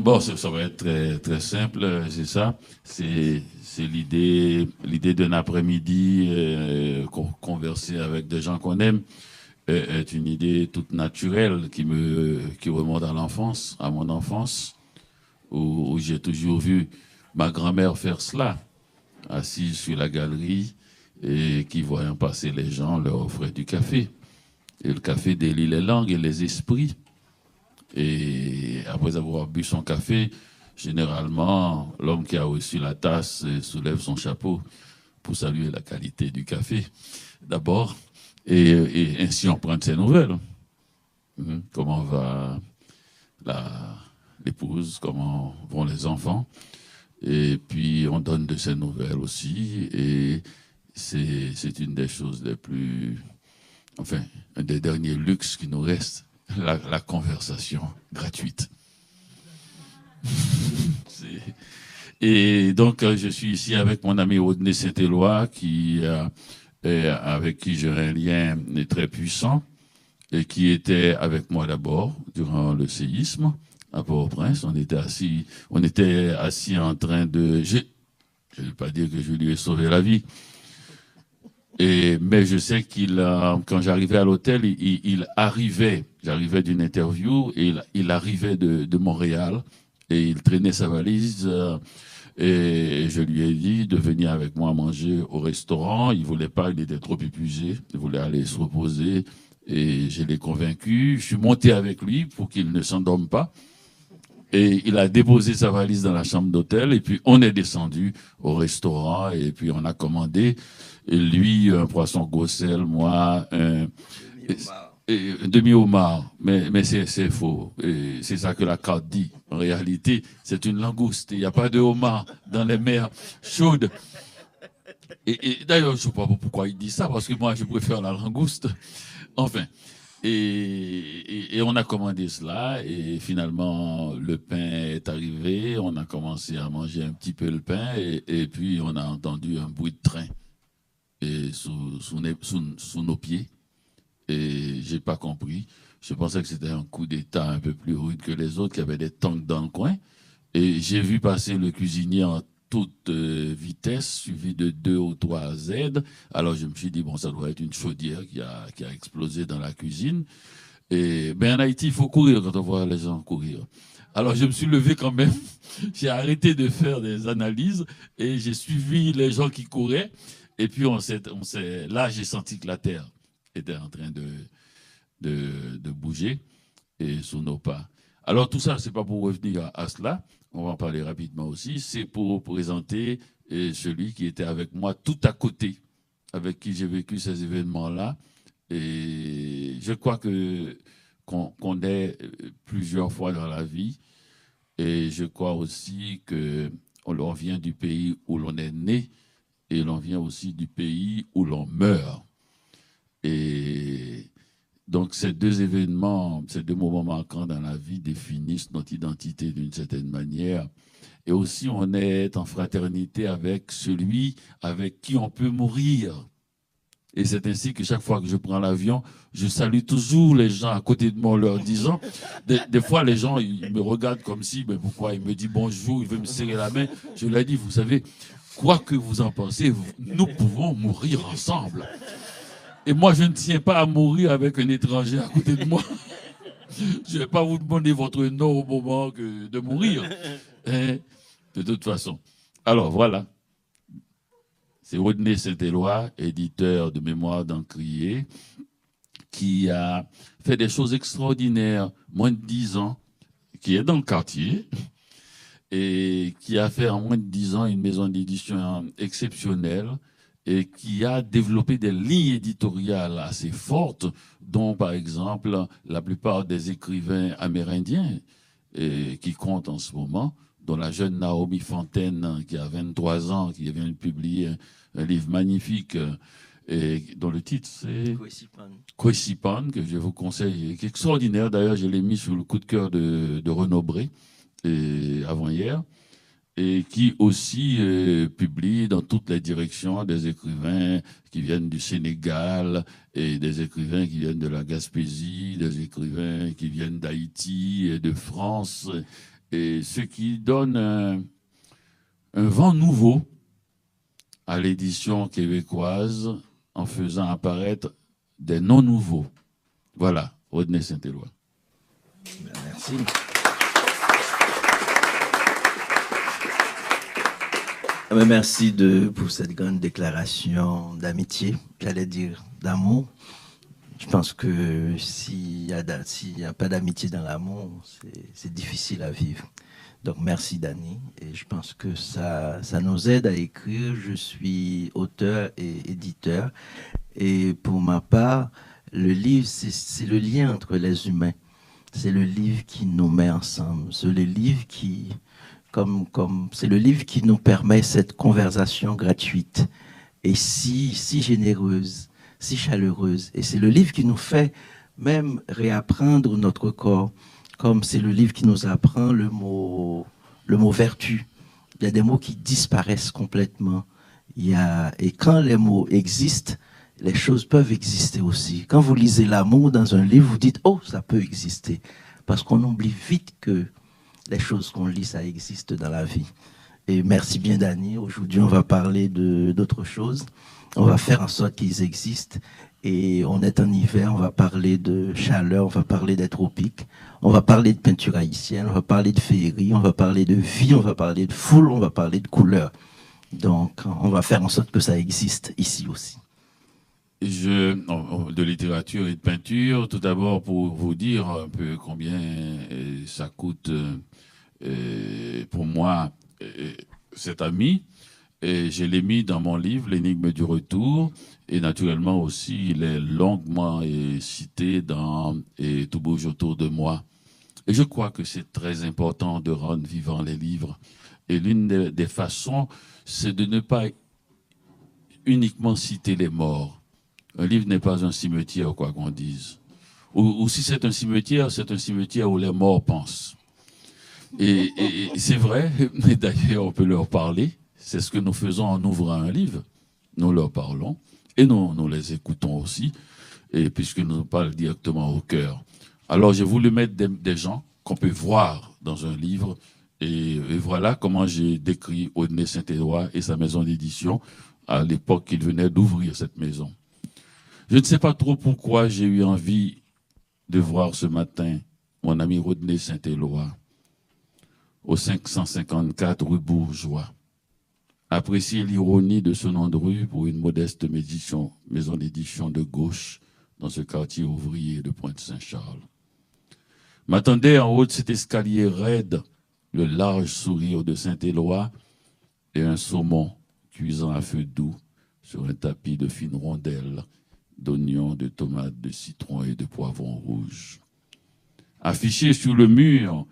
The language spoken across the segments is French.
Bon, ça va être très, très simple, c'est ça. C'est l'idée d'un après-midi, converser avec des gens qu'on aime, est une idée toute naturelle qui remonte à l'enfance, à mon enfance, où j'ai toujours vu ma grand-mère faire cela, assise sur la galerie et qui, voyant passer les gens, leur offrait du café. Et le café délie les langues et les esprits. Et après avoir bu son café, généralement, l'homme qui a reçu la tasse soulève son chapeau pour saluer la qualité du café, d'abord. Et ainsi, on prend de ses nouvelles. Comment va l'épouse, comment vont les enfants. Et puis, on donne de ses nouvelles aussi. Et c'est une des choses les plus... Enfin, un des derniers luxes qui nous reste, la conversation gratuite. Et donc, je suis ici avec mon ami Rodney Saint-Éloi, avec qui j'ai un lien très puissant, et qui était avec moi d'abord durant le séisme à Port-au-Prince. On était assis en train de... Je ne vais pas dire que je lui ai sauvé la vie, mais je sais quand j'arrivais à l'hôtel, j'arrivais d'une interview, et il arrivait de Montréal, et il traînait sa valise, et je lui ai dit de venir avec moi manger au restaurant. Il voulait pas, il était trop épuisé, il voulait aller se reposer, et je l'ai convaincu. Je suis monté avec lui pour qu'il ne s'endorme pas. Et il a déposé sa valise dans la chambre d'hôtel, et puis on est descendu au restaurant, et puis on a commandé, et lui, un poisson gossel, moi, un demi-homard. Mais c'est faux. C'est ça que la carte dit. En réalité, c'est une langouste. Il n'y a pas de homard dans les mers chaudes. Et d'ailleurs, je ne sais pas pourquoi il dit ça, parce que moi, je préfère la langouste. Enfin. Et on a commandé cela, et finalement le pain est arrivé, on a commencé à manger un petit peu le pain, et puis on a entendu un bruit de train sous nos pieds, et j'ai pas compris. Je pensais que c'était un coup d'état un peu plus rude que les autres, qu'il y avait des tanks dans le coin, et j'ai vu passer le cuisinier en toute vitesse, suivi de 2 ou 3 Z. Alors je me suis dit, bon, ça doit être une chaudière qui a explosé dans la cuisine. Et ben en Haïti, il faut courir quand on voit les gens courir. Alors je me suis levé quand même, j'ai arrêté de faire des analyses, et j'ai suivi les gens qui couraient. Et puis là, j'ai senti que la terre était en train de bouger, et sous nos pas. Alors tout ça, c'est pas pour revenir à cela, on va en parler rapidement aussi, c'est pour présenter celui qui était avec moi tout à côté, avec qui j'ai vécu ces événements-là. Et je crois qu'on est plusieurs fois dans la vie, et je crois aussi qu'on vient du pays où l'on est né, et l'on vient aussi du pays où l'on meurt. Et donc, ces 2 événements, ces 2 moments marquants dans la vie définissent notre identité d'une certaine manière. Et aussi, on est en fraternité avec celui avec qui on peut mourir. Et c'est ainsi que chaque fois que je prends l'avion, je salue toujours les gens à côté de moi en leur disant, des fois les gens ils me regardent comme si, mais pourquoi? Il me dit bonjour, il veut me serrer la main. Je leur dis, vous savez, quoi que vous en pensez, nous pouvons mourir ensemble. Et moi, je ne tiens pas à mourir avec un étranger à côté de moi. Je ne vais pas vous demander votre nom au moment de mourir. De toute façon. Alors, voilà. C'est Rodney Saint-Éloi, éditeur de Mémoires d'Encrier, qui a fait des choses extraordinaires, moins de 10 ans, qui est dans le quartier, et qui a fait en moins de 10 ans une maison d'édition exceptionnelle, et qui a développé des lignes éditoriales assez fortes, dont par exemple la plupart des écrivains amérindiens qui comptent en ce moment, dont la jeune Naomi Fontaine, qui a 23 ans, qui vient de publier un livre magnifique, et dont le titre c'est Kwesipan, que je vous conseille, qui est extraordinaire. D'ailleurs, je l'ai mis sur le coup de cœur de Renaud Bré avant-hier, et qui aussi publie dans toutes les directions des écrivains qui viennent du Sénégal, et des écrivains qui viennent de la Gaspésie, des écrivains qui viennent d'Haïti et de France, et ce qui donne un vent nouveau à l'édition québécoise en faisant apparaître des noms nouveaux. Voilà, Rodney Saint-Éloi. Merci. Merci pour cette grande déclaration d'amitié, j'allais dire d'amour. Je pense que s'il n'y a pas d'amitié dans l'amour, c'est difficile à vivre. Donc merci Dani, et je pense que ça nous aide à écrire. Je suis auteur et éditeur, et pour ma part, le livre, c'est le lien entre les humains. C'est le livre qui nous met ensemble. C'est le livre qui, c'est le livre qui nous permet cette conversation gratuite et si généreuse, si chaleureuse. Et c'est le livre qui nous fait même réapprendre notre corps, comme c'est le livre qui nous apprend le mot vertu. Il y a des mots qui disparaissent complètement. Et quand les mots existent, les choses peuvent exister aussi. Quand vous lisez l'amour dans un livre, vous dites « Oh, ça peut exister ». Parce qu'on oublie vite que les choses qu'on lit, ça existe dans la vie. Et merci bien, Dani. Aujourd'hui, on va parler d'autres choses. On va faire en sorte qu'ils existent. Et on est en hiver, on va parler de chaleur, on va parler des tropiques, on va parler de peinture haïtienne, on va parler de féerie, on va parler de vie, on va parler de foule, on va parler de couleur. Donc, on va faire en sorte que ça existe ici aussi. De littérature et de peinture, tout d'abord pour vous dire un peu combien ça coûte pour moi cet ami. Et je l'ai mis dans mon livre, L'énigme du retour, et naturellement aussi il est longuement cité dans Tout bouge autour de moi. Et je crois que c'est très important de rendre vivants les livres. Et l'une des façons, c'est de ne pas uniquement citer les morts. Un livre n'est pas un cimetière, quoi qu'on dise. Ou si c'est un cimetière où les morts pensent. Et c'est vrai, mais d'ailleurs on peut leur parler. C'est ce que nous faisons en ouvrant un livre. Nous leur parlons et nous les écoutons aussi, et puisque nous parlons directement au cœur. Alors j'ai voulu mettre des gens qu'on peut voir dans un livre, et voilà comment j'ai décrit Rodney Saint-Éloi et sa maison d'édition à l'époque qu'il venait d'ouvrir cette maison. Je ne sais pas trop pourquoi j'ai eu envie de voir ce matin mon ami Rodney Saint-Éloi au 554 rue Bourgeois. Apprécier l'ironie de ce nom de rue pour une modeste maison d'édition de gauche dans ce quartier ouvrier de Pointe-Saint-Charles. M'attendait en haut de cet escalier raide le large sourire de Saint-Éloi et un saumon cuisant à feu doux sur un tapis de fines rondelles d'oignons, de tomates, de citrons et de poivrons rouges. Affichés sur le mur,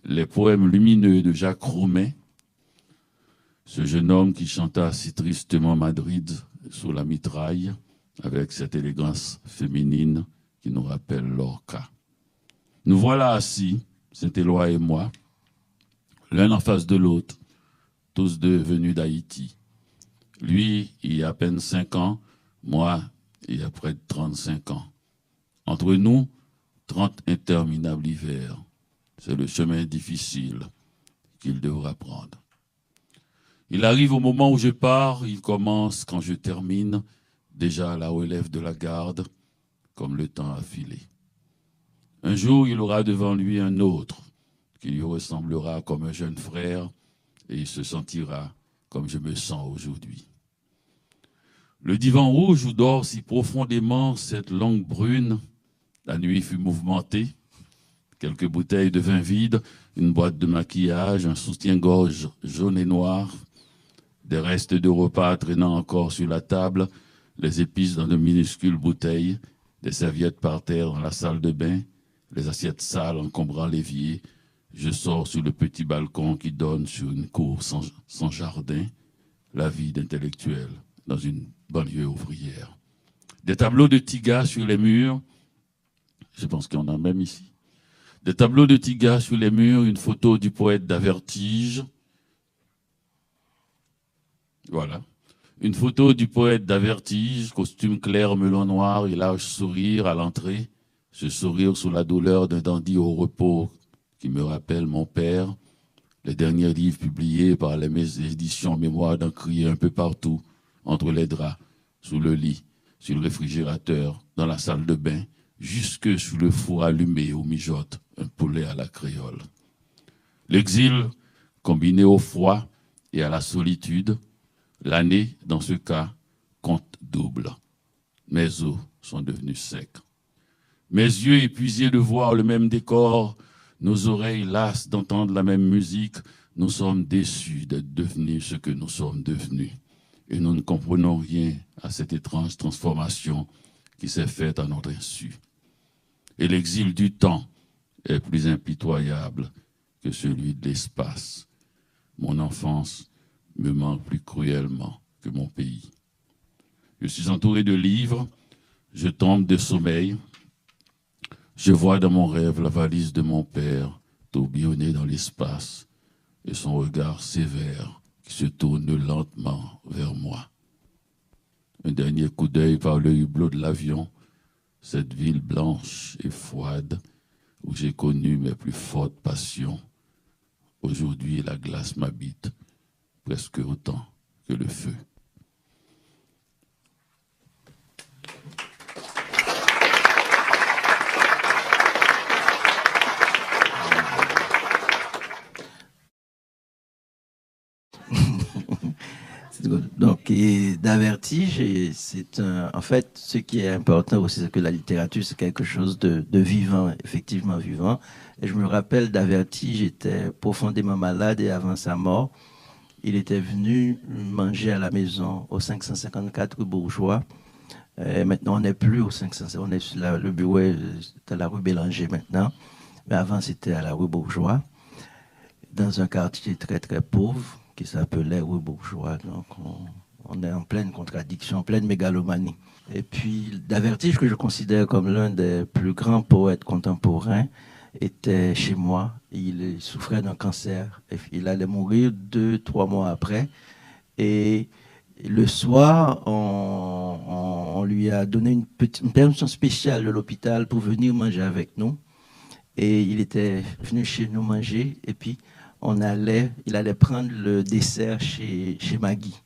les poèmes lumineux de Jacques Roumain, ce jeune homme qui chanta si tristement Madrid sous la mitraille, avec cette élégance féminine qui nous rappelle Lorca. Nous voilà assis, Saint-Éloi et moi, l'un en face de l'autre, tous deux venus d'Haïti. Lui, il y a à peine 5 ans, moi, il y a près de 35 ans. Entre nous, 30 interminables hivers. C'est le chemin difficile qu'il devra prendre. Il arrive au moment où je pars, il commence quand je termine, déjà à la relève de la garde, comme le temps a filé. Un jour, il aura devant lui un autre, qui lui ressemblera comme un jeune frère, et il se sentira comme je me sens aujourd'hui. Le divan rouge où dort si profondément cette langue brune, la nuit fut mouvementée, quelques bouteilles de vin vide, une boîte de maquillage, un soutien-gorge jaune et noir, des restes de repas traînant encore sur la table, les épices dans de minuscules bouteilles, des serviettes par terre dans la salle de bain, les assiettes sales encombrant l'évier. Je sors sur le petit balcon qui donne sur une cour sans jardin, la vie d'intellectuel dans une banlieue ouvrière. Des tableaux de Tiga sur les murs, je pense qu'il y en a même ici. Des tableaux de Tiga sur les murs, une photo du poète d'Avertige. Voilà. Une photo du poète d'Avertige, costume clair, melon noir et large sourire à l'entrée. Ce sourire sous la douleur d'un dandy au repos qui me rappelle mon père, Les derniers livres publiés par les éditions Mémoire d'en crier un peu partout, entre les draps, sous le lit, sur le réfrigérateur, dans la salle de bain, jusque sous le four allumé où mijote un poulet à la créole. L'exil, combiné au froid et à la solitude, l'année, dans ce cas, compte double. Mes os sont devenus secs. Mes yeux épuisés de voir le même décor, nos oreilles lasses d'entendre la même musique, nous sommes déçus d'être devenus ce que nous sommes devenus. Et nous ne comprenons rien à cette étrange transformation qui s'est faite à notre insu. Et l'exil du temps est plus impitoyable que celui de l'espace. Mon enfance me manque plus cruellement que mon pays. Je suis entouré de livres, je tombe de sommeil. Je vois dans mon rêve la valise de mon père tourbillonner dans l'espace et son regard sévère qui se tourne lentement vers moi. Un dernier coup d'œil par le hublot de l'avion, cette ville blanche et froide où j'ai connu mes plus fortes passions. Aujourd'hui, la glace m'habite presque autant que le feu. Donc, d'avertige, en fait, ce qui est important aussi, c'est que la littérature, c'est quelque chose de vivant, effectivement vivant. Et je me rappelle d'Avertige, était profondément malade et avant sa mort, il était venu manger à la maison au 554 rue Bourgeois. Et maintenant, on n'est plus au 554, on est sur le bureau est à la rue Bélanger maintenant. Mais avant, c'était à la rue Bourgeois, dans un quartier très, très pauvre, qui s'appelait rue Bourgeois. Donc, on est en pleine contradiction, en pleine mégalomanie. Et puis, d'Avertige, que je considère comme l'un des plus grands poètes contemporains, était chez moi. Il souffrait d'un cancer. Et il allait mourir 2-3 mois après. Et le soir, on lui a donné une permission spéciale de l'hôpital pour venir manger avec nous. Et il était venu chez nous manger. Et puis, il allait prendre le dessert chez Maggie.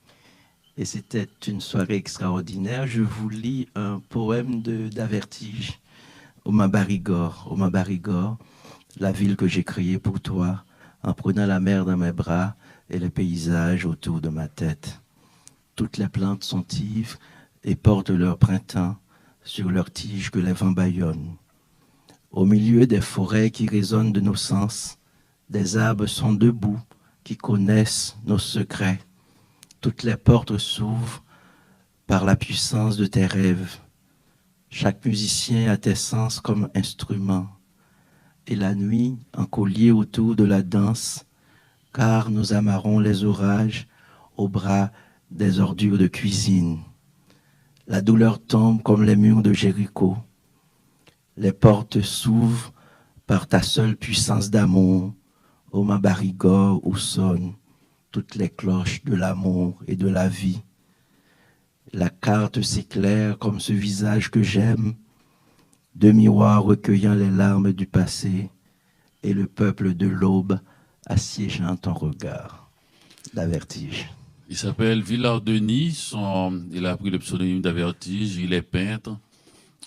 Et c'était une soirée extraordinaire. Je vous lis un poème d'Avertige, Oma Barigor. Oma Barigor, la ville que j'ai créée pour toi, en prenant la mer dans mes bras et les paysages autour de ma tête. Toutes les plantes sont ivres et portent leur printemps sur leurs tiges que les vents bâillonnent. Au milieu des forêts qui résonnent de nos sens, des arbres sont debout, qui connaissent nos secrets. Toutes les portes s'ouvrent par la puissance de tes rêves. Chaque musicien a tes sens comme instrument. Et la nuit, en collier autour de la danse, car nous amarrons les orages au bras des ordures de cuisine. La douleur tombe comme les murs de Jéricho. Les portes s'ouvrent par ta seule puissance d'amour. Oma Barigor, où sonnent toutes les cloches de l'amour et de la vie. La carte s'éclaire comme ce visage que j'aime, deux miroirs recueillant les larmes du passé et le peuple de l'aube assiégeant ton regard. D'Avertige. Il s'appelle Villard-Denis, il a pris le pseudonyme d'Avertige, il est peintre.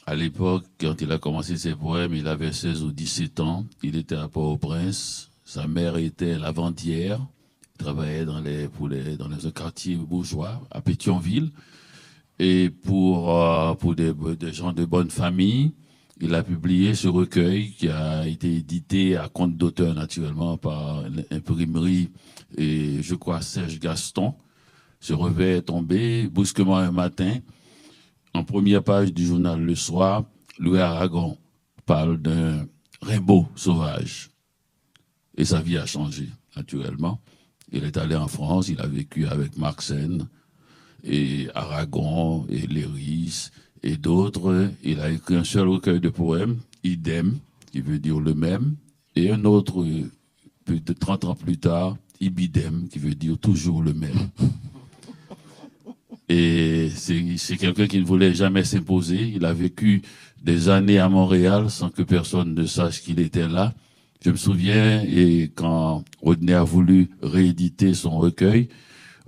À l'époque, quand il a commencé ses poèmes, il avait 16 ou 17 ans, il était à Port-au-Prince. Sa mère était lavandière, il travaillait dans un quartier bourgeois à Pétionville. Et pour des gens de bonne famille, il a publié ce recueil qui a été édité à compte d'auteur naturellement par l'imprimerie et je crois Serge Gaston. Ce revers est tombé brusquement un matin. En première page du journal Le Soir, Louis Aragon parle d'un Rimbaud sauvage. Et sa vie a changé, naturellement. Il est allé en France, il a vécu avec Marxène, et Aragon, et Léris, et d'autres. Il a écrit un seul recueil de poèmes, Idem, qui veut dire le même, et un autre, plus de 30 ans plus tard, Ibidem, qui veut dire toujours le même. Et c'est quelqu'un qui ne voulait jamais s'imposer. Il a vécu des années à Montréal sans que personne ne sache qu'il était là. Je me souviens, et quand Rodney a voulu rééditer son recueil,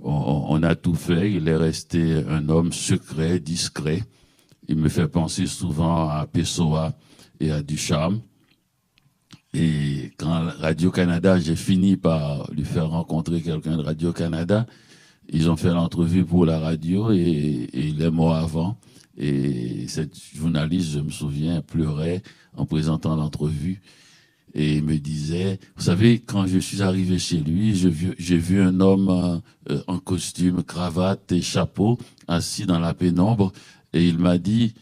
on a tout fait. Il est resté un homme secret, discret. Il me fait penser souvent à Pessoa et à Ducharme. Et quand Radio-Canada, j'ai fini par lui faire rencontrer quelqu'un de Radio-Canada, ils ont fait l'entrevue pour la radio et il est mort avant. Et cette journaliste, je me souviens, pleurait en présentant l'entrevue et il me disait, vous savez, quand je suis arrivé chez lui, j'ai vu un homme en costume, cravate et chapeau, assis dans la pénombre et il m'a dit,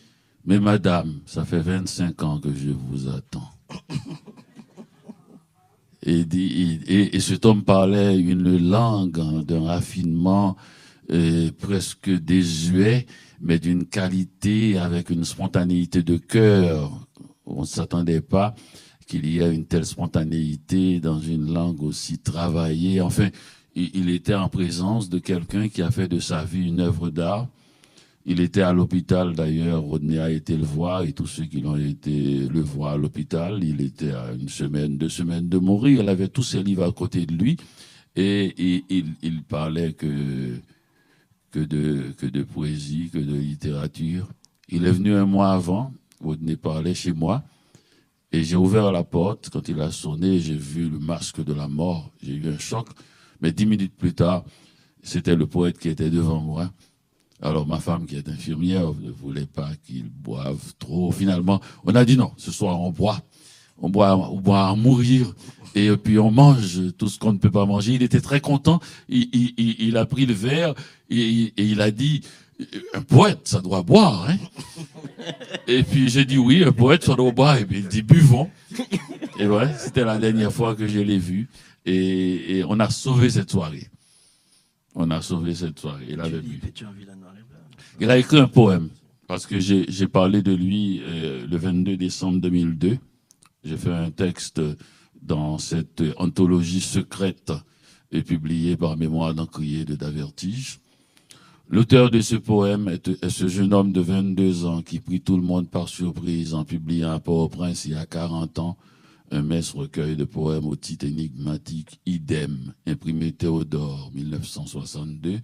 mais madame, ça fait 25 ans que je vous attends. Et cet homme parlait une langue d'un raffinement presque désuet, mais d'une qualité avec une spontanéité de cœur. On ne s'attendait pas qu'il y ait une telle spontanéité dans une langue aussi travaillée. Enfin, il était en présence de quelqu'un qui a fait de sa vie une œuvre d'art. Il était à l'hôpital d'ailleurs, Rodney a été le voir et tous ceux qui l'ont été le voir à l'hôpital, il était à 1 semaine, 2 semaines de mourir, il avait tous ses livres à côté de lui et il parlait que de poésie, que de littérature. Il est venu un mois avant, Rodney parlait chez moi et j'ai ouvert la porte, quand il a sonné, j'ai vu le masque de la mort, j'ai eu un choc, mais 10 minutes plus tard, c'était le poète qui était devant moi. Alors, ma femme, qui est infirmière, ne voulait pas qu'il boive trop. Finalement, on a dit non, ce soir, on boit. On boit à mourir. Et puis, on mange tout ce qu'on ne peut pas manger. Il était très content. Il a pris le verre et il a dit, un poète, ça doit boire, hein. Et puis, j'ai dit oui, un poète, ça doit boire. Et puis, il dit, buvons. Et ouais, c'était la dernière fois que je l'ai vu. Et on a sauvé cette soirée. On a sauvé cette soirée. Il avait bu. Il a écrit un poème, parce que j'ai parlé de lui le 22 décembre 2002. J'ai fait un texte dans cette anthologie secrète et publiée par Mémoire d'Encrier de Davertige. L'auteur de ce poème est ce jeune homme de 22 ans qui prit tout le monde par surprise en publiant à Port-au-Prince il y a 40 ans un mince recueil de poèmes au titre énigmatique Idem, imprimé Théodore, 1962.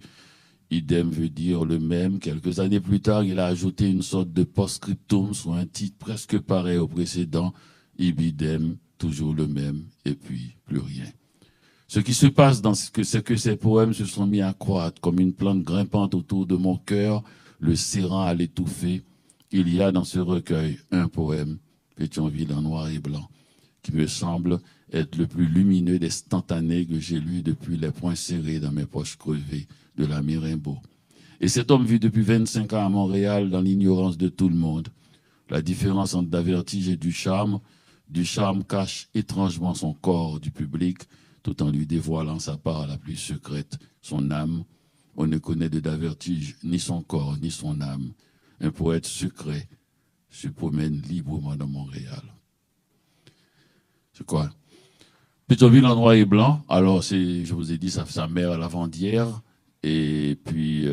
Idem veut dire le même. Quelques années plus tard, il a ajouté une sorte de post-scriptum sur un titre presque pareil au précédent, Ibidem, toujours le même, et puis plus rien. Ce qui se passe, c'est que ces poèmes se sont mis à croître comme une plante grimpante autour de mon cœur, le serrant à l'étouffer. Il y a dans ce recueil un poème, Pétionville en noir et blanc, qui me semble être le plus lumineux des instantanés que j'ai lu depuis les poings serrés dans mes poches crevées de l'ami Rimbaud. Et cet homme vit depuis 25 ans à Montréal dans l'ignorance de tout le monde. La différence entre Davertige et Ducharme cache étrangement son corps du public, tout en lui dévoilant sa part la plus secrète, son âme. On ne connaît de Davertige ni son corps, ni son âme. Un poète secret se promène librement dans Montréal. C'est quoi? Pétionville en noir et blanc. Alors, je vous ai dit, sa mère à Lavandière. Et puis,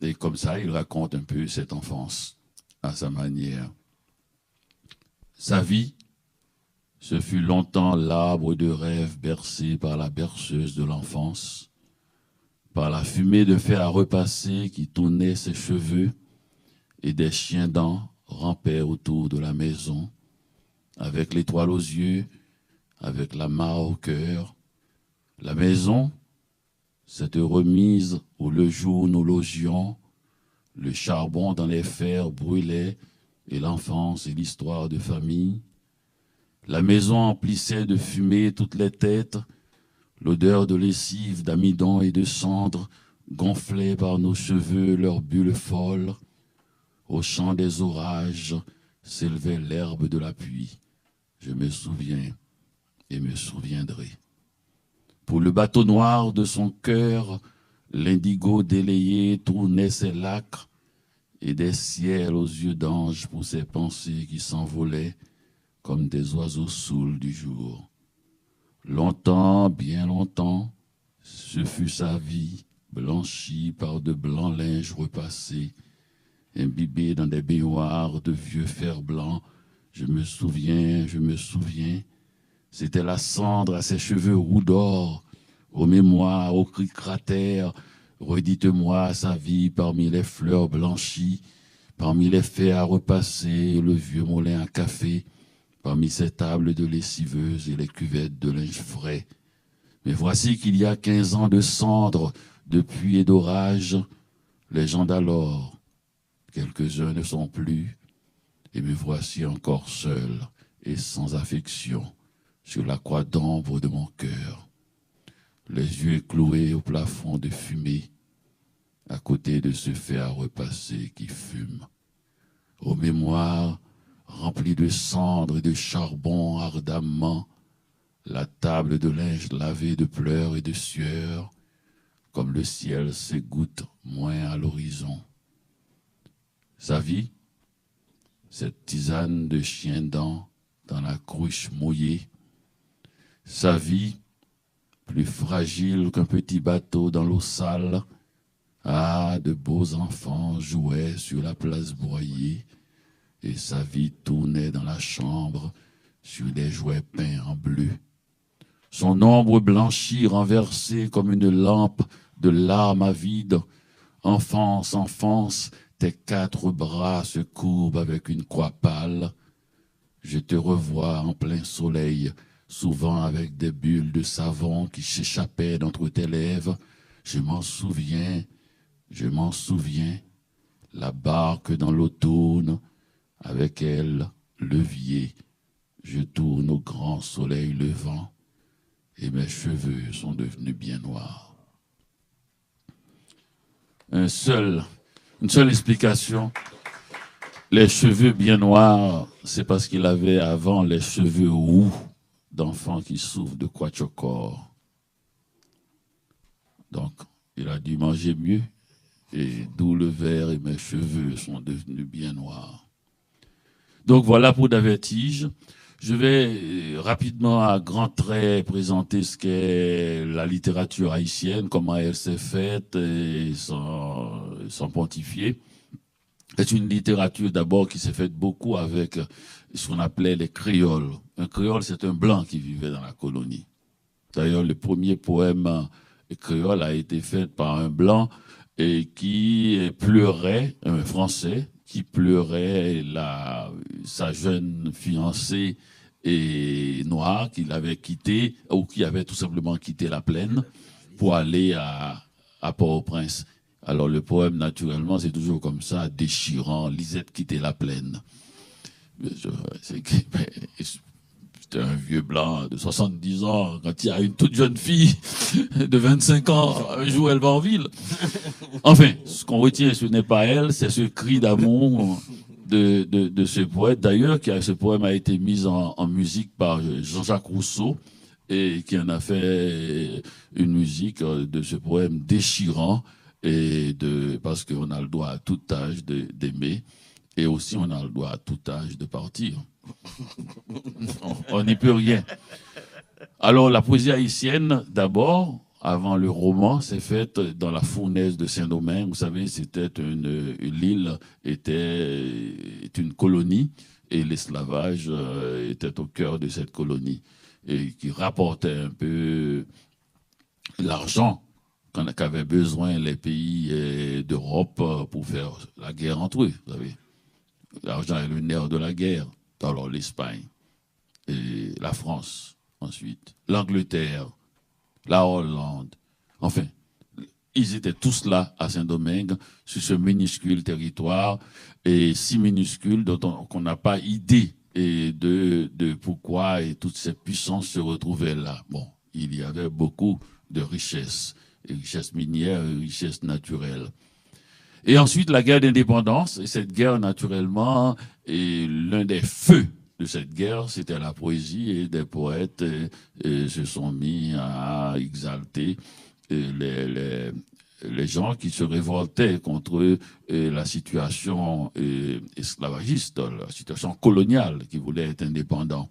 et comme ça, il raconte un peu cette enfance à sa manière. Sa vie, ce fut longtemps l'arbre de rêve bercé par la berceuse de l'enfance, par la fumée de fer à repasser qui tournait ses cheveux, et des chiens dents rampaient autour de la maison, avec l'étoile aux yeux, avec la mare au cœur. La maison, cette remise où le jour nous logions, le charbon dans les fers brûlait, et l'enfance et l'histoire de famille. La maison emplissait de fumée toutes les têtes, l'odeur de lessive, d'amidon et de cendre gonflait par nos cheveux leurs bulles folles. Au chant des orages s'élevait l'herbe de la pluie. Je me souviens et me souviendrai. Pour le bateau noir de son cœur, l'indigo délayé tournait ses lacs, et des ciels aux yeux d'ange pour ses pensées qui s'envolaient comme des oiseaux saouls du jour. Longtemps, bien longtemps, ce fut sa vie, blanchie par de blancs linges repassés, imbibée dans des baignoires de vieux fer blanc. Je me souviens, C'était la cendre à ses cheveux roux d'or, aux mémoires, aux cris cratères. Redites-moi sa vie parmi les fleurs blanchies, parmi les fers à repasser, le vieux moulin à café, parmi ces tables de lessiveuses et les cuvettes de linge frais. Mais voici qu'il y a 15 ans de cendres, de pluie et d'orage, les gens d'alors, quelques-uns ne sont plus, et me voici encore seul et sans affection sur la croix d'ombre de mon cœur, les yeux cloués au plafond de fumée, à côté de ce fer à repasser qui fume. Aux mémoires remplies de cendres et de charbon ardemment, la table de linge lavé de pleurs et de sueur, comme le ciel s'égoutte moins à l'horizon. Sa vie, cette tisane de chien-dent dans la cruche mouillée, sa vie, plus fragile qu'un petit bateau dans l'eau sale. Ah, de beaux enfants jouaient sur la place broyée, et sa vie tournait dans la chambre sur des jouets peints en bleu. Son ombre blanchie renversée comme une lampe de larmes avides. Enfance, enfance, tes 4 bras se courbent avec une croix pâle. Je te revois en plein soleil, souvent avec des bulles de savon qui s'échappaient d'entre tes lèvres. Je m'en souviens, la barque dans l'eau tourne, avec elle, levier. Je tourne au grand soleil levant, et mes cheveux sont devenus bien noirs. Une seule explication. Les cheveux bien noirs, c'est parce qu'il avait avant les cheveux roux d'enfants qui souffrent de quatuor. Donc, il a dû manger mieux, et d'où le vert, et mes cheveux sont devenus bien noirs. Donc voilà pour Davertige. Je vais rapidement, à grands traits, présenter ce qu'est la littérature haïtienne, comment elle s'est faite, et sans pontifier. C'est une littérature d'abord qui s'est faite beaucoup avec ce qu'on appelait les créoles. Un créole, c'est un blanc qui vivait dans la colonie. D'ailleurs, le premier poème créole a été fait par un blanc et qui pleurait, un français, qui pleurait sa jeune fiancée et noire qu'il avait quitté, ou qui avait tout simplement quitté la plaine pour aller à Port-au-Prince. Alors le poème, naturellement, c'est toujours comme ça, déchirant, Lisette quittait la plaine. C'était un vieux blanc de 70 ans, quand il y a une toute jeune fille de 25 ans, un jour elle va en ville. Enfin, ce qu'on retient, ce n'est pas elle, c'est ce cri d'amour de ce poète. D'ailleurs, ce poème a été mis en musique par Jean-Jacques Rousseau, et qui en a fait une musique de ce poème déchirant, parce qu'on a le droit à tout âge d'aimer, et aussi on a le droit à tout âge de partir. On n'y peut rien. Alors la poésie haïtienne, d'abord, avant le roman, s'est faite dans la fournaise de Saint-Domingue. Vous savez, c'était l'île était une colonie, et l'esclavage était au cœur de cette colonie, et qui rapportait un peu l'argent qu'avaient besoin les pays d'Europe pour faire la guerre entre eux. Vous savez, l'argent est le nerf de la guerre. Alors l'Espagne, et la France, ensuite l'Angleterre, la Hollande, enfin, ils étaient tous là à Saint-Domingue, sur ce minuscule territoire, et si minuscule qu'on n'a pas idée de pourquoi et toutes ces puissances se retrouvaient là. Bon, il y avait beaucoup de richesses minières et richesses naturelles. Et ensuite, la guerre d'indépendance, et cette guerre, naturellement, et l'un des feux de cette guerre, c'était la poésie, et des poètes se sont mis à exalter les gens qui se révoltaient contre la situation esclavagiste, la situation coloniale, qui voulait être indépendant.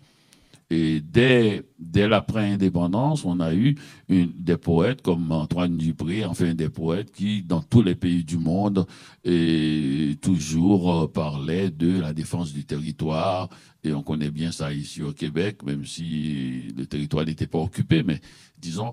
Et dès l'après-indépendance, on a eu des poètes comme Antoine Dupré, enfin des poètes qui, dans tous les pays du monde, et toujours parlaient de la défense du territoire. Et on connaît bien ça ici au Québec, même si le territoire n'était pas occupé, mais disons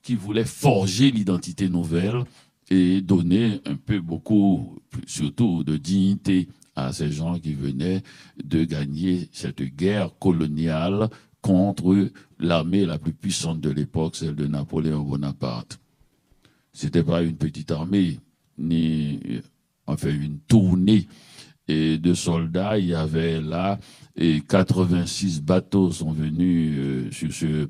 qui voulaient forger l'identité nouvelle et donner un peu, beaucoup, surtout de dignité à ces gens qui venaient de gagner cette guerre coloniale contre l'armée la plus puissante de l'époque, celle de Napoléon Bonaparte. C'était pas une petite armée, ni enfin une tournée de soldats. Il y avait là et 86 bateaux sont venus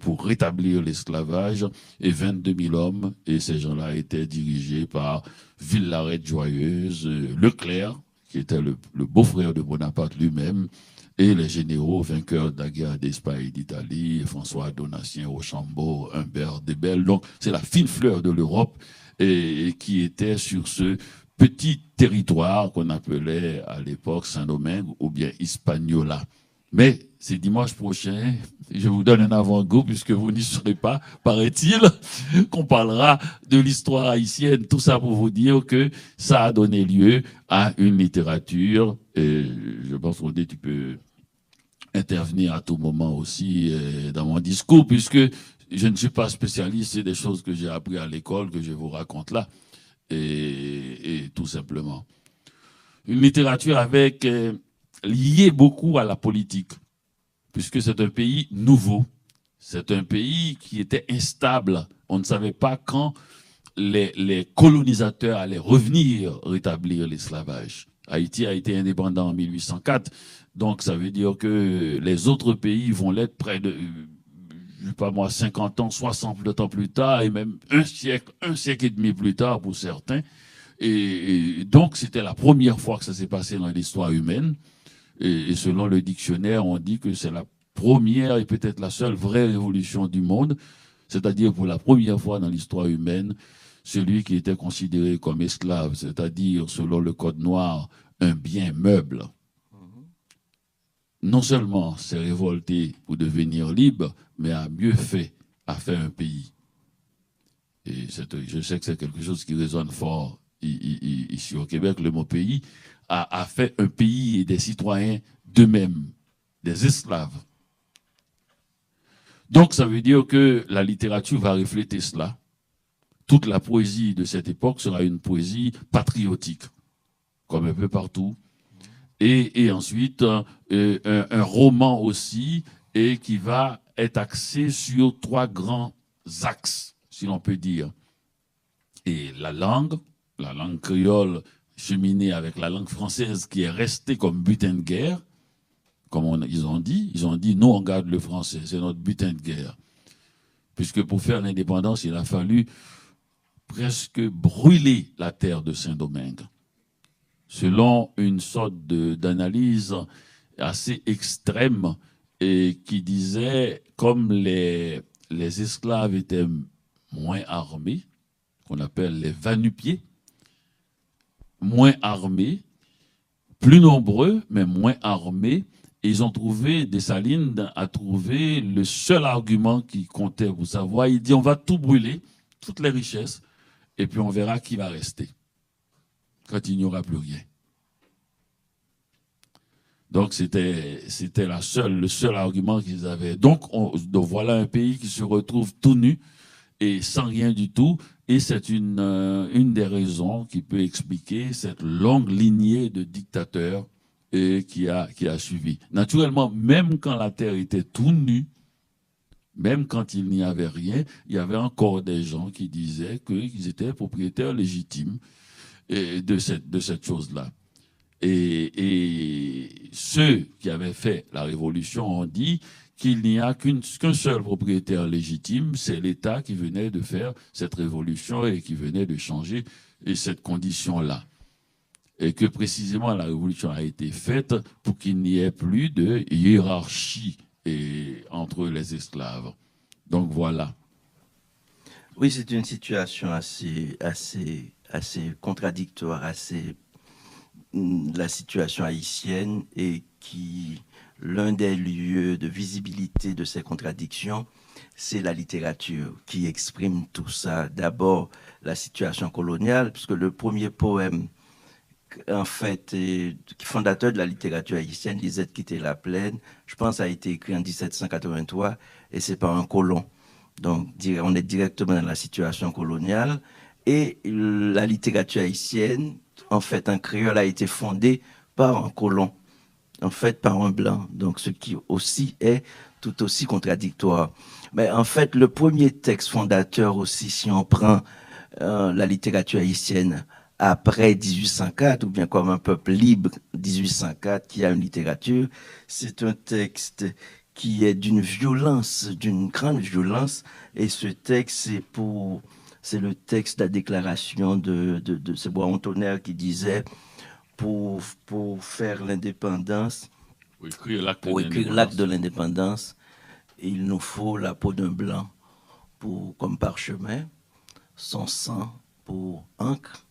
pour rétablir l'esclavage et 22 000 hommes. Et ces gens-là étaient dirigés par Villaret Joyeuse, Leclerc, qui était le beau-frère de Bonaparte lui-même, et les généraux vainqueurs de la guerre d'Espagne et d'Italie, François Donatien, Rochambeau, Humbert Debelle. Donc, c'est la fine fleur de l'Europe et qui était sur ce petit territoire qu'on appelait à l'époque Saint-Domingue ou bien Hispaniola. Mais c'est dimanche prochain, je vous donne un avant-goût puisque vous n'y serez pas, paraît-il, qu'on parlera de l'histoire haïtienne. Tout ça pour vous dire que ça a donné lieu à une littérature. Et je pense que tu peux intervenir à tout moment aussi dans mon discours puisque je ne suis pas spécialiste, c'est des choses que j'ai appris à l'école que je vous raconte là. Et tout simplement. Une littérature avec liée beaucoup à la politique, puisque c'est un pays nouveau, c'est un pays qui était instable. On ne savait pas quand les colonisateurs allaient revenir rétablir l'esclavage. Haïti a été indépendant en 1804, donc ça veut dire que les autres pays vont l'être près de je sais pas moi, 50 ans, 60 ans plus tard, et même un siècle et demi plus tard pour certains. Et donc, c'était la première fois que ça s'est passé dans l'histoire humaine. Et selon le dictionnaire, on dit que c'est la première et peut-être la seule vraie révolution du monde. C'est-à-dire, pour la première fois dans l'histoire humaine, celui qui était considéré comme esclave, c'est-à-dire, selon le code noir, un bien meuble, non seulement s'est révolté pour devenir libre, mais a mieux fait, a fait un pays. Et je sais que c'est quelque chose qui résonne fort ici au Québec, le mot pays, a fait un pays et des citoyens d'eux-mêmes, des esclaves. Donc ça veut dire que la littérature va refléter cela. Toute la poésie de cette époque sera une poésie patriotique, comme un peu partout. Et ensuite, un roman aussi, et qui va être axé sur 3 grands axes, si l'on peut dire. Et la langue créole cheminée avec la langue française qui est restée comme butin de guerre, comme ils ont dit, nous on garde le français, c'est notre butin de guerre. Puisque pour faire l'indépendance, il a fallu presque brûler la terre de Saint-Domingue. Selon une sorte d'analyse assez extrême et qui disait comme les esclaves étaient moins armés, qu'on appelle les va-nu-pieds, moins armés, plus nombreux, mais moins armés, et ils ont trouvé, Dessalines a trouvé le seul argument qui comptait pour savoir, il dit on va tout brûler, toutes les richesses, et puis on verra qui va rester quand il n'y aura plus rien. Donc c'était le seul argument qu'ils avaient. Donc voilà un pays qui se retrouve tout nu et sans rien du tout. Et c'est une des raisons qui peut expliquer cette longue lignée de dictateurs qui a suivi. Naturellement, même quand la terre était tout nue, même quand il n'y avait rien, il y avait encore des gens qui disaient qu'ils étaient propriétaires légitimes de cette chose-là. Et ceux qui avaient fait la révolution ont dit qu'il n'y a qu'un seul propriétaire légitime, c'est l'État qui venait de faire cette révolution et qui venait de changer cette condition-là. Et que précisément la révolution a été faite pour qu'il n'y ait plus de hiérarchie entre les esclaves. Donc voilà. Oui, c'est une situation assez contradictoire, la situation haïtienne, et qui, l'un des lieux de visibilité de ces contradictions, c'est la littérature qui exprime tout ça. D'abord, la situation coloniale, puisque le premier poème, en fait, fondateur de la littérature haïtienne, Lisette Quitter la Plaine, je pense, a été écrit en 1783, et c'est par un colon. Donc, on est directement dans la situation coloniale. Et la littérature haïtienne, en fait, en créole, a été fondée par un colon, en fait, par un blanc. Donc, ce qui aussi est tout aussi contradictoire. Mais en fait, le premier texte fondateur aussi, si on prend la littérature haïtienne après 1804, ou bien comme un peuple libre 1804 qui a une littérature, c'est un texte qui est d'une violence, d'une grande violence, et ce texte, c'est le texte de la déclaration de ce Bois-Tonnerre qui disait pour faire l'indépendance, pour écrire l'acte de l'indépendance, il nous faut la peau d'un blanc comme parchemin, son sang pour encre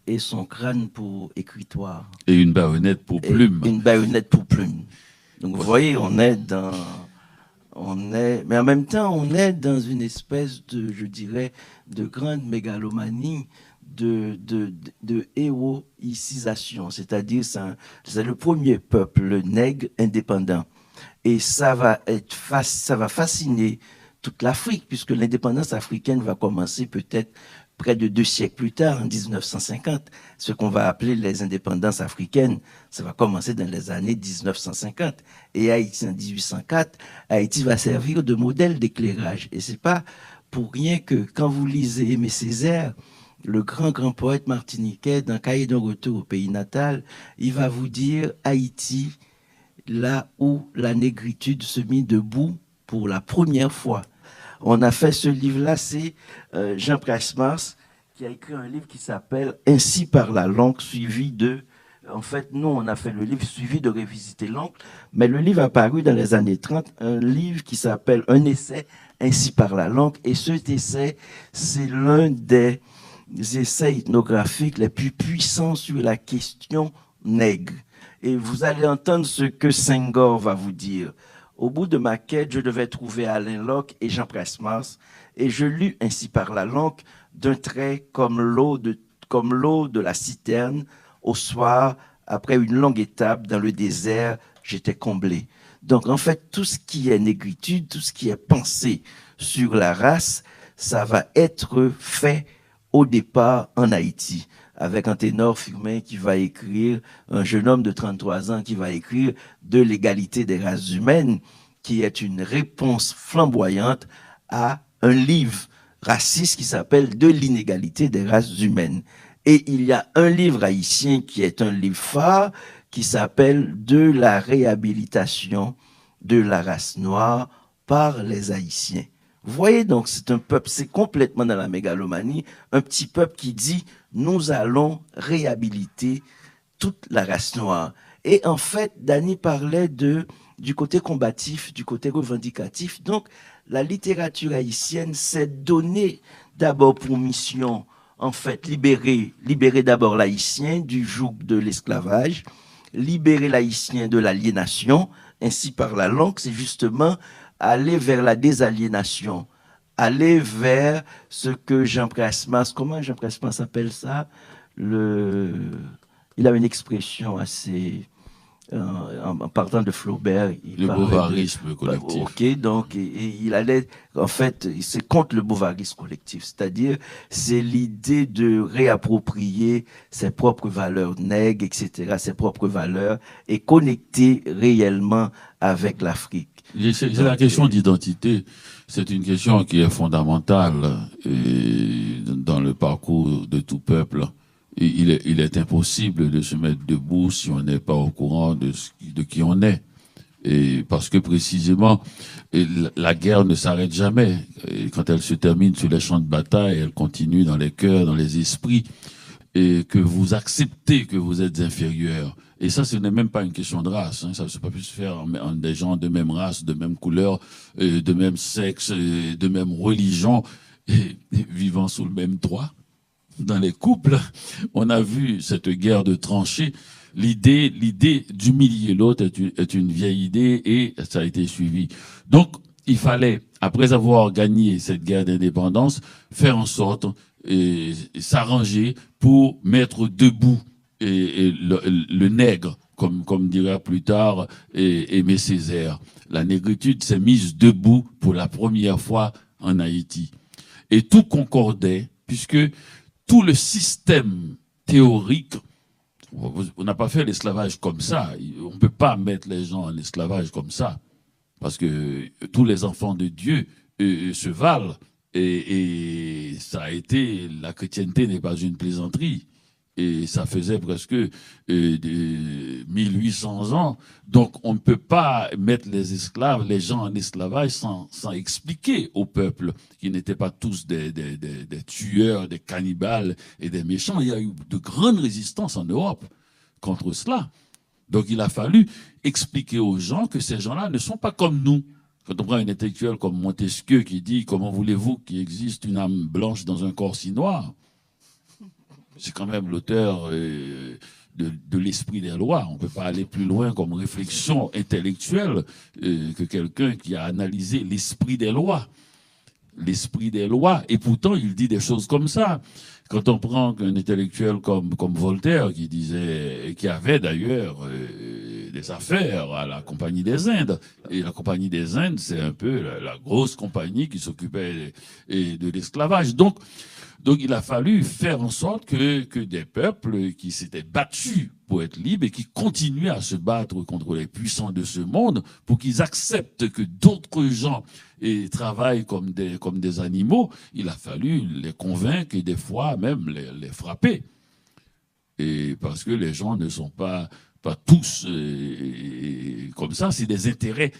et son crâne pour écritoire. Et une baïonnette pour plume. Une baïonnette pour plume. Donc vous voyez, mais en même temps, on est dans une espèce de, je dirais, de grande mégalomanie, de héroïcisation. C'est-à-dire, c'est le premier peuple nègre indépendant. Et ça va fasciner toute l'Afrique, puisque l'indépendance africaine va commencer peut-être près de 2 siècles plus tard, en 1950. Ce qu'on va appeler les indépendances africaines, ça va commencer dans les années 1950. Et Haïti, en 1804, Haïti va servir de modèle d'éclairage. Et c'est pas pour rien que quand vous lisez Aimé Césaire, le grand poète martiniquais, dans Cahier d'un retour au pays natal, il va vous dire Haïti, là où la négritude se mit debout pour la première fois. On a fait ce livre-là, c'est Jean Presmars qui a écrit un livre qui s'appelle Ainsi par la langue, suivi de... En fait, nous, on a fait le livre suivi de Révisiter l'oncle, mais le livre a paru dans les années 30, un livre qui s'appelle Un essai, Ainsi par la langue, et cet essai, c'est l'un des essais ethnographiques les plus puissants sur la question nègre. Et vous allez entendre ce que Senghor va vous dire. Au bout de ma quête, je devais trouver Alain Locke et Jean Presmars, et je lus Ainsi par la langue d'un trait comme l'eau de la citerne. Au soir, après une longue étape dans le désert, j'étais comblé. Donc en fait, tout ce qui est négritude, tout ce qui est pensé sur la race, ça va être fait au départ en Haïti, avec un ténor Firmin qui va écrire, un jeune homme de 33 ans qui va écrire De l'égalité des races humaines, qui est une réponse flamboyante à un livre raciste qui s'appelle De l'inégalité des races humaines. Et il y a un livre haïtien qui est un livre phare qui s'appelle De la réhabilitation de la race noire par les Haïtiens. Vous voyez, donc, c'est un peuple, c'est complètement dans la mégalomanie, un petit peuple qui dit, nous allons réhabiliter toute la race noire. Et en fait, Dany parlait du côté combatif, du côté revendicatif. Donc, la littérature haïtienne s'est donnée d'abord pour mission, en fait, libérer d'abord l'haïtien du joug de l'esclavage, libérer l'haïtien de l'aliénation, ainsi par la langue, c'est justement aller vers la désaliénation, aller vers ce que Jean Presmars, comment Jean Presmars appelle ça? Il a une expression assez... en partant de Flaubert, le bovarisme collectif. Ok, donc il allait, en fait, c'est contre le bovarisme collectif, c'est-à-dire c'est l'idée de réapproprier ses propres valeurs nègres, etc., ses propres valeurs, et connecter réellement avec l'Afrique. C'est la question d'identité. C'est une question qui est fondamentale dans le parcours de tout peuple. Il est impossible de se mettre debout si on n'est pas au courant de qui on est. Et parce que précisément, la guerre ne s'arrête jamais. Et quand elle se termine sur les champs de bataille, elle continue dans les cœurs, dans les esprits, et que vous acceptez que vous êtes inférieur. Et ça, ce n'est même pas une question de race. Hein. Ça ne peut pas plus se faire en des gens de même race, de même couleur, de même sexe, de même religion, et vivant sous le même toit. dans les couples, on a vu cette guerre de tranchées. L'idée d'humilier l'autre est une vieille idée et ça a été suivi. Donc, il fallait, après avoir gagné cette guerre d'indépendance, faire en sorte et s'arranger pour mettre debout le nègre, comme dira plus tard Aimé Césaire. La négritude s'est mise debout pour la première fois en Haïti. Et tout concordait, puisque tout le système théorique, on n'a pas fait l'esclavage comme ça. On ne peut pas mettre les gens en esclavage comme ça. Parce que tous les enfants de Dieu se valent. Et ça a été, la chrétienté n'est pas une plaisanterie. Et ça faisait presque 1800 ans. Donc on ne peut pas mettre les esclaves, les gens en esclavage sans expliquer au peuple qu'ils n'étaient pas tous des tueurs, des cannibales et des méchants. Il y a eu de grandes résistances en Europe contre cela. Donc il a fallu expliquer aux gens que ces gens-là ne sont pas comme nous. Quand on prend un intellectuel comme Montesquieu qui dit « Comment voulez-vous qu'il existe une âme blanche dans un corps si noir ?» C'est quand même l'auteur de l'esprit des lois. On ne peut pas aller plus loin comme réflexion intellectuelle que quelqu'un qui a analysé l'esprit des lois. L'esprit des lois. Et pourtant, il dit des choses comme ça. Quand on prend un intellectuel comme Voltaire, qui avait d'ailleurs des affaires à la Compagnie des Indes. Et la Compagnie des Indes, c'est un peu la grosse compagnie qui s'occupait de l'esclavage. Donc, il a fallu faire en sorte que des peuples qui s'étaient battus pour être libres et qui continuaient à se battre contre les puissants de ce monde pour qu'ils acceptent que d'autres gens travaillent comme des animaux, il a fallu les convaincre et des fois même les frapper. Et parce que les gens ne sont pas tous comme ça, c'est des intérêts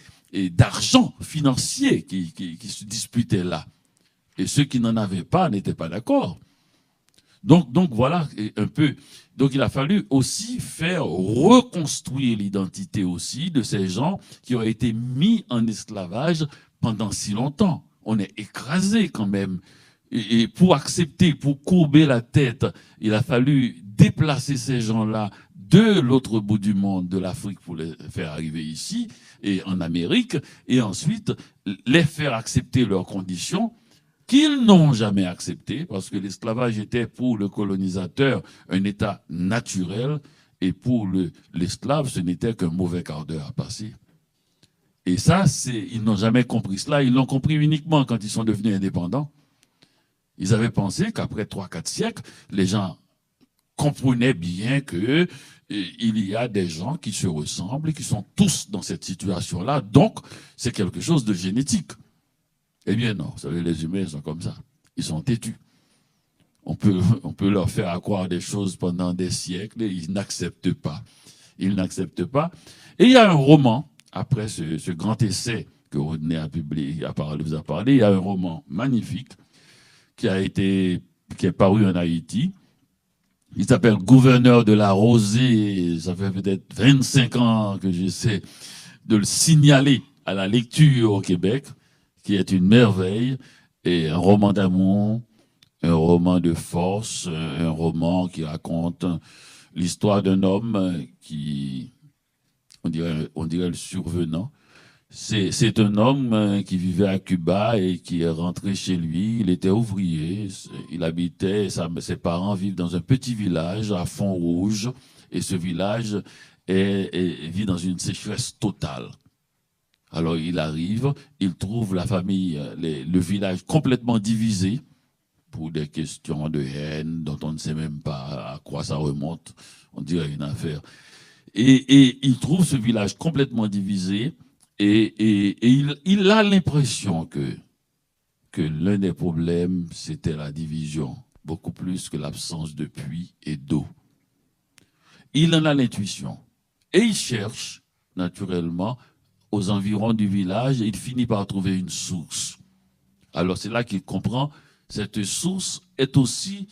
d'argent financier qui se disputaient là. Et ceux qui n'en avaient pas n'étaient pas d'accord. Donc voilà un peu. Donc il a fallu aussi faire reconstruire l'identité aussi de ces gens qui ont été mis en esclavage pendant si longtemps. On est écrasé quand même. Et pour accepter, pour courber la tête, il a fallu déplacer ces gens-là de l'autre bout du monde, de l'Afrique, pour les faire arriver ici et en Amérique, et ensuite les faire accepter leurs conditions qu'ils n'ont jamais accepté, parce que l'esclavage était pour le colonisateur un état naturel, et pour l'esclave, ce n'était qu'un mauvais quart d'heure à passer. Et ça, ils n'ont jamais compris cela, ils l'ont compris uniquement quand ils sont devenus indépendants. Ils avaient pensé qu'après 3-4 siècles, les gens comprenaient bien que il y a des gens qui se ressemblent et qui sont tous dans cette situation-là, donc c'est quelque chose de génétique. Eh bien non, vous savez, les humains sont comme ça. Ils sont têtus. On peut leur faire croire des choses pendant des siècles et ils n'acceptent pas. Ils n'acceptent pas. Et il y a un roman, après ce grand essai que Rodney vous a parlé, il y a un roman magnifique qui est paru en Haïti. Il s'appelle Gouverneur de la Rosée. Ça fait peut-être 25 ans que j'essaie de le signaler à la lecture au Québec, qui est une merveille, et un roman d'amour, un roman de force, un roman qui raconte l'histoire d'un homme qui, on dirait le survenant. C'est un homme qui vivait à Cuba et qui est rentré chez lui. Il était ouvrier, il habitait, ses parents vivent dans un petit village à Font-Rouge, et ce village vit dans une sécheresse totale. Alors il arrive, il trouve la famille, le village complètement divisé pour des questions de haine dont on ne sait même pas à quoi ça remonte. On dirait une affaire. Et il trouve ce village complètement divisé et il a l'impression que l'un des problèmes, c'était la division, beaucoup plus que l'absence de puits et d'eau. Il en a l'intuition et il cherche naturellement aux environs du village, et il finit par trouver une source. Alors c'est là qu'il comprend, cette source est aussi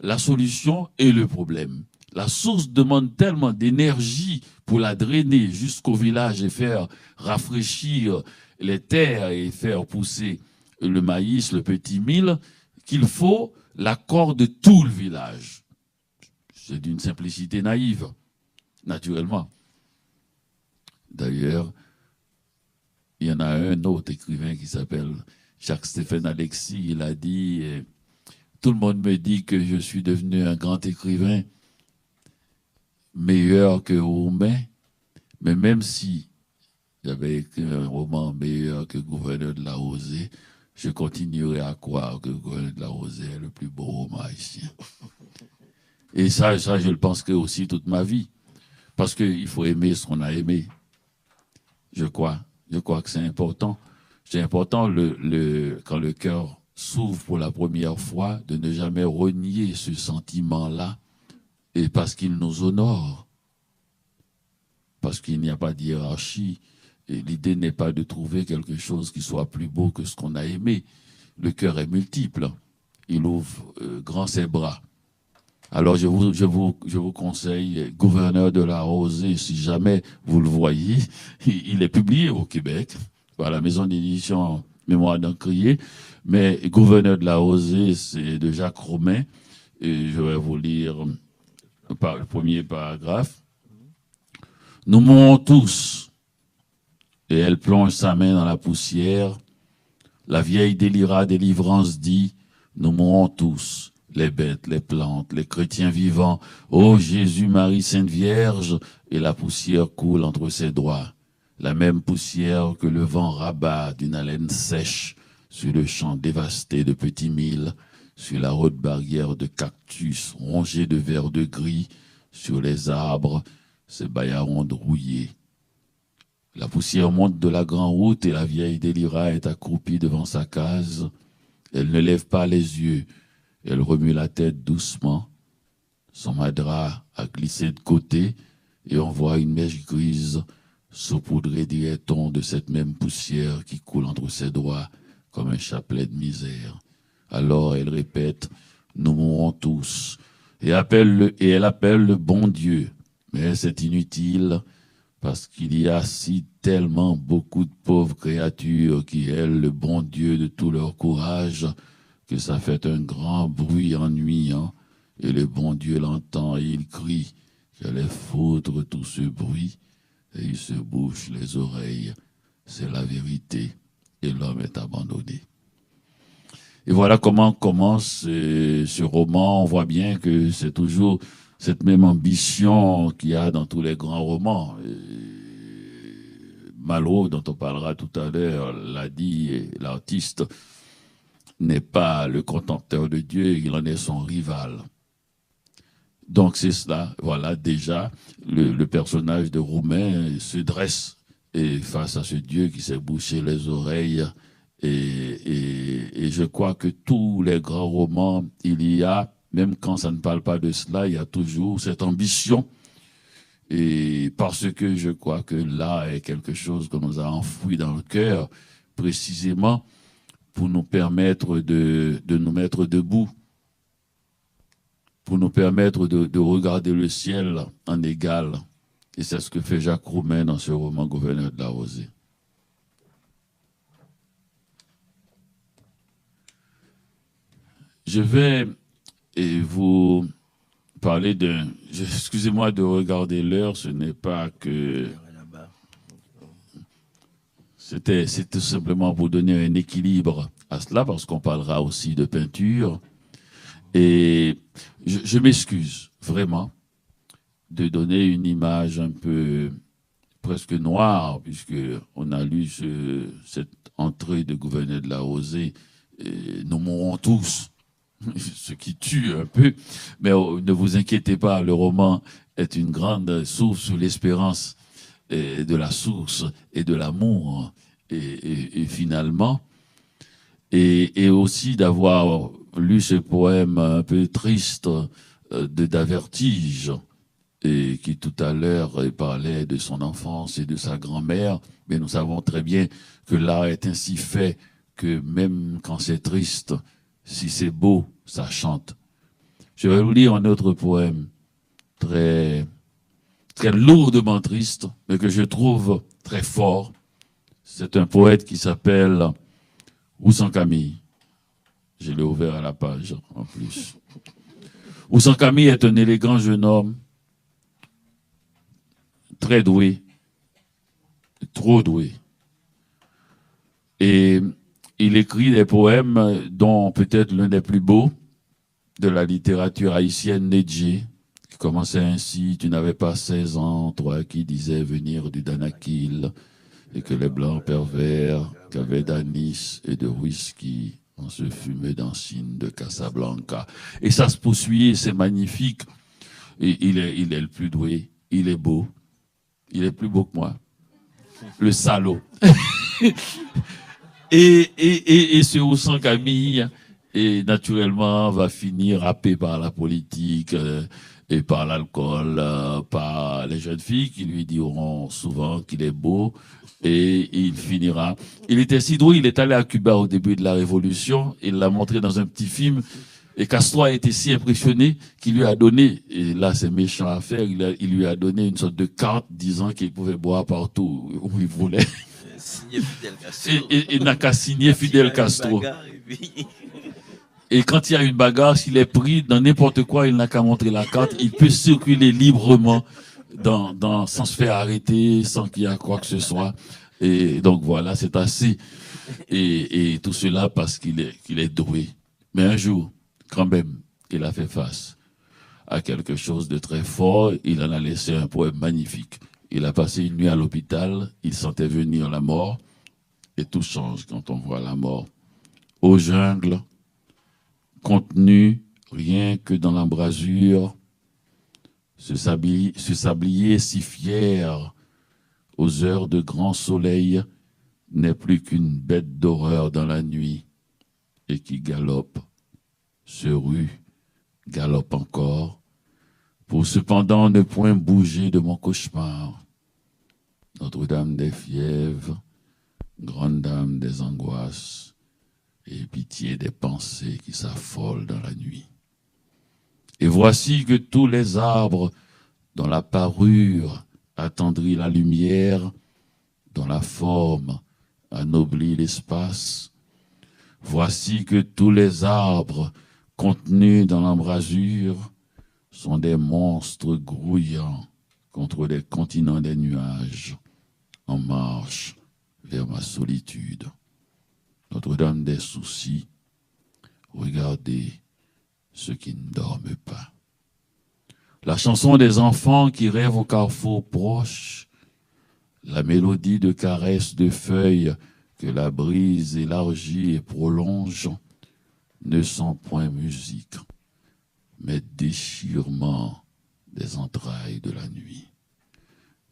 la solution et le problème. La source demande tellement d'énergie pour la drainer jusqu'au village et faire rafraîchir les terres et faire pousser le maïs, le petit mil, qu'il faut l'accord de tout le village. C'est d'une simplicité naïve, naturellement. D'ailleurs, il y en a un autre écrivain qui s'appelle Jacques-Stéphane Alexis. Il a dit « Tout le monde me dit que je suis devenu un grand écrivain, meilleur que Roumain, mais même si j'avais écrit un roman meilleur que Gouverneur de la Rosée, je continuerai à croire que Gouverneur de la Rosée est le plus beau roman haïtien. » Et ça, je le penserai aussi toute ma vie. Parce qu'il faut aimer ce qu'on a aimé. Je crois que c'est important. C'est important quand le cœur s'ouvre pour la première fois, de ne jamais renier ce sentiment-là, et parce qu'il nous honore. Parce qu'il n'y a pas de hiérarchie. Et l'idée n'est pas de trouver quelque chose qui soit plus beau que ce qu'on a aimé. Le cœur est multiple. Il ouvre grand ses bras. Alors je vous conseille Gouverneur de la Rosée, si jamais vous le voyez. Il est publié au Québec par la maison d'édition Mémoire d'Encrier. Mais Gouverneur de la Rosée, c'est de Jacques Romain. Et je vais vous lire le premier paragraphe. Nous mourons tous. Et elle plonge sa main dans la poussière. La vieille délira délivrance dit, nous mourons tous. Les bêtes, les plantes, les chrétiens vivants. Ô Jésus, Marie, Sainte Vierge, et la poussière coule entre ses doigts. La même poussière que le vent rabat d'une haleine sèche sur le champ dévasté de petits milles, sur la haute barrière de cactus rongée de vert de gris, sur les arbres, ces baillarons rouillés. La poussière monte de la grande route et la vieille Délira est accroupie devant sa case. Elle ne lève pas les yeux. Elle remue la tête doucement. Son madras a glissé de côté et on voit une mèche grise saupoudrée, dirait-on, de cette même poussière qui coule entre ses doigts comme un chapelet de misère. Alors elle répète, nous mourrons tous. Et elle appelle le bon Dieu. Mais c'est inutile parce qu'il y a si tellement beaucoup de pauvres créatures qui aiment le bon Dieu de tout leur courage que ça fait un grand bruit ennuyant, et le bon Dieu l'entend et il crie, j'allais foutre tout ce bruit, et il se bouche les oreilles, c'est la vérité, et l'homme est abandonné. Et voilà comment commence ce roman. On voit bien que c'est toujours cette même ambition qu'il y a dans tous les grands romans. Malraux, dont on parlera tout à l'heure, l'a dit, l'artiste n'est pas le contempteur de Dieu, il en est son rival. Donc c'est cela, voilà, déjà, le personnage de Roumain se dresse face à ce Dieu qui s'est bouché les oreilles. Et je crois que tous les grands romans, il y a, même quand ça ne parle pas de cela, il y a toujours cette ambition. Et parce que je crois que là est quelque chose qu'on nous a enfoui dans le cœur, précisément pour nous permettre de nous mettre debout, pour nous permettre de regarder le ciel en égal. Et c'est ce que fait Jacques Roumain dans ce roman Gouverneur de la Rosée. Je vais vous parler d'un... Excusez-moi de regarder l'heure, ce n'est pas que... C'était tout simplement pour donner un équilibre à cela, parce qu'on parlera aussi de peinture. Et je m'excuse vraiment de donner une image un peu presque noire, puisqu'on a lu cette entrée de Gouverneur de la Rosée, nous mourrons tous, ce qui tue un peu. Mais ne vous inquiétez pas, le roman est une grande source sur l'espérance, de la source et de l'amour, et finalement, et aussi d'avoir lu ce poème un peu triste d'Avertige, et qui tout à l'heure parlait de son enfance et de sa grand-mère, mais nous savons très bien que l'art est ainsi fait que même quand c'est triste, si c'est beau, ça chante. Je vais vous lire un autre poème très lourdement triste, mais que je trouve très fort. C'est un poète qui s'appelle Roussan Camille. Je l'ai ouvert à la page, en plus. Oussan Camille est un élégant jeune homme, très doué, trop doué. Et il écrit des poèmes dont peut-être l'un des plus beaux de la littérature haïtienne, Nedjé, qui commençait ainsi: tu n'avais pas 16 ans, toi qui disais venir du Danakil, et que les blancs pervers qu'avaient d'anis et de whisky on se fumait d'Ancine de Casablanca. Et ça se poursuit, et c'est magnifique. Et il est le plus doué, il est beau, il est plus beau que moi. Le salaud. et ce Oussan Camille, et naturellement, va finir happé par la politique et par l'alcool, par les jeunes filles qui lui diront souvent qu'il est beau, et il finira. Il était si doué, il est allé à Cuba au début de la Révolution, il l'a montré dans un petit film, et Castro a été si impressionné qu'il lui a donné, et là c'est méchant à faire, il lui a donné une sorte de carte disant qu'il pouvait boire partout où il voulait. Signé Fidel Castro. Et n'a qu'à signer Fidel Castro. Et quand il y a une bagarre, s'il est pris dans n'importe quoi, il n'a qu'à montrer la carte, il peut circuler librement sans se faire arrêter, sans qu'il y ait quoi que ce soit. Et donc voilà, c'est assez. Et tout cela parce qu'il est doué. Mais un jour, quand même, il a fait face à quelque chose de très fort. Il en a laissé un poème magnifique. Il a passé une nuit à l'hôpital, il sentait venir la mort. Et tout change quand on voit la mort. Aux jungles, contenu rien que dans l'embrasure, ce sablier si fier aux heures de grand soleil n'est plus qu'une bête d'horreur dans la nuit, et qui galope, se rue, galope encore, pour cependant ne point bouger de mon cauchemar. Notre-Dame des fièvres, grande dame des angoisses, et pitié des pensées qui s'affolent dans la nuit. Et voici que tous les arbres dont la parure attendrit la lumière, dont la forme anoblit l'espace, voici que tous les arbres contenus dans l'embrasure sont des monstres grouillants contre les continents des nuages, en marche vers ma solitude. Notre-Dame des soucis, regardez ceux qui ne dorment pas. La chanson des enfants qui rêvent au carrefour proche, la mélodie de caresses de feuilles que la brise élargit et prolonge, ne sont point musique, mais déchirement des entrailles de la nuit.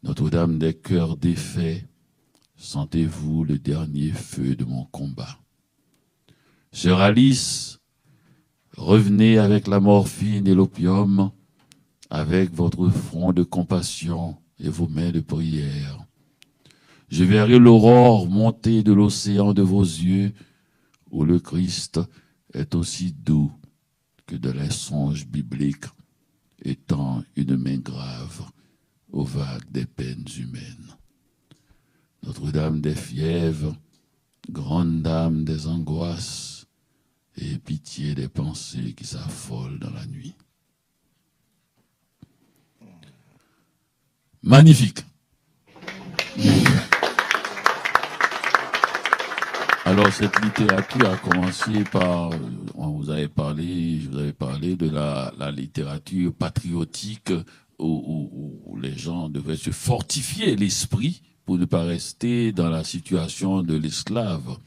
Notre-Dame des cœurs défaits, sentez-vous le dernier feu de mon combat. Sœur Alice, revenez avec la morphine et l'opium, avec votre front de compassion et vos mains de prière. Je verrai l'aurore monter de l'océan de vos yeux, où le Christ est aussi doux que de les songes bibliques, étant une main grave aux vagues des peines humaines. Notre-Dame des fièvres, grande dame des angoisses, et pitié des pensées qui s'affolent dans la nuit. Magnifique. Alors cette littérature a commencé par, je vous avais parlé de la littérature patriotique où les gens devaient se fortifier l'esprit pour ne pas rester dans la situation de l'esclave.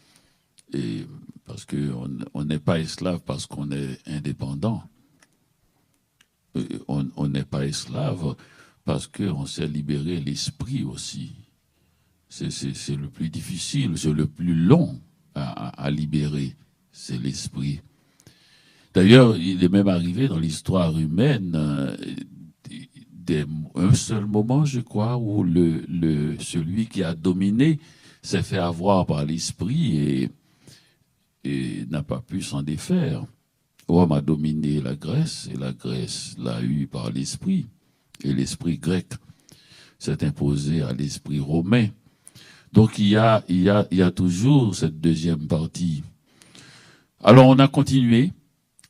Et parce qu'on n'est pas esclave parce qu'on est indépendant. On n'est pas esclave parce qu'on sait libérer l'esprit aussi. C'est le plus difficile, c'est le plus long à libérer, c'est l'esprit. D'ailleurs, il est même arrivé dans l'histoire humaine un seul moment, je crois, où celui qui a dominé s'est fait avoir par l'esprit et n'a pas pu s'en défaire. Rome a dominé la Grèce et la Grèce l'a eu par l'esprit. Et l'esprit grec s'est imposé à l'esprit romain. Donc il y a toujours cette deuxième partie. Alors, on a continué.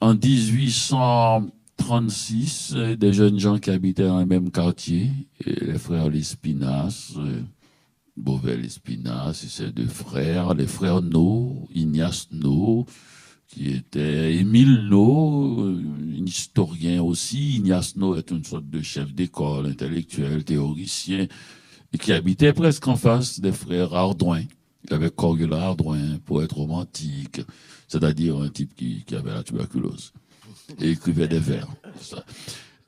En 1836, des jeunes gens qui habitaient dans le même quartier, les frères Lespinasse, Beauvais Lespinasse, et ses deux frères, les frères No, Ignace No, qui était Émile No, un historien aussi. Ignace No est une sorte de chef d'école, intellectuel, théoricien, et qui habitait presque en face des frères Ardouin. Il y avait Corgula Ardouin, poète romantique, c'est-à-dire un type qui avait la tuberculose et écrivait des vers. Ça.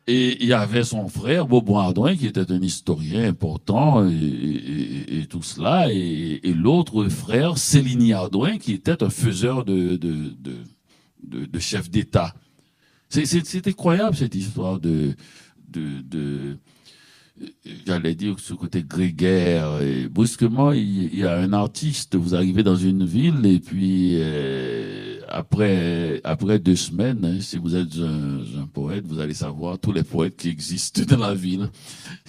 Et il y avait son frère, Bobo Ardouin, qui était un historien important et tout cela, et l'autre frère, Céline Ardouin, qui était un faiseur de chef d'État. C'est incroyable cette histoire de j'allais dire ce côté grégaire. Et brusquement, il y a un artiste, vous arrivez dans une ville et puis après 2 semaines, hein, si vous êtes un poète, vous allez savoir tous les poètes qui existent dans la ville.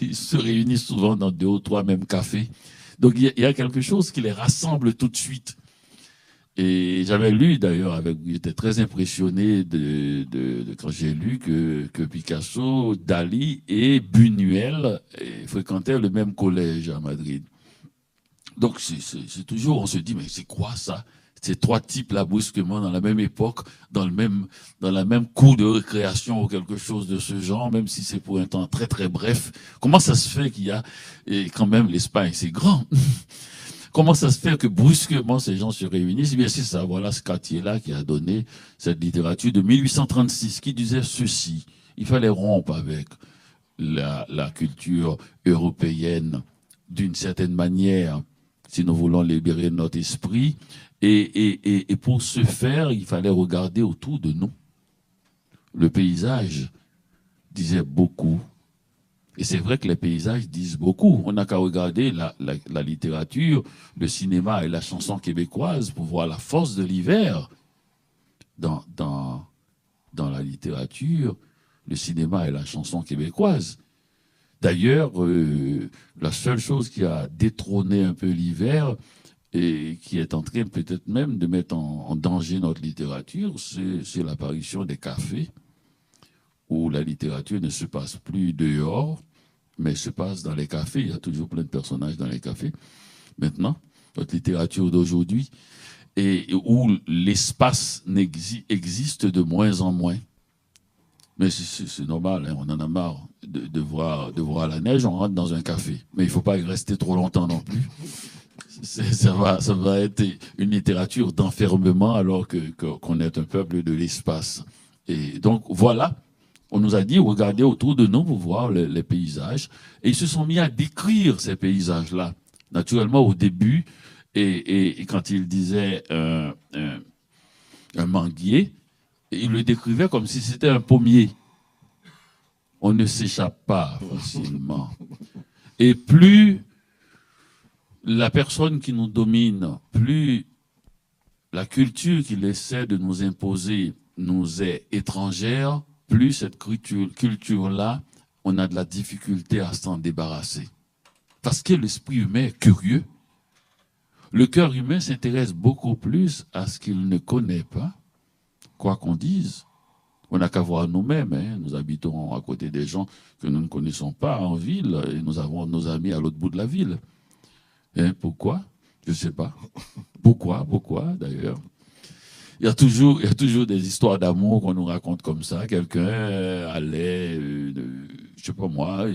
Ils se réunissent souvent dans 2 ou 3 mêmes cafés. Donc il y a quelque chose qui les rassemble tout de suite. Et j'avais lu d'ailleurs, j'étais très impressionné quand j'ai lu que Picasso, Dali et Buñuel fréquentaient le même collège à Madrid. Donc c'est toujours, on se dit, mais c'est quoi ça? Ces 3 types-là brusquement dans la même époque, dans la même cour de récréation ou quelque chose de ce genre, même si c'est pour un temps très très bref. Comment ça se fait qu'il y a, et quand même l'Espagne c'est grand. Comment ça se fait que brusquement ces gens se réunissent? Eh bien, c'est ça, voilà ce quartier-là qui a donné cette littérature de 1836 qui disait ceci. Il fallait rompre avec la culture européenne d'une certaine manière si nous voulons libérer notre esprit. Et pour ce faire, il fallait regarder autour de nous. Le paysage disait beaucoup. Et c'est vrai que les paysages disent beaucoup. On n'a qu'à regarder la littérature, le cinéma et la chanson québécoise pour voir la force de l'hiver dans la littérature, le cinéma et la chanson québécoise. D'ailleurs, la seule chose qui a détrôné un peu l'hiver et qui est en train peut-être même de mettre en danger notre littérature, c'est l'apparition des cafés où la littérature ne se passe plus dehors, mais se passe dans les cafés. Il y a toujours plein de personnages dans les cafés. Maintenant, notre littérature d'aujourd'hui, et où l'espace existe de moins en moins. Mais c'est normal, hein, on en a marre de voir la neige, on rentre dans un café. Mais il ne faut pas y rester trop longtemps non plus. Ça va être une littérature d'enfermement alors qu'on est un peuple de l'espace. Et donc voilà. On nous a dit, regardez autour de nous pour voir les paysages. Et ils se sont mis à décrire ces paysages-là. Naturellement, au début, et quand ils disaient un manguier, ils le décrivaient comme si c'était un pommier. On ne s'échappe pas facilement. Et plus la personne qui nous domine, plus la culture qu'il essaie de nous imposer nous est étrangère, plus cette culture-là, on a de la difficulté à s'en débarrasser. Parce que l'esprit humain est curieux. Le cœur humain s'intéresse beaucoup plus à ce qu'il ne connaît pas, quoi qu'on dise. On n'a qu'à voir nous-mêmes. Hein. Nous habitons à côté des gens que nous ne connaissons pas en ville et nous avons nos amis à l'autre bout de la ville. Hein, pourquoi? Je ne sais pas. Pourquoi d'ailleurs? Il y a toujours des histoires d'amour qu'on nous raconte comme ça. Quelqu'un allait, je sais pas moi,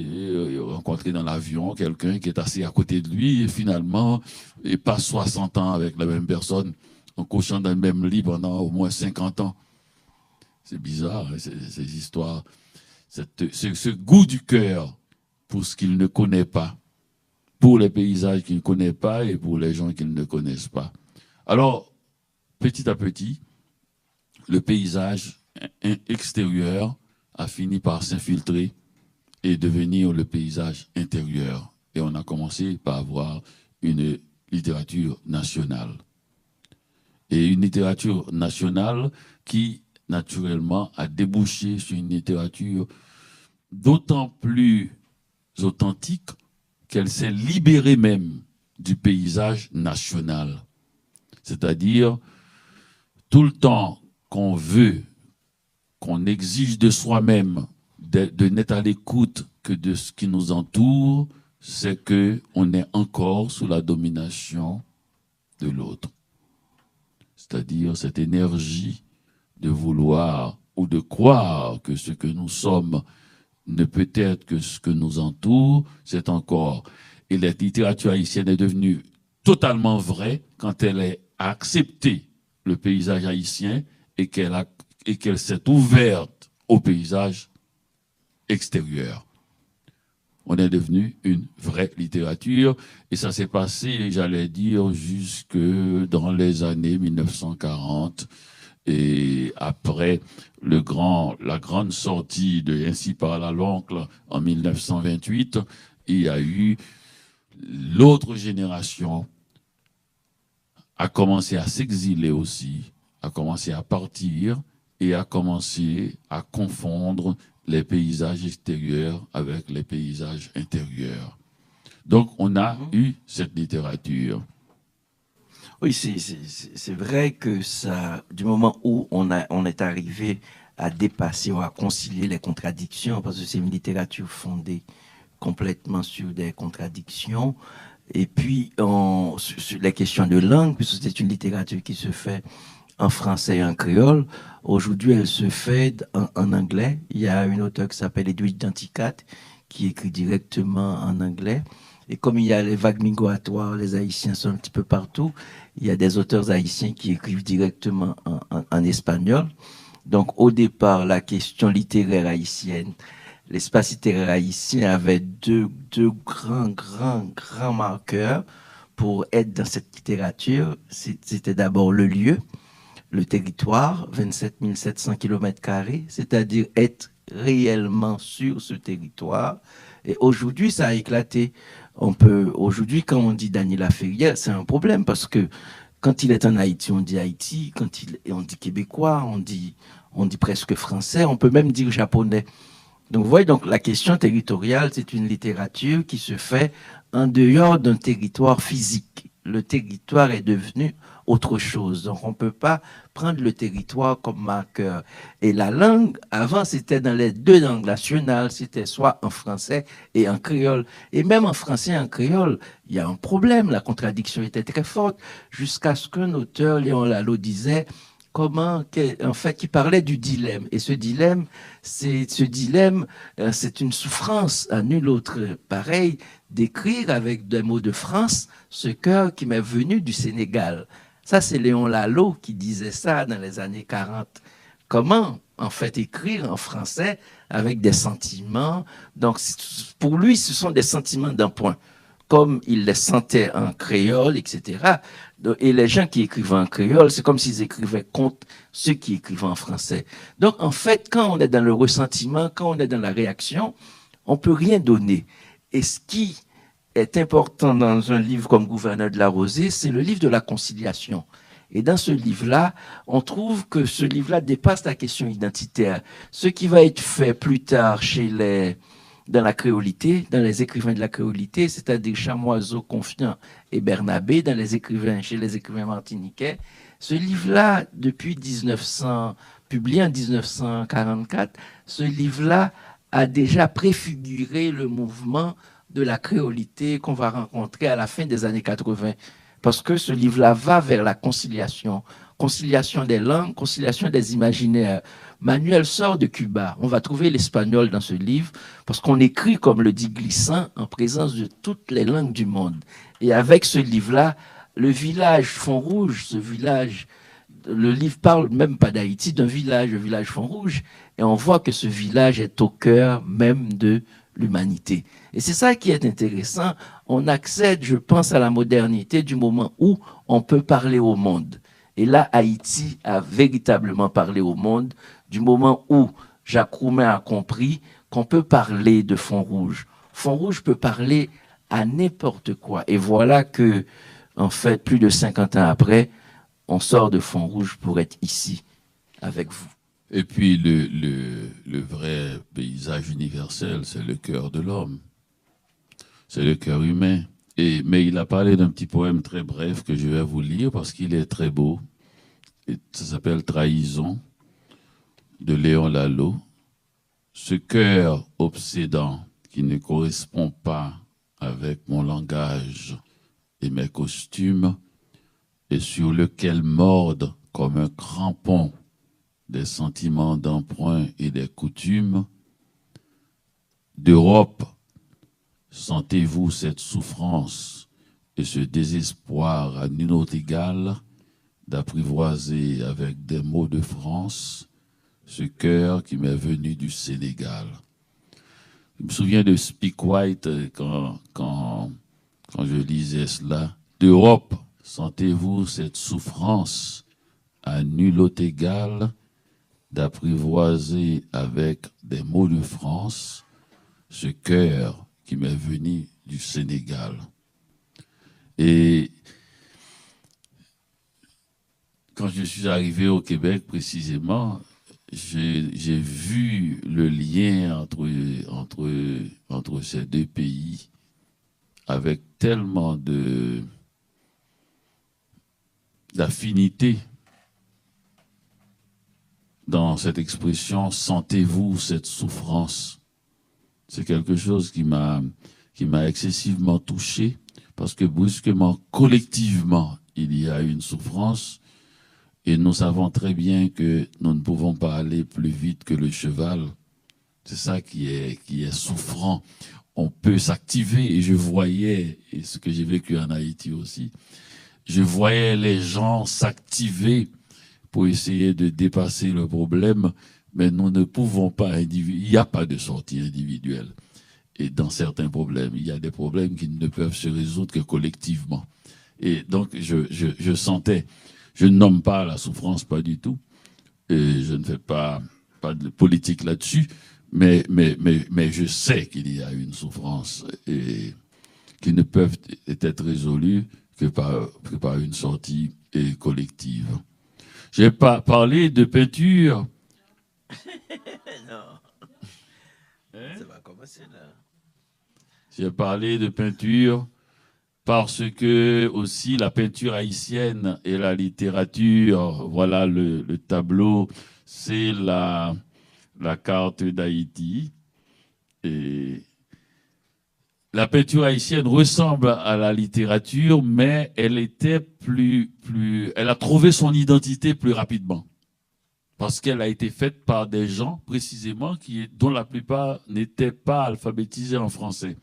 rencontrer dans l'avion quelqu'un qui est assis à côté de lui et finalement, il passe 60 ans avec la même personne en couchant dans le même lit pendant au moins 50 ans. C'est bizarre, hein, ces histoires. Ce goût du cœur pour ce qu'il ne connaît pas, pour les paysages qu'il ne connaît pas et pour les gens qu'il ne connaissent pas. Alors, petit à petit, le paysage extérieur a fini par s'infiltrer et devenir le paysage intérieur. Et on a commencé par avoir une littérature nationale. Et une littérature nationale qui, naturellement, a débouché sur une littérature d'autant plus authentique qu'elle s'est libérée même du paysage national. C'est-à-dire, tout le temps qu'on veut, qu'on exige de soi-même, de n'être à l'écoute que de ce qui nous entoure, c'est qu'on est encore sous la domination de l'autre. C'est-à-dire cette énergie de vouloir ou de croire que ce que nous sommes ne peut être que ce que nous entoure, c'est encore. Et la littérature haïtienne est devenue totalement vraie quand elle a accepté le paysage haïtien et qu'elle s'est ouverte au paysage extérieur. On est devenu une vraie littérature et ça s'est passé, j'allais dire, jusque dans les années 1940 et après la grande sortie de Ainsi parla l'oncle en 1928, il y a eu l'autre génération a commencé à s'exiler aussi, a commencé à partir et a commencé à confondre les paysages extérieurs avec les paysages intérieurs. Donc, on a eu cette littérature. Oui, c'est vrai que ça, du moment où on est arrivé à dépasser ou à concilier les contradictions, parce que c'est une littérature fondée complètement sur des contradictions, et puis sur les questions de langue, puisque c'est une littérature qui se fait en français et en créole. Aujourd'hui, elle se fait en anglais. Il y a une auteure qui s'appelle Edwidge Danticat qui écrit directement en anglais. Et comme il y a les vagues migratoires, les Haïtiens sont un petit peu partout, il y a des auteurs haïtiens qui écrivent directement en espagnol. Donc, au départ, la question littéraire haïtienne, l'espace littéraire haïtien avait deux grands marqueurs pour être dans cette littérature. C'était d'abord le lieu, le territoire, 27 700 km², c'est-à-dire être réellement sur ce territoire. Et aujourd'hui, ça a éclaté. Aujourd'hui, quand on dit Daniela Ferrière, c'est un problème parce que quand il est en Haïti, on dit Haïti. On dit québécois, on dit presque français. On peut même dire japonais. Donc, vous voyez, donc, la question territoriale, c'est une littérature qui se fait en dehors d'un territoire physique. Le territoire est devenu autre chose. Donc, on ne peut pas prendre le territoire comme marqueur. Et la langue, avant, c'était dans les deux langues nationales, c'était soit en français et en créole. Et même en français et en créole, il y a un problème. La contradiction était très forte jusqu'à ce qu'un auteur, Léon Lalo, disait qui parlait du dilemme. Et ce dilemme, c'est une souffrance à nul autre pareil d'écrire avec des mots de France ce cœur qui m'est venu du Sénégal. Ça, c'est Léon Lalo qui disait ça dans les années 40. Comment, en fait, écrire en français avec des sentiments. Donc, pour lui, ce sont des sentiments d'un point. Comme il les sentait en créole, etc. Et les gens qui écrivaient en créole, c'est comme s'ils écrivaient contre ceux qui écrivaient en français. Donc, en fait, quand on est dans le ressentiment, quand on est dans la réaction, on ne peut rien donner. Et ce qui est important dans un livre comme Gouverneur de la Rosée, c'est le livre de la conciliation. Et dans ce livre-là, on trouve que ce livre-là dépasse la question identitaire. Ce qui va être fait plus tard dans la créolité, dans les écrivains de la créolité, c'est-à-dire Chamoiseau, Confiant et Bernabé, chez les écrivains martiniquais. Ce livre-là, depuis publié en 1944, ce livre-là a déjà préfiguré le mouvement de la créolité qu'on va rencontrer à la fin des années 80. Parce que ce livre-là va vers la conciliation des langues, conciliation des imaginaires. Manuel sort de Cuba. On va trouver l'espagnol dans ce livre parce qu'on écrit, comme le dit Glissant, en présence de toutes les langues du monde. Et avec ce livre-là, le village Font-Rouge, le livre parle même pas d'Haïti, d'un village, le village Font-Rouge, et on voit que ce village est au cœur même de l'humanité. Et c'est ça qui est intéressant. On accède, je pense, à la modernité du moment où on peut parler au monde. Et là, Haïti a véritablement parlé au monde du moment où Jacques Roumain a compris qu'on peut parler de Font-Rouge. Font-Rouge peut parler à n'importe quoi. Et voilà que, en fait, plus de 50 ans après, on sort de Font-Rouge pour être ici, avec vous. Et puis, le vrai paysage universel, c'est le cœur de l'homme. C'est le cœur humain. Mais il a parlé d'un petit poème très bref que je vais vous lire parce qu'il est très beau. Et ça s'appelle Trahison de Léon Lalo. Ce cœur obsédant qui ne correspond pas avec mon langage et mes costumes et sur lequel mordent comme un crampon des sentiments d'emprunt et des coutumes. D'Europe, sentez-vous cette souffrance et ce désespoir à nul autre égal d'apprivoiser avec des mots de France ce cœur qui m'est venu du Sénégal. Je me souviens de Speak White quand je lisais cela. D'Europe, sentez-vous cette souffrance à nul autre égal d'apprivoiser avec des mots de France ce cœur qui m'est venu du Sénégal. Et quand je suis arrivé au Québec précisément, j'ai vu le lien entre ces deux pays avec tellement d'affinité dans cette expression « sentez-vous cette souffrance ». C'est quelque chose qui m'a excessivement touché parce que brusquement, collectivement, il y a une souffrance et nous savons très bien que nous ne pouvons pas aller plus vite que le cheval. C'est ça qui est souffrant. On peut s'activer et je voyais, et ce que j'ai vécu en Haïti aussi, je voyais les gens s'activer pour essayer de dépasser le problème, mais nous ne pouvons pas, il n'y a pas de sortie individuelle. Et dans certains problèmes, il y a des problèmes qui ne peuvent se résoudre que collectivement. Et donc, je sentais, je ne nomme pas la souffrance, pas du tout, et je ne fais pas de politique là-dessus, mais je sais qu'il y a une souffrance et qui ne peuvent être résolues que par une sortie collective. J'ai pas parlé de peinture. Non. Hein? Ça va commencer là. J'ai parlé de peinture parce que aussi la peinture haïtienne et la littérature, voilà le tableau, c'est la carte d'Haïti. Et la peinture haïtienne ressemble à la littérature, mais elle était elle a trouvé son identité plus rapidement. Parce qu'elle a été faite par des gens, précisément, dont la plupart n'étaient pas alphabétisés en français.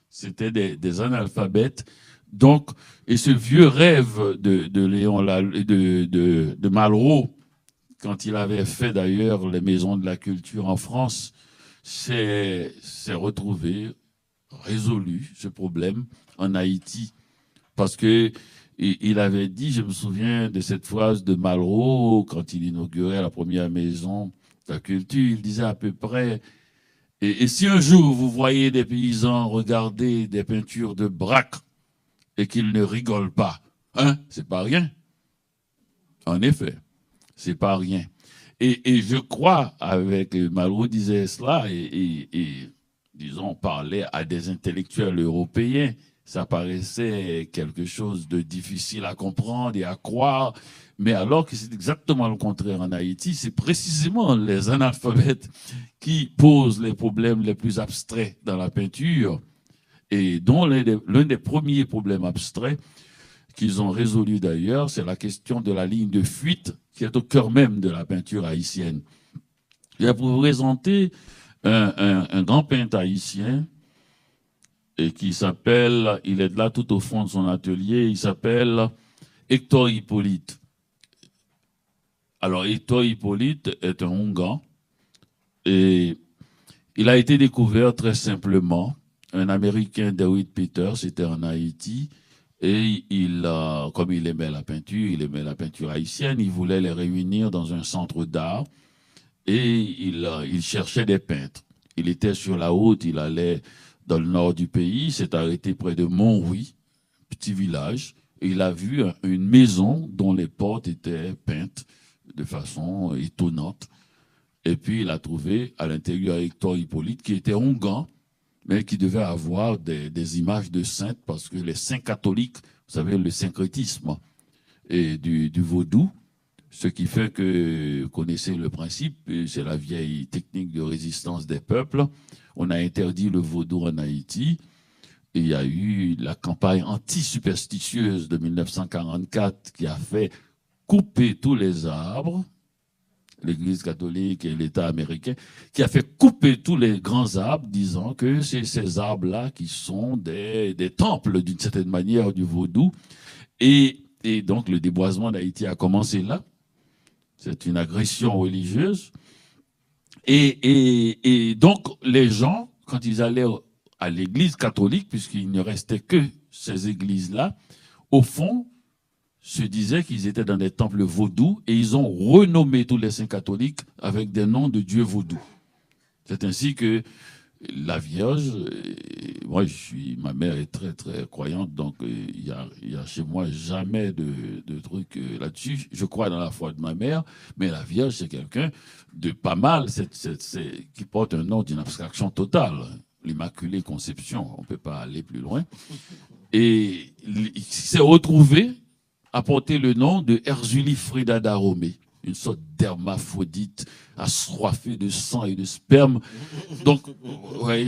C'était des analphabètes. Donc, et ce vieux rêve de Léon de Malraux, quand il avait fait d'ailleurs les maisons de la culture en France, s'est retrouvé, résolu ce problème en Haïti. Parce que il avait dit, je me souviens de cette phrase de Malraux, quand il inaugurait la première maison de la culture, il disait à peu près, et si un jour vous voyez des paysans regarder des peintures de Braque et qu'ils ne rigolent pas, hein, c'est pas rien. En effet, c'est pas rien. Et je crois, avec Malraux disait cela, et disons, parlait à des intellectuels européens, ça paraissait quelque chose de difficile à comprendre et à croire, mais alors que c'est exactement le contraire en Haïti, c'est précisément les analphabètes qui posent les problèmes les plus abstraits dans la peinture, et dont l'un des premiers problèmes abstraits qu'ils ont résolu d'ailleurs, c'est la question de la ligne de fuite qui est au cœur même de la peinture haïtienne. Et pour vous présenter un grand peintre haïtien, et qui s'appelle, il est là tout au fond de son atelier, il s'appelle Hector Hippolyte. Alors Hector Hippolyte est un Hongan et il a été découvert très simplement. Un Américain, David Peters, était en Haïti et comme il aimait la peinture haïtienne, il voulait les réunir dans un centre d'art et il cherchait des peintres. Il était sur la route, il allait dans le nord du pays, s'est arrêté près de Montrouy, petit village, et il a vu une maison dont les portes étaient peintes de façon étonnante. Et puis il a trouvé à l'intérieur Hector Hippolyte, qui était hongan, mais qui devait avoir des images de saintes, parce que les saints catholiques, vous savez, le syncrétisme et du vaudou, Ce qui fait que, vous connaissez le principe, c'est la vieille technique de résistance des peuples. On a interdit le vaudou en Haïti. Et il y a eu la campagne anti-superstitieuse de 1944 qui a fait couper tous les arbres, l'Église catholique et l'État américain, qui a fait couper tous les grands arbres, disant que c'est ces arbres-là qui sont des temples, d'une certaine manière, du vaudou. Et donc, le déboisement d'Haïti a commencé là. C'est une agression religieuse. Et donc, les gens, quand ils allaient à l'église catholique, puisqu'il ne restait que ces églises-là, au fond, se disaient qu'ils étaient dans des temples vaudous et ils ont renommé tous les saints catholiques avec des noms de dieux vaudous. C'est ainsi que la Vierge, moi ma mère est très très croyante, donc il y a chez moi jamais de trucs là-dessus. Je crois dans la foi de ma mère, mais la Vierge c'est quelqu'un de pas mal, qui porte un nom d'une abstraction totale, l'Immaculée Conception, on ne peut pas aller plus loin. Et il s'est retrouvé à porter le nom de Erzulifrida d'Aromée, une sorte d'hermaphrodite assoiffée de sang et de sperme. Donc, ouais,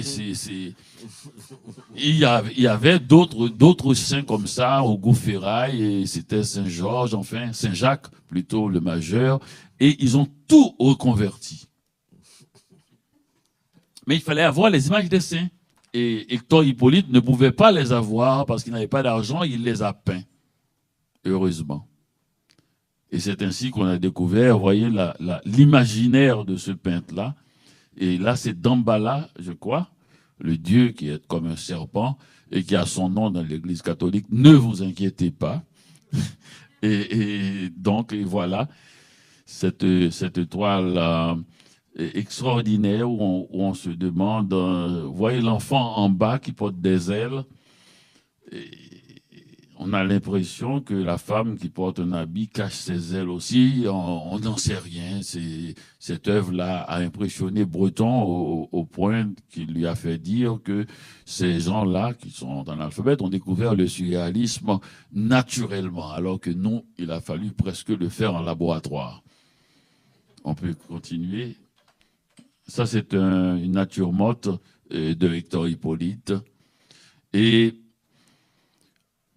il y avait d'autres saints comme ça, au Goufférail, et c'était Saint-Georges, enfin, Saint-Jacques, plutôt le majeur, et ils ont tout reconverti. Mais il fallait avoir les images des saints. Et Hector Hippolyte ne pouvait pas les avoir parce qu'il n'avait pas d'argent, il les a peints. Heureusement. Et c'est ainsi qu'on a découvert, vous voyez, l'imaginaire de ce peintre-là. Et là, c'est Dambala, je crois, le dieu qui est comme un serpent et qui a son nom dans l'église catholique. Ne vous inquiétez pas. et donc, voilà, cette toile extraordinaire où on se demande, vous voyez l'enfant en bas qui porte des ailes. On a l'impression que la femme qui porte un habit cache ses ailes aussi. On n'en sait rien. Cette œuvre-là a impressionné Breton au point qu'il lui a fait dire que ces gens-là, qui sont dans l'alphabet, ont découvert le surréalisme naturellement, alors que non, il a fallu presque le faire en laboratoire. On peut continuer. Ça, c'est une nature morte de Hector Hippolyte. Et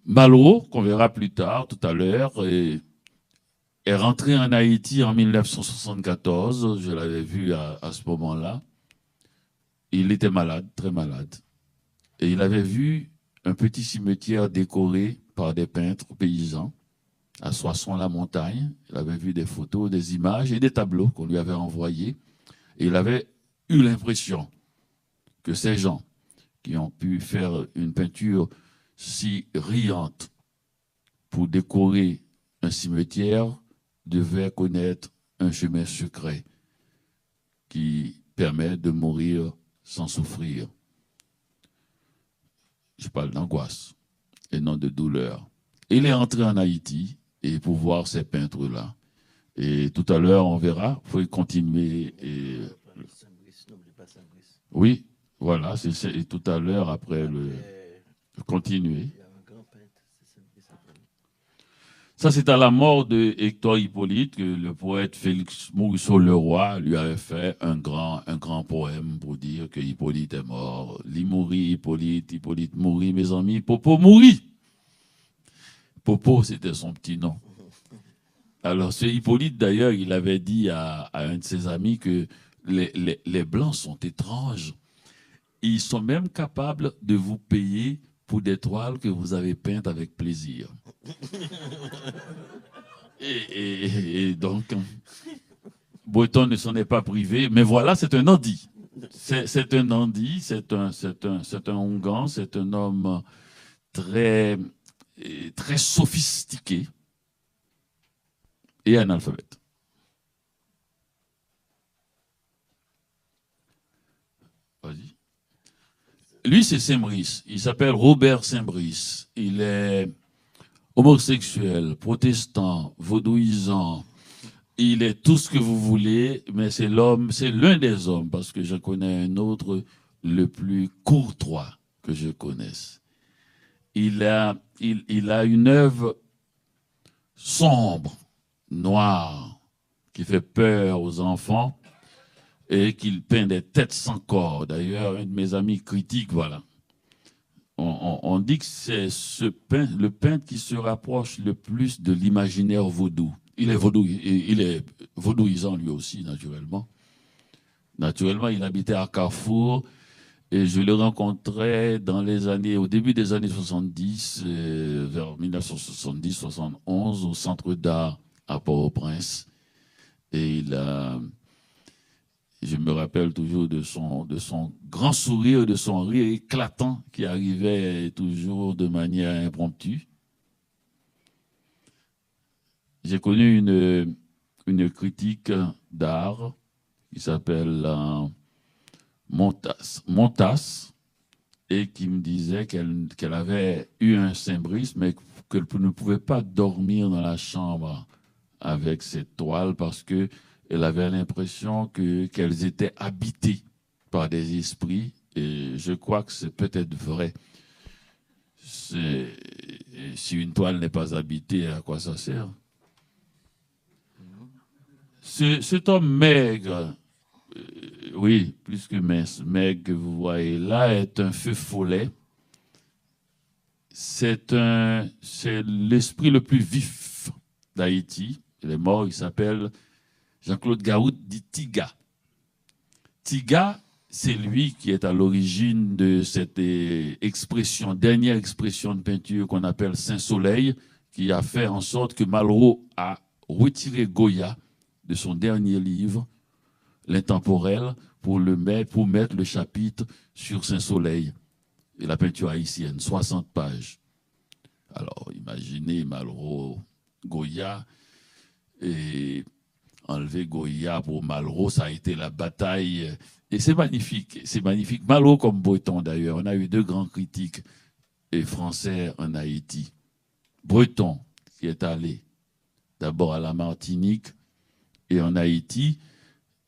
Malraux, qu'on verra plus tard, tout à l'heure, est rentré en Haïti en 1974. Je l'avais vu à ce moment-là. Il était malade, très malade. Et il avait vu un petit cimetière décoré par des peintres paysans à Soissons-la-Montagne. Il avait vu des photos, des images et des tableaux qu'on lui avait envoyés. Et il avait eu l'impression que ces gens qui ont pu faire une peinture si riante pour décorer un cimetière devaient connaître un chemin secret qui permet de mourir sans souffrir. Je parle d'angoisse et non de douleur. Il est entré en Haïti et pour voir ces peintres-là. Et tout à l'heure, on verra, il faut continuer. Et oui, voilà, c'est tout à l'heure après le continuer. Ça, c'est à la mort de Hector Hippolyte que le poète Félix Morisseau-Leroy lui avait fait un grand poème pour dire que Hippolyte est mort. Li mourit, Hippolyte mourit, mes amis, Popo mourit. Popo, c'était son petit nom. Alors, ce Hippolyte, d'ailleurs, il avait dit à un de ses amis que les Blancs sont étranges. Ils sont même capables de vous payer pour des toiles que vous avez peintes avec plaisir. Et donc, Breton ne s'en est pas privé, mais voilà, c'est un dandy. C'est un dandy, c'est un Ongan, c'est un homme très sophistiqué et analphabète. Vas-y. Lui, c'est Saint-Brice. Il s'appelle Robert Saint-Brice. Il est homosexuel, protestant, vaudouisant. Il est tout ce que vous voulez, mais c'est l'un des hommes, parce que je connais un autre, le plus courtois que je connaisse. Il a une œuvre sombre, noir qui fait peur aux enfants et qu'il peint des têtes sans corps. D'ailleurs, un de mes amis critique, voilà. On dit que c'est le peintre qui se rapproche le plus de l'imaginaire vaudou. Il est vaudouisant lui aussi, naturellement. Naturellement, il habitait à Carrefour et je le rencontrais au début des années 70, vers 1970-71, au Centre d'art à Port-au-Prince. Et je me rappelle toujours de son grand sourire, de son rire éclatant qui arrivait toujours de manière impromptue. J'ai connu une critique d'art qui s'appelle Montas et qui me disait qu'elle avait eu un cémbrisme mais qu'elle ne pouvait pas dormir dans la chambre avec ses toiles parce que elle avait l'impression qu'elles étaient habitées par des esprits, et je crois que c'est peut-être vrai. Si une toile n'est pas habitée, à quoi ça sert? Cet homme maigre, oui, plus que mince, maigre que vous voyez là, est un feu follet. C'est l'esprit le plus vif d'Haïti. Il est mort, il s'appelle Jean-Claude Gaout, dit Tiga. Tiga, c'est lui qui est à l'origine de cette dernière expression de peinture qu'on appelle Saint-Soleil, qui a fait en sorte que Malraux a retiré Goya de son dernier livre, L'Intemporel, pour mettre le chapitre sur Saint-Soleil et la peinture haïtienne, 60 pages. Alors, imaginez Malraux, Goya, et enlever Goya pour Malraux, ça a été la bataille. Et c'est magnifique, c'est magnifique. Malraux comme Breton d'ailleurs. On a eu deux grands critiques français en Haïti. Breton, qui est allé d'abord à la Martinique et en Haïti,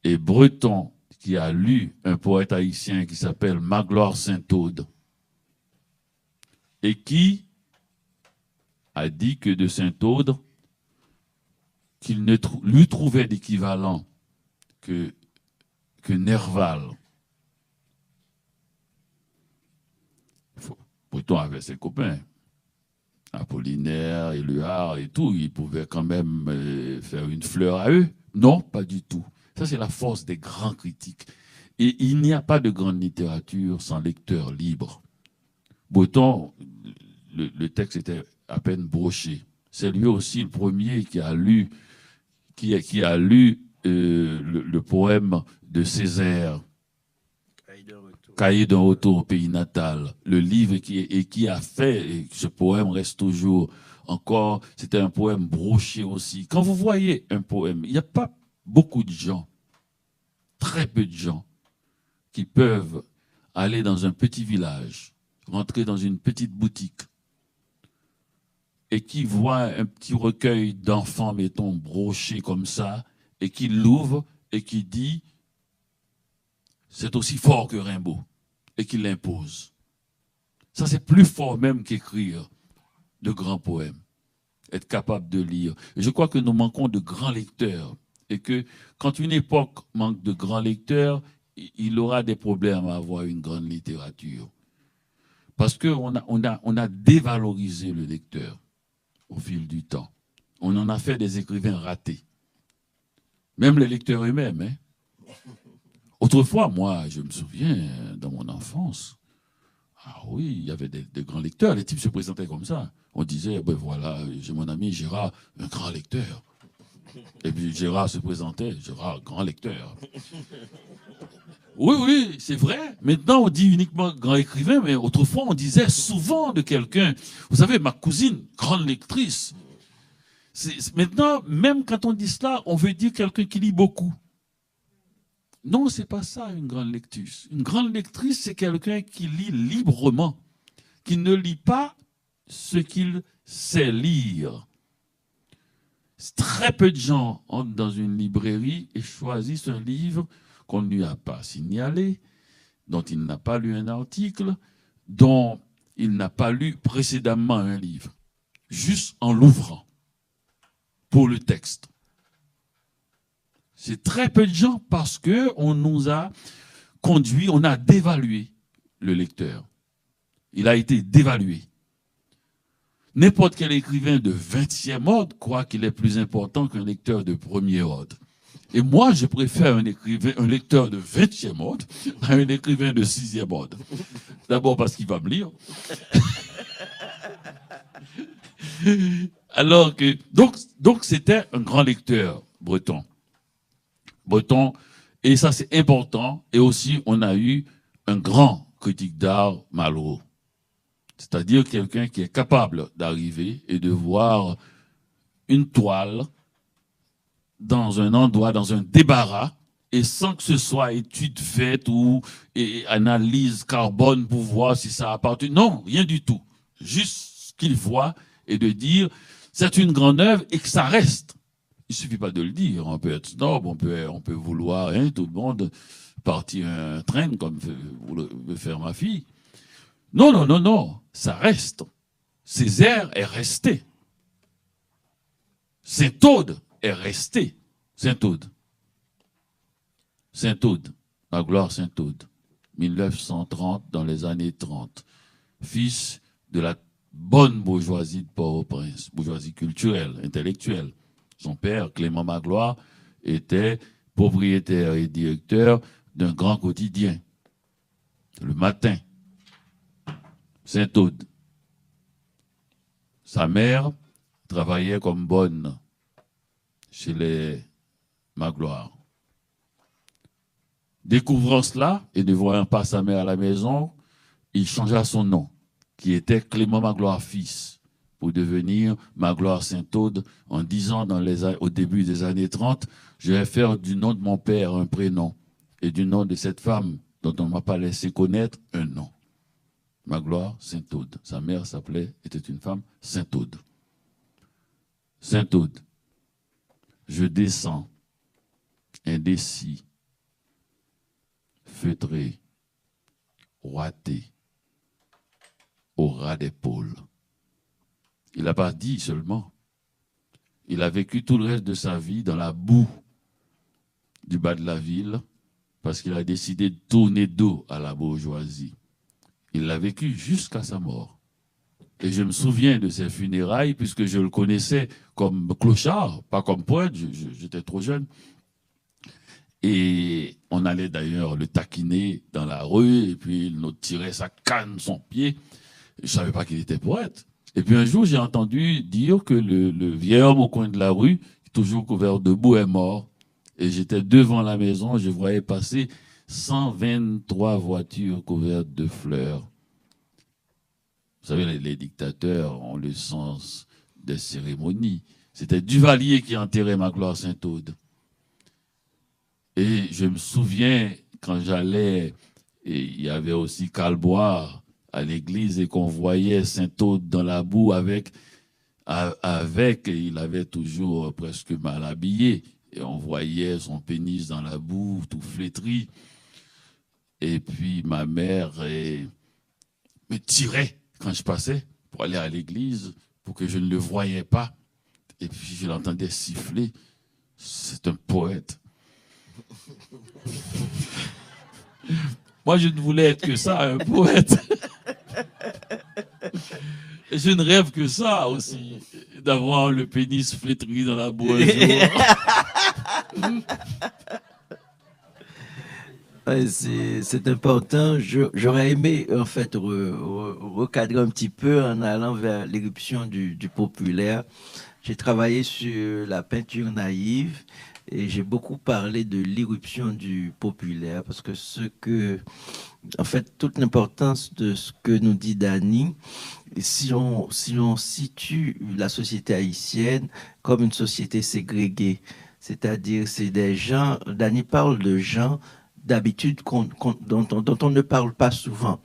et Breton, qui a lu un poète haïtien qui s'appelle Magloire Saint-Aude, et qui a dit que de Saint-Aude, qu'il ne lui trouvait d'équivalent que Nerval. Breton avait ses copains, Apollinaire, Éluard et tout, il pouvait quand même faire une fleur à eux. Non, pas du tout. Ça, c'est la force des grands critiques. Et il n'y a pas de grande littérature sans lecteur libre. Breton, le texte était à peine broché. C'est lui aussi le premier qui a lu le poème de Césaire, Cahiers d'un retour au pays natal, le livre qui a fait, et ce poème reste toujours encore, c'était un poème broché aussi. Quand vous voyez un poème, il n'y a pas beaucoup de gens, très peu de gens, qui peuvent aller dans un petit village, rentrer dans une petite boutique, et qui voit un petit recueil d'enfants, mettons, brochés comme ça, et qui l'ouvre et qui dit « c'est aussi fort que Rimbaud », et qui l'impose. Ça, c'est plus fort même qu'écrire de grands poèmes, être capable de lire. Et je crois que nous manquons de grands lecteurs, et que quand une époque manque de grands lecteurs, il aura des problèmes à avoir une grande littérature. Parce qu'on a dévalorisé le lecteur au fil du temps. On en a fait des écrivains ratés. Même les lecteurs eux-mêmes. Hein. Autrefois, moi, je me souviens, dans mon enfance, ah oui, il y avait des grands lecteurs. Les types se présentaient comme ça. On disait, ben voilà, j'ai mon ami Gérard, un grand lecteur. Et puis Gérard se présentait, Gérard, grand lecteur. Oui, oui, c'est vrai. Maintenant, on dit uniquement grand écrivain, mais autrefois, on disait souvent de quelqu'un. Vous savez, ma cousine, grande lectrice. Maintenant, même quand on dit cela, on veut dire quelqu'un qui lit beaucoup. Non, c'est pas ça, une grande lectrice. Une grande lectrice, c'est quelqu'un qui lit librement, qui ne lit pas ce qu'il sait lire. Très peu de gens entrent dans une librairie et choisissent un livre qu'on ne lui a pas signalé, dont il n'a pas lu un article, dont il n'a pas lu précédemment un livre, juste en l'ouvrant pour le texte. C'est très peu de gens parce qu'on nous a conduit, on a dévalué le lecteur. Il a été dévalué. N'importe quel écrivain de 20e ordre croit qu'il est plus important qu'un lecteur de premier ordre. Et moi, je préfère un lecteur de 20e ordre à un écrivain de 6e ordre. D'abord parce qu'il va me lire. Alors que, donc c'était un grand lecteur breton. Et ça c'est important. Et aussi, on a eu un grand critique d'art, Malraux. C'est-à-dire quelqu'un qui est capable d'arriver et de voir une toile dans un endroit, dans un débarras, et sans que ce soit étude faite ou analyse carbone pour voir si ça appartient. Non, rien du tout. Juste ce qu'il voit et de dire c'est une grande œuvre et que ça reste. Il suffit pas de le dire. On peut être snob, on peut vouloir, hein, tout le monde partir un train comme veut faire ma fille. Non, ça reste. Césaire est resté. Saint-Aude est resté. Saint-Aude, Magloire Saint-Aude, 1930, dans les années 30, fils de la bonne bourgeoisie de Port-au-Prince, bourgeoisie culturelle, intellectuelle. Son père, Clément Magloire, était propriétaire et directeur d'un grand quotidien, Le Matin, Saint-Aude. Sa mère travaillait comme bonne chez les Magloire. Découvrant cela et ne voyant pas sa mère à la maison, il changea son nom, qui était Clément Magloire fils, pour devenir Magloire Saint-Aude en disant au début des années 30, je vais faire du nom de mon père un prénom et du nom de cette femme dont on ne m'a pas laissé connaître un nom. Magloire Saint-Aude. Sa mère était une femme Saint-Aude. Saint-Aude. Je descends, indécis, feutré, ouaté, au ras d'épaule. Il n'a pas dit seulement. Il a vécu tout le reste de sa vie dans la boue du bas de la ville parce qu'il a décidé de tourner dos à la bourgeoisie. Il l'a vécu jusqu'à sa mort. Et je me souviens de ses funérailles puisque je le connaissais comme clochard, pas comme poète, j'étais trop jeune. Et on allait d'ailleurs le taquiner dans la rue et puis il nous tirait sa canne, son pied. Je ne savais pas qu'il était poète. Et puis un jour, j'ai entendu dire que le vieil homme au coin de la rue, toujours couvert de boue, est mort. Et j'étais devant la maison, je voyais passer 123 voitures couvertes de fleurs. Vous savez, les dictateurs ont le sens des cérémonies. C'était Duvalier qui enterrait Magloire Saint-Aude. Et je me souviens, quand j'allais, et il y avait aussi Calboire à l'église et qu'on voyait Saint-Aude dans la boue avec, il avait toujours presque mal habillé. Et on voyait son pénis dans la boue, tout flétri. Et puis ma mère me tirait quand je passais pour aller à l'église, pour que je ne le voyais pas. Et puis je l'entendais siffler. C'est un poète. Moi, je ne voulais être que ça, un poète. Et je ne rêve que ça aussi, d'avoir le pénis flétri dans la boue un jour. Ouais, c'est important. J'aurais aimé, en fait, recadrer un petit peu en allant vers l'éruption du populaire. J'ai travaillé sur la peinture naïve et j'ai beaucoup parlé de l'éruption du populaire parce que en fait, toute l'importance de ce que nous dit Dany, si on situe la société haïtienne comme une société ségrégée, c'est-à-dire c'est des gens, Dany parle de gens d'habitude dont on ne parle pas souvent.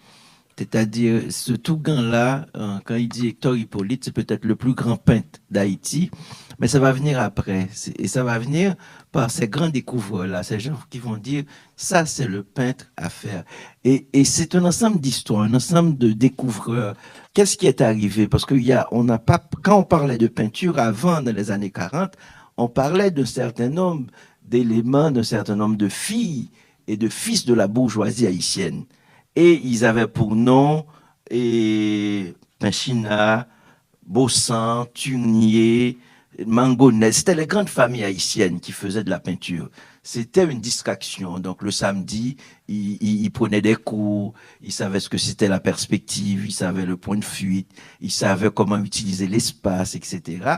C'est-à-dire, ce Tougan-là, quand il dit Hector Hippolyte, c'est peut-être le plus grand peintre d'Haïti, mais ça va venir après. Et ça va venir par ces grands découvreurs-là, ces gens qui vont dire, ça, c'est le peintre à faire. Et c'est un ensemble d'histoires, un ensemble de découvreurs. Qu'est-ce qui est arrivé? Parce que quand on parlait de peinture avant, dans les années 40, on parlait d'un certain nombre d'éléments d'un certain nombre de filles et de fils de la bourgeoisie haïtienne. Et ils avaient pour nom Pinchina, Bossan, Turnier, Mangonnet. C'était les grandes familles haïtiennes qui faisaient de la peinture. C'était une distraction. Donc le samedi, ils prenaient des cours, ils savaient ce que c'était la perspective, ils savaient le point de fuite, ils savaient comment utiliser l'espace, etc.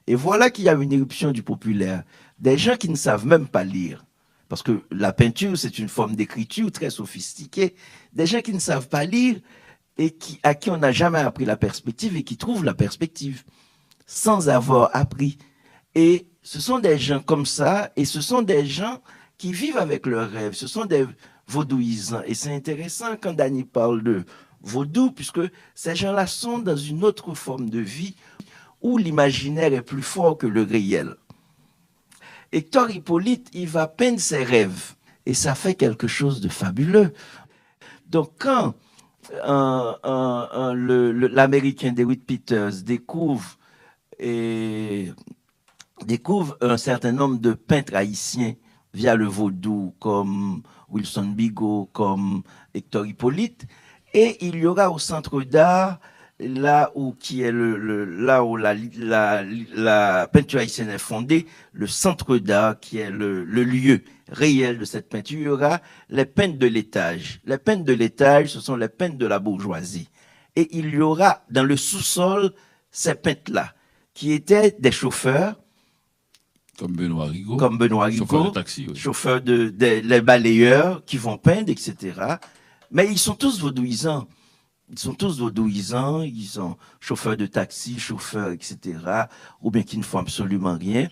Et voilà qu'il y a une éruption du populaire. Des gens qui ne savent même pas lire. Parce que la peinture, c'est une forme d'écriture très sophistiquée. Des gens qui ne savent pas lire et à qui on n'a jamais appris la perspective et qui trouvent la perspective sans avoir appris. Et ce sont des gens comme ça, et ce sont des gens qui vivent avec leurs rêves. Ce sont des vaudouisants. Et c'est intéressant quand Dany parle de vaudou, puisque ces gens-là sont dans une autre forme de vie où l'imaginaire est plus fort que le réel. Hector Hippolyte, il va peindre ses rêves, et ça fait quelque chose de fabuleux. Donc quand l'Américain DeWitt Peters découvre un certain nombre de peintres haïtiens via le vaudou, comme Wilson Bigot, comme Hector Hippolyte, et il y aura au Centre d'art, là où la peinture haïtienne est fondée, le Centre d'art, qui est le lieu réel de cette peinture, il y aura les peintres de l'étage. Les peintres de l'étage, ce sont les peintres de la bourgeoisie. Et il y aura dans le sous-sol ces peintres-là, qui étaient des chauffeurs, comme Benoît Rigaud, chauffeurs de taxi, oui. Chauffeurs les balayeurs qui vont peindre, etc. Mais ils sont tous vaudouisants. Ils sont chauffeurs de taxi, chauffeurs, etc. Ou bien qui ne font absolument rien.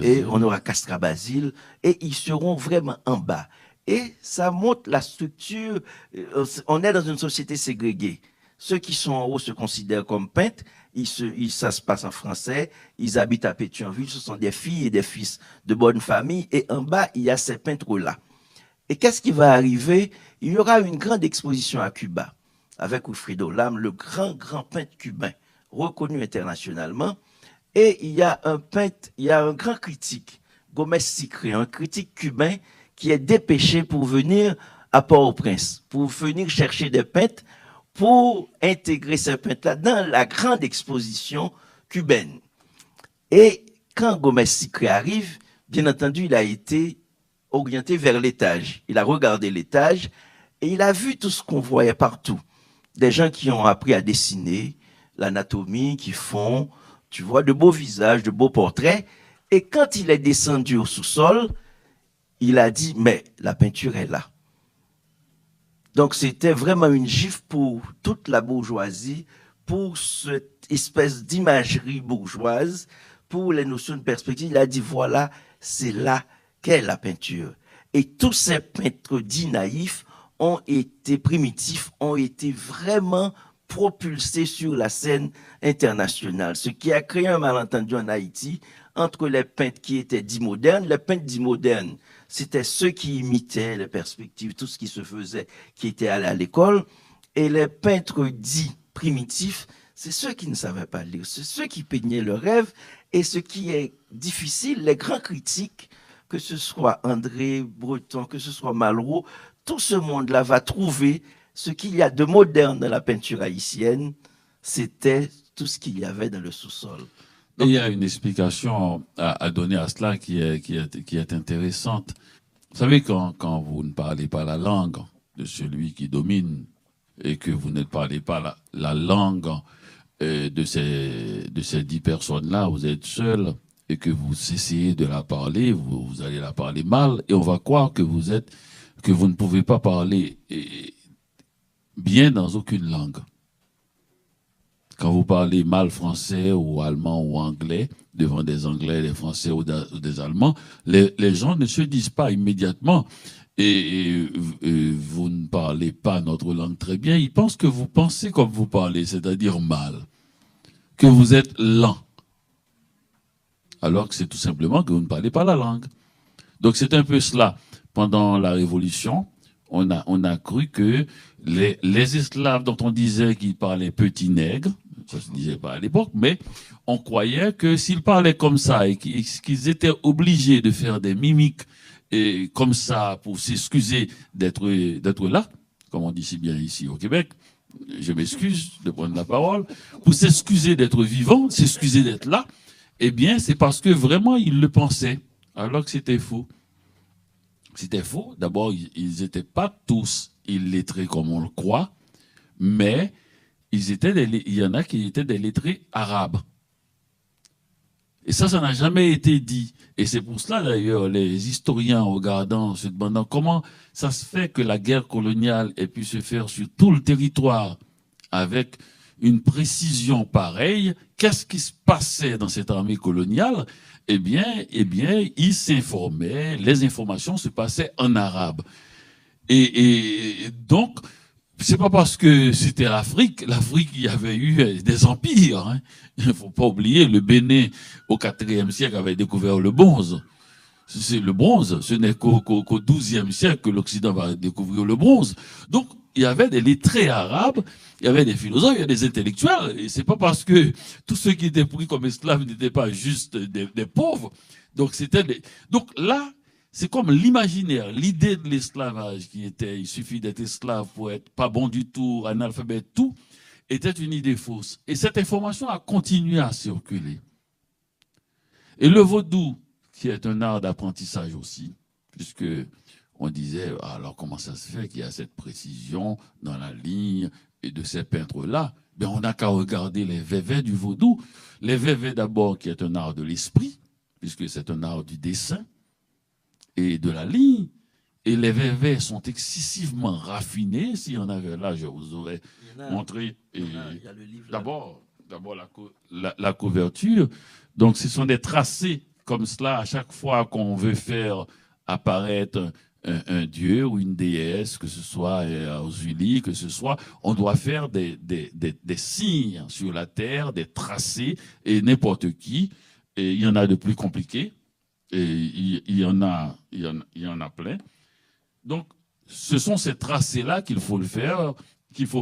Et on aura Castra Basile. Et ils seront vraiment en bas. Et ça montre la structure. On est dans une société ségrégée. Ceux qui sont en haut se considèrent comme peintres. Ça se passe en français. Ils habitent à Pétionville. Ce sont des filles et des fils de bonne famille. Et en bas, il y a ces peintres-là. Et qu'est-ce qui va arriver? Il y aura une grande exposition à Cuba avec Wilfrido Lam, le grand peintre cubain, reconnu internationalement. Et il y a un grand critique, Gomez Sicré, un critique cubain qui est dépêché pour venir à Port-au-Prince, pour venir chercher des peintres, pour intégrer ces peintres-là dans la grande exposition cubaine. Et quand Gomez Sicré arrive, bien entendu, il a été orienté vers l'étage. Il a regardé l'étage et il a vu tout ce qu'on voyait partout. Des gens qui ont appris à dessiner, l'anatomie, qui font, tu vois, de beaux visages, de beaux portraits. Et quand il est descendu au sous-sol, il a dit, mais la peinture est là. Donc c'était vraiment une gifle pour toute la bourgeoisie, pour cette espèce d'imagerie bourgeoise, pour les notions de perspective. Il a dit, voilà, c'est là qu'est la peinture. Et tous ces peintres dits naïfs ont été primitifs, ont été vraiment propulsés sur la scène internationale, ce qui a créé un malentendu en Haïti entre les peintres qui étaient dits modernes. Les peintres dits modernes, c'était ceux qui imitaient les perspectives, tout ce qui se faisait, qui étaient allés à l'école, et les peintres dits primitifs, c'est ceux qui ne savaient pas lire, c'est ceux qui peignaient leurs rêves, et ce qui est difficile, les grands critiques, que ce soit André Breton, que ce soit Malraux, tout ce monde-là va trouver ce qu'il y a de moderne dans la peinture haïtienne, c'était tout ce qu'il y avait dans le sous-sol. Donc, il y a une explication à donner à cela qui est intéressante. Vous savez, quand vous ne parlez pas la langue de celui qui domine et que vous ne parlez pas la langue de ces 10 personnes-là, vous êtes seul et que vous essayez de la parler, vous allez la parler mal et on va croire que vous ne pouvez pas parler bien dans aucune langue. Quand vous parlez mal français ou allemand ou anglais, devant des Anglais, des Français ou des Allemands, les gens ne se disent pas immédiatement et vous ne parlez pas notre langue très bien. Ils pensent que vous pensez comme vous parlez, c'est-à-dire mal, que vous êtes lent, alors que c'est tout simplement que vous ne parlez pas la langue. Donc c'est un peu cela. Pendant la Révolution, on a cru que les esclaves dont on disait qu'ils parlaient petit nègre, Ça se disait pas à l'époque, mais on croyait que s'ils parlaient comme ça et qu'ils étaient obligés de faire des mimiques et comme ça pour s'excuser d'être là, comme on dit si bien ici au Québec, je m'excuse de prendre la parole, pour s'excuser d'être vivant, s'excuser d'être là, eh bien, c'est parce que vraiment ils le pensaient, alors que c'était faux. C'était faux. D'abord, ils n'étaient pas tous illettrés comme on le croit, mais il y en a qui étaient des lettrés arabes. Et ça n'a jamais été dit. Et c'est pour cela, d'ailleurs, les historiens, en regardant, se demandant comment ça se fait que la guerre coloniale ait pu se faire sur tout le territoire avec une précision pareille, qu'est-ce qui se passait dans cette armée coloniale? Eh bien, ils s'informaient, les informations se passaient en arabe. Et donc, c'est pas parce que c'était l'Afrique, il y avait eu des empires. Hein. Il ne faut pas oublier, le Bénin, au IVe siècle, avait découvert le bronze. C'est le bronze, ce n'est qu'au XIIe siècle que l'Occident va découvrir le bronze. Donc, il y avait des lettrés arabes, il y avait des philosophes, il y avait des intellectuels. Et c'est pas parce que tous ceux qui étaient pris comme esclaves n'étaient pas juste des pauvres. Donc, donc là, c'est comme l'imaginaire, l'idée de l'esclavage qui était, il suffit d'être esclave pour être pas bon du tout, analphabète, tout, était une idée fausse. Et cette information a continué à circuler. Et le vaudou, qui est un art d'apprentissage aussi, puisque on disait, alors comment ça se fait qu'il y a cette précision dans la ligne et de ces peintres-là? Ben, on n'a qu'à regarder les vévés du vaudou. Les vévés d'abord, qui est un art de l'esprit, puisque c'est un art du dessin et de la ligne. Et les vévés sont excessivement raffinés. S'il y en avait là, je vous aurais montré. D'abord la couverture. Donc, ce sont des tracés comme cela à chaque fois qu'on veut faire apparaître un dieu ou une déesse, que ce soit Oswili, que ce soit, on doit faire des signes sur la terre, des tracés, et n'importe qui. Et il y en a de plus compliqués, et il y en a plein. Donc, ce sont ces tracés-là qu'il faut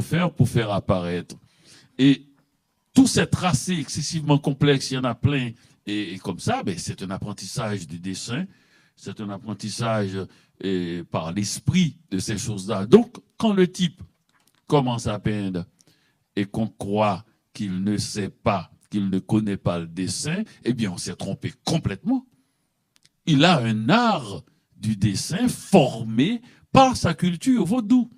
faire pour faire apparaître. Et tous ces tracés excessivement complexes, il y en a plein, et comme ça, ben, c'est un apprentissage du dessin, c'est un apprentissage par l'esprit de ces choses-là. Donc, quand le type commence à peindre et qu'on croit qu'il ne sait pas, qu'il ne connaît pas le dessin, eh bien, on s'est trompé complètement. Il a un art du dessin formé par sa culture vaudou.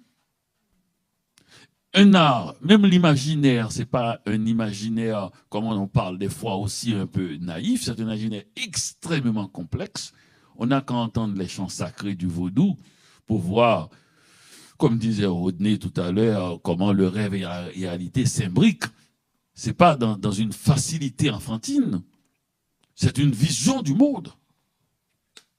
Un art, même l'imaginaire, c'est pas un imaginaire, comme on en parle des fois aussi un peu naïf, c'est un imaginaire extrêmement complexe. On n'a qu'à entendre les chants sacrés du vaudou pour voir, comme disait Rodney tout à l'heure, comment le rêve et la réalité s'imbriquent. C'est pas dans une facilité enfantine, c'est une vision du monde.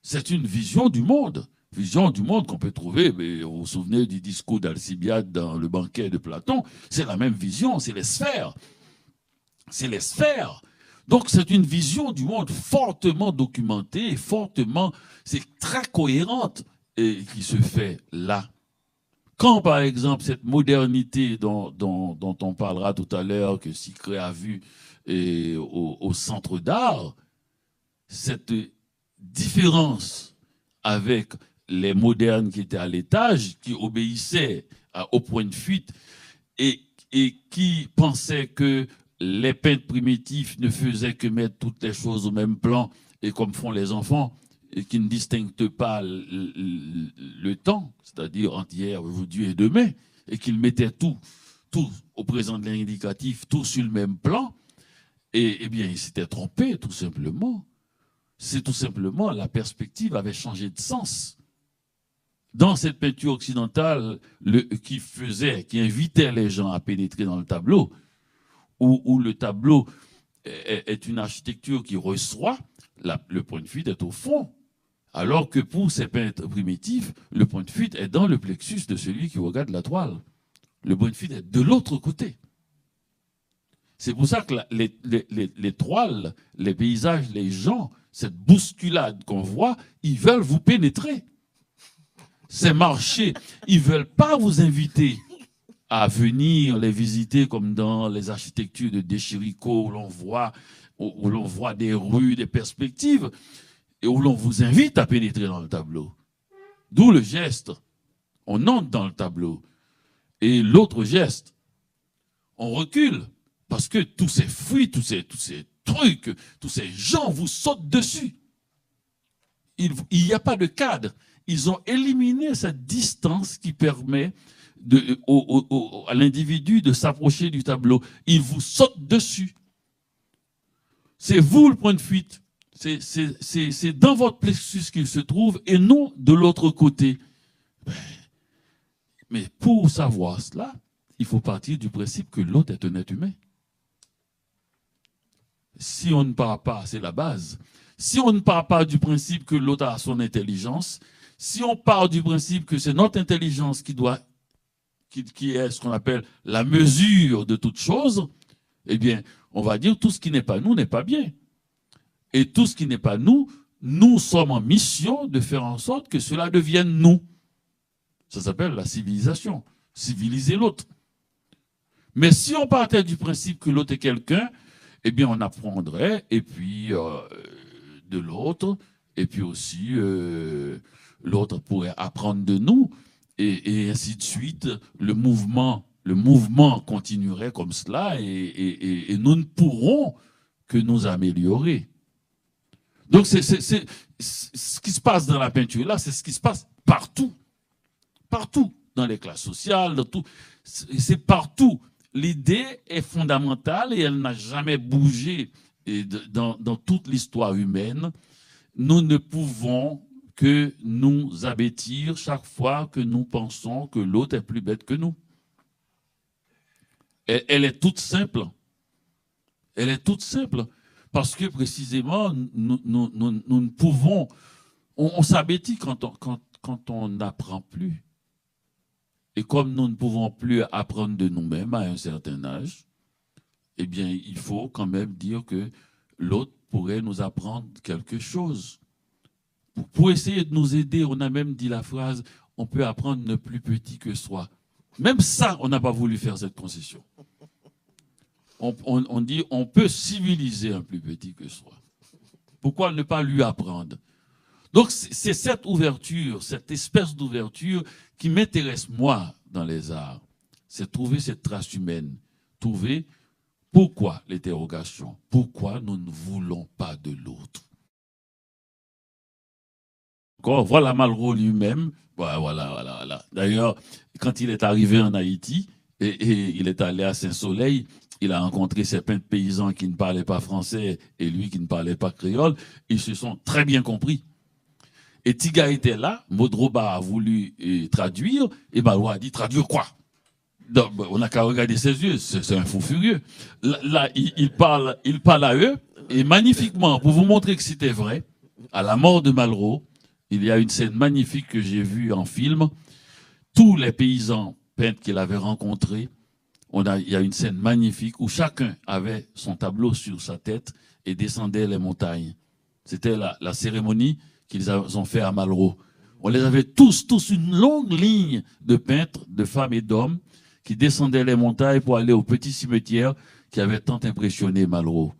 C'est une vision du monde. Vision du monde qu'on peut trouver, mais vous vous souvenez du discours d'Alcibiade dans le banquet de Platon, c'est la même vision, c'est les sphères. C'est les sphères. Donc c'est une vision du monde fortement documentée, c'est très cohérente et qui se fait là. Quand par exemple cette modernité dont on parlera tout à l'heure, que Sicré a vu au centre d'art, cette différence avec les modernes qui étaient à l'étage, qui obéissaient au point de fuite et qui pensaient que les peintres primitifs ne faisaient que mettre toutes les choses au même plan et comme font les enfants, et qui ne distinguent pas le temps, c'est-à-dire entre hier, aujourd'hui et demain, et qu'ils mettaient tout au présent de l'indicatif, tout sur le même plan, et bien ils s'étaient trompés tout simplement. C'est tout simplement la perspective avait changé de sens. Dans cette peinture occidentale qui invitait les gens à pénétrer dans le tableau, où le tableau est une architecture qui reçoit, le point de fuite est au fond. Alors que pour ces peintres primitifs, le point de fuite est dans le plexus de celui qui regarde la toile. Le point de fuite est de l'autre côté. C'est pour ça que les toiles, les paysages, les gens, cette bousculade qu'on voit, ils veulent vous pénétrer. Ces marchés, ils ne veulent pas vous inviter à venir les visiter comme dans les architectures de De Chirico, où l'on voit des rues, des perspectives, et où l'on vous invite à pénétrer dans le tableau. D'où le geste. On entre dans le tableau. Et l'autre geste, on recule. Parce que tous ces fruits, tous ces trucs, tous ces gens vous sautent dessus. Il n'y a pas de cadre. Ils ont éliminé cette distance qui permet à l'individu de s'approcher du tableau. Ils vous sautent dessus. C'est vous le point de fuite. C'est dans votre plexus qu'il se trouve et non de l'autre côté. Mais pour savoir cela, il faut partir du principe que l'autre est un être humain. Si on ne part pas, c'est la base. Si on ne part pas du principe que l'autre a son intelligence, si on part du principe que c'est notre intelligence qui est ce qu'on appelle la mesure de toute chose, eh bien, on va dire tout ce qui n'est pas nous n'est pas bien. Et tout ce qui n'est pas nous, nous sommes en mission de faire en sorte que cela devienne nous. Ça s'appelle la civilisation. Civiliser l'autre. Mais si on partait du principe que l'autre est quelqu'un, eh bien, on apprendrait, et puis de l'autre, et puis aussi l'autre pourrait apprendre de nous, et ainsi de suite. Le mouvement continuerait comme cela, et nous ne pourrons que nous améliorer. Donc, c'est ce qui se passe dans la peinture, là, c'est ce qui se passe partout. Partout, dans les classes sociales, dans tout. C'est partout. L'idée est fondamentale et elle n'a jamais bougé dans toute l'histoire humaine. Nous ne pouvons que nous abêtir chaque fois que nous pensons que l'autre est plus bête que nous. Elle est toute simple. Elle est toute simple. Parce que précisément, nous ne pouvons... On s'abêtit quand on n'apprend plus. Et comme nous ne pouvons plus apprendre de nous-mêmes à un certain âge, eh bien, il faut quand même dire que l'autre pourrait nous apprendre quelque chose. Pour essayer de nous aider, on a même dit la phrase « on peut apprendre le plus petit que soi ». Même ça, on n'a pas voulu faire cette concession. On dit « on peut civiliser un plus petit que soi ». Pourquoi ne pas lui apprendre ? Donc, c'est cette ouverture, cette espèce d'ouverture qui m'intéresse, moi, dans les arts. C'est trouver cette trace humaine. Trouver pourquoi l'interrogation. Pourquoi nous ne voulons pas de l'autre. Voilà Malraux lui-même. Voilà. D'ailleurs, quand il est arrivé en Haïti, et il est allé à Saint-Soleil, il a rencontré ces peintres paysans qui ne parlaient pas français et lui qui ne parlait pas créole. Ils se sont très bien compris. Et Tiga était là, Modroba a voulu traduire, et Malraux a dit traduire quoi? Donc, on n'a qu'à regarder ses yeux, c'est un fou furieux. Là, il parle à eux, et magnifiquement, pour vous montrer que c'était vrai, à la mort de Malraux, il y a une scène magnifique que j'ai vue en film. Tous les paysans peintres qu'il avait rencontrés, il y a une scène magnifique où chacun avait son tableau sur sa tête et descendait les montagnes. C'était la cérémonie qu'ils ont fait à Malraux. On les avait tous une longue ligne de peintres, de femmes et d'hommes qui descendaient les montagnes pour aller au petit cimetière qui avait tant impressionné Malraux.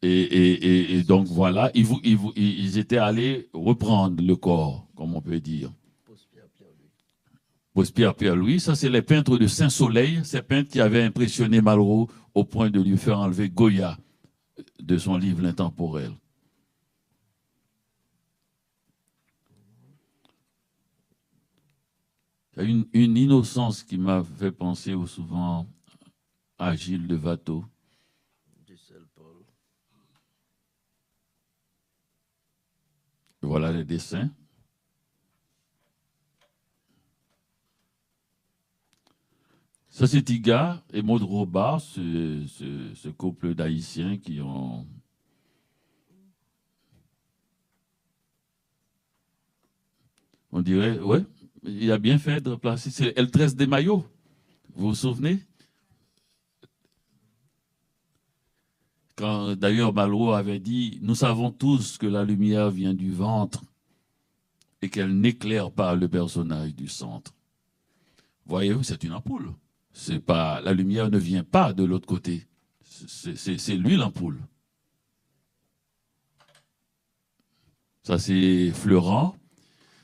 Et donc voilà, ils étaient allés reprendre le corps, comme on peut dire. Pierre-Louis, ça c'est les peintres de Saint-Soleil, ces peintres qui avaient impressionné Malraux au point de lui faire enlever Goya de son livre L'Intemporel. Il y a une innocence qui m'a fait penser souvent à Gilles de Watteau. Voilà les dessins. Ça, c'est Tiga et Maud Robard, ce couple d'Haïtiens qui ont... On dirait, ouais, il a bien fait de placer. C'est El Tres de Mayo, vous vous souvenez? Quand d'ailleurs Malraux avait dit, nous savons tous que la lumière vient du ventre et qu'elle n'éclaire pas le personnage du centre. Voyez-vous, c'est une ampoule. C'est pas, la lumière ne vient pas de l'autre côté. C'est lui l'ampoule. Ça, c'est Fleurant.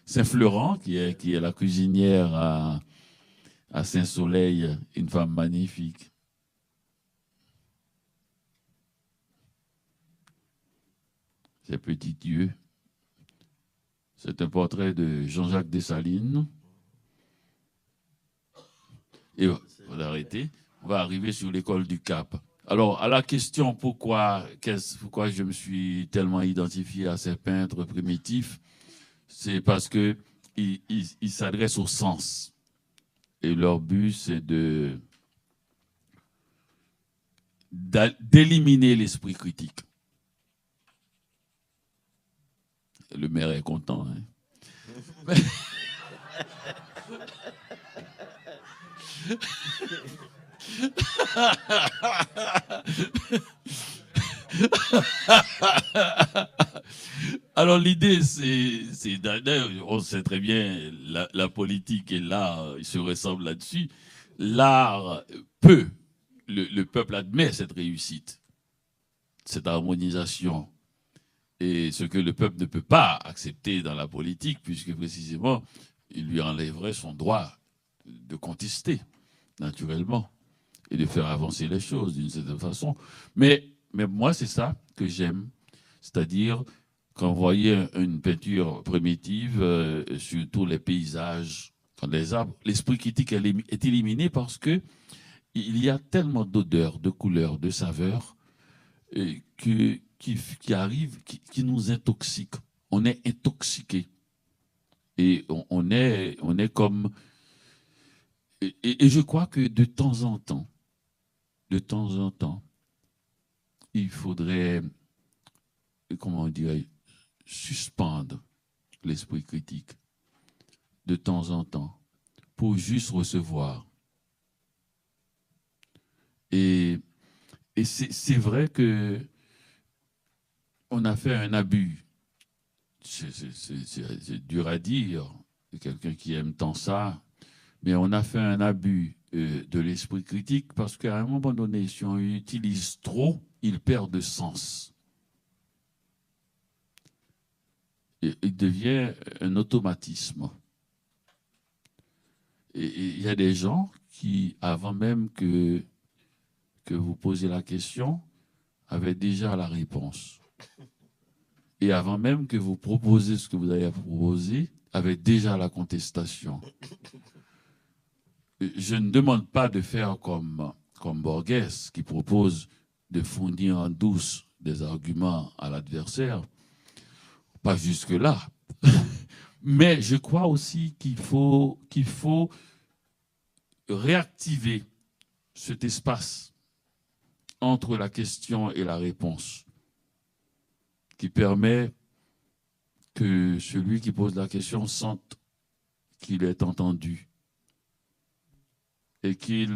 Saint-Fleurant, qui est la cuisinière à Saint-Soleil, une femme magnifique. Ces petits yeux. C'est un portrait de Jean-Jacques Dessalines. Et on va arrêter. On va arriver sur l'école du Cap. Alors, à la question pourquoi je me suis tellement identifié à ces peintres primitifs, c'est parce que ils s'adressent au sens. Et leur but, c'est d'éliminer l'esprit critique. Le maire est content. Hein? Alors l'idée, c'est on sait très bien, la politique et l'art, ils se ressemblent là-dessus. L'art peut, le peuple admet cette réussite, cette harmonisation. Et ce que le peuple ne peut pas accepter dans la politique, puisque précisément, il lui enlèverait son droit de contester, naturellement, et de faire avancer les choses d'une certaine façon. Mais moi, c'est ça que j'aime. C'est-à-dire, quand vous voyez une peinture primitive sur tous les paysages, dans les arbres, l'esprit critique est éliminé parce que il y a tellement d'odeurs, de couleurs, de saveurs qui arrivent, qui nous intoxiquent. On est intoxiqué. Et on est comme... Et je crois que de temps en temps, il faudrait, comment on dirait, suspendre l'esprit critique de temps en temps pour juste recevoir. Et c'est vrai que on a fait un abus. C'est dur à dire, quelqu'un qui aime tant ça, mais on a fait un abus de l'esprit critique parce qu'à un moment donné, si on utilise trop, il perd de sens. Il devient un automatisme. Et il y a des gens qui, avant même que vous posiez la question, avaient déjà la réponse. Et avant même que vous proposiez ce que vous avez proposé, avaient déjà la contestation. Je ne demande pas de faire comme Borges, qui propose de fournir en douce des arguments à l'adversaire. Pas jusque-là. Mais je crois aussi qu'il faut réactiver cet espace entre la question et la réponse, qui permet que celui qui pose la question sente qu'il est entendu et qu'il